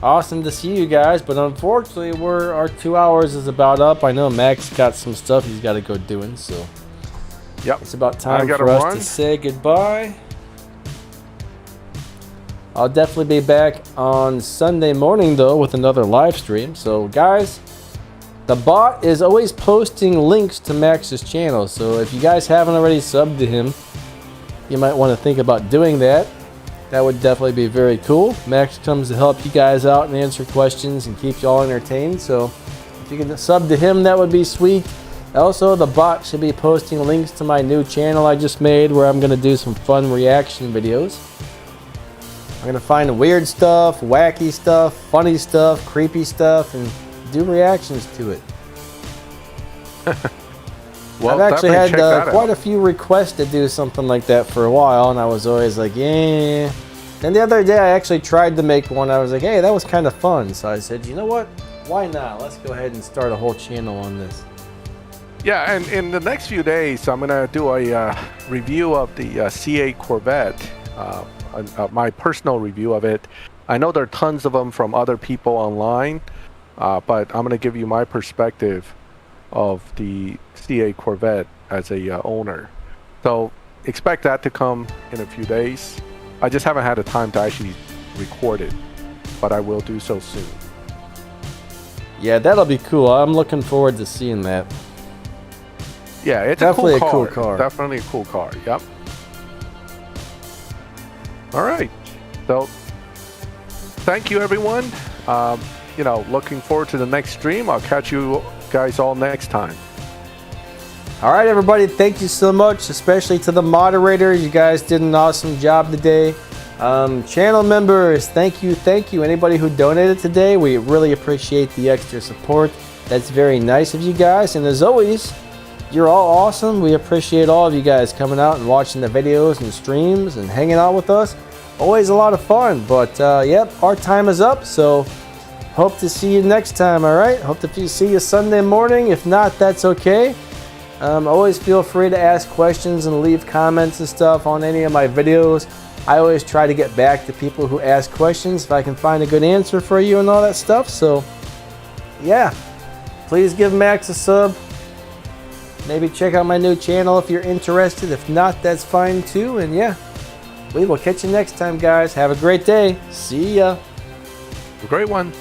Awesome to see you guys, but unfortunately, our 2 hours is about up. I know Max got some stuff he's got to go doing, so Yep. it's about time gotta for us run. to say goodbye. I'll definitely be back on Sunday morning though with another live stream. So guys, the bot is always posting links to Max's channel. So if you guys haven't already subbed to him, you might want to think about doing that. That would definitely be very cool. Max comes to help you guys out and answer questions and keep you all entertained. So if you can sub to him, that would be sweet. Also, the bot should be posting links to my new channel I just made where I'm going to do some fun reaction videos. I'm going to find weird stuff, wacky stuff, funny stuff, creepy stuff, and do reactions to it. Well, I've actually definitely had check that quite out. a few requests to do something like that for a while, and I was always like, yeah. And the other day I actually tried to make one. I was like, hey, that was kind of fun. So I said, you know what? Why not? Let's go ahead and start a whole channel on this. Yeah, and in the next few days, I'm gonna do a review of the C8 Corvette. My personal review of it. I know there are tons of them from other people online, but I'm gonna give you my perspective of the C8 Corvette as a owner. So expect that to come in a few days. I just haven't had the time to actually record it, but I will do so soon. Yeah, that'll be cool. I'm looking forward to seeing that. Yeah, it's Definitely a cool a cool car. Definitely a cool car. Yep. All right. So, thank you, everyone. You know, looking forward to the next stream. I'll catch you guys all next time. All right, everybody. Thank you so much, especially to the moderators. You guys did an awesome job today. Channel members, thank you. Anybody who donated today, we really appreciate the extra support. That's very nice of you guys. And as always, you're all awesome. We appreciate all of you guys coming out and watching the videos and streams and hanging out with us. Always a lot of fun. But yep, our time is up. So hope to see you next time. All right. Hope to see you Sunday morning. If not, that's okay. Always feel free to ask questions and leave comments and stuff on any of my videos. I always try to get back to people who ask questions if I can find a good answer for you and all that stuff. So yeah, please give Max a sub. Maybe check out my new channel if you're interested. If not, that's fine too. And yeah, we will catch you next time, guys. Have a great day. See ya. A great one.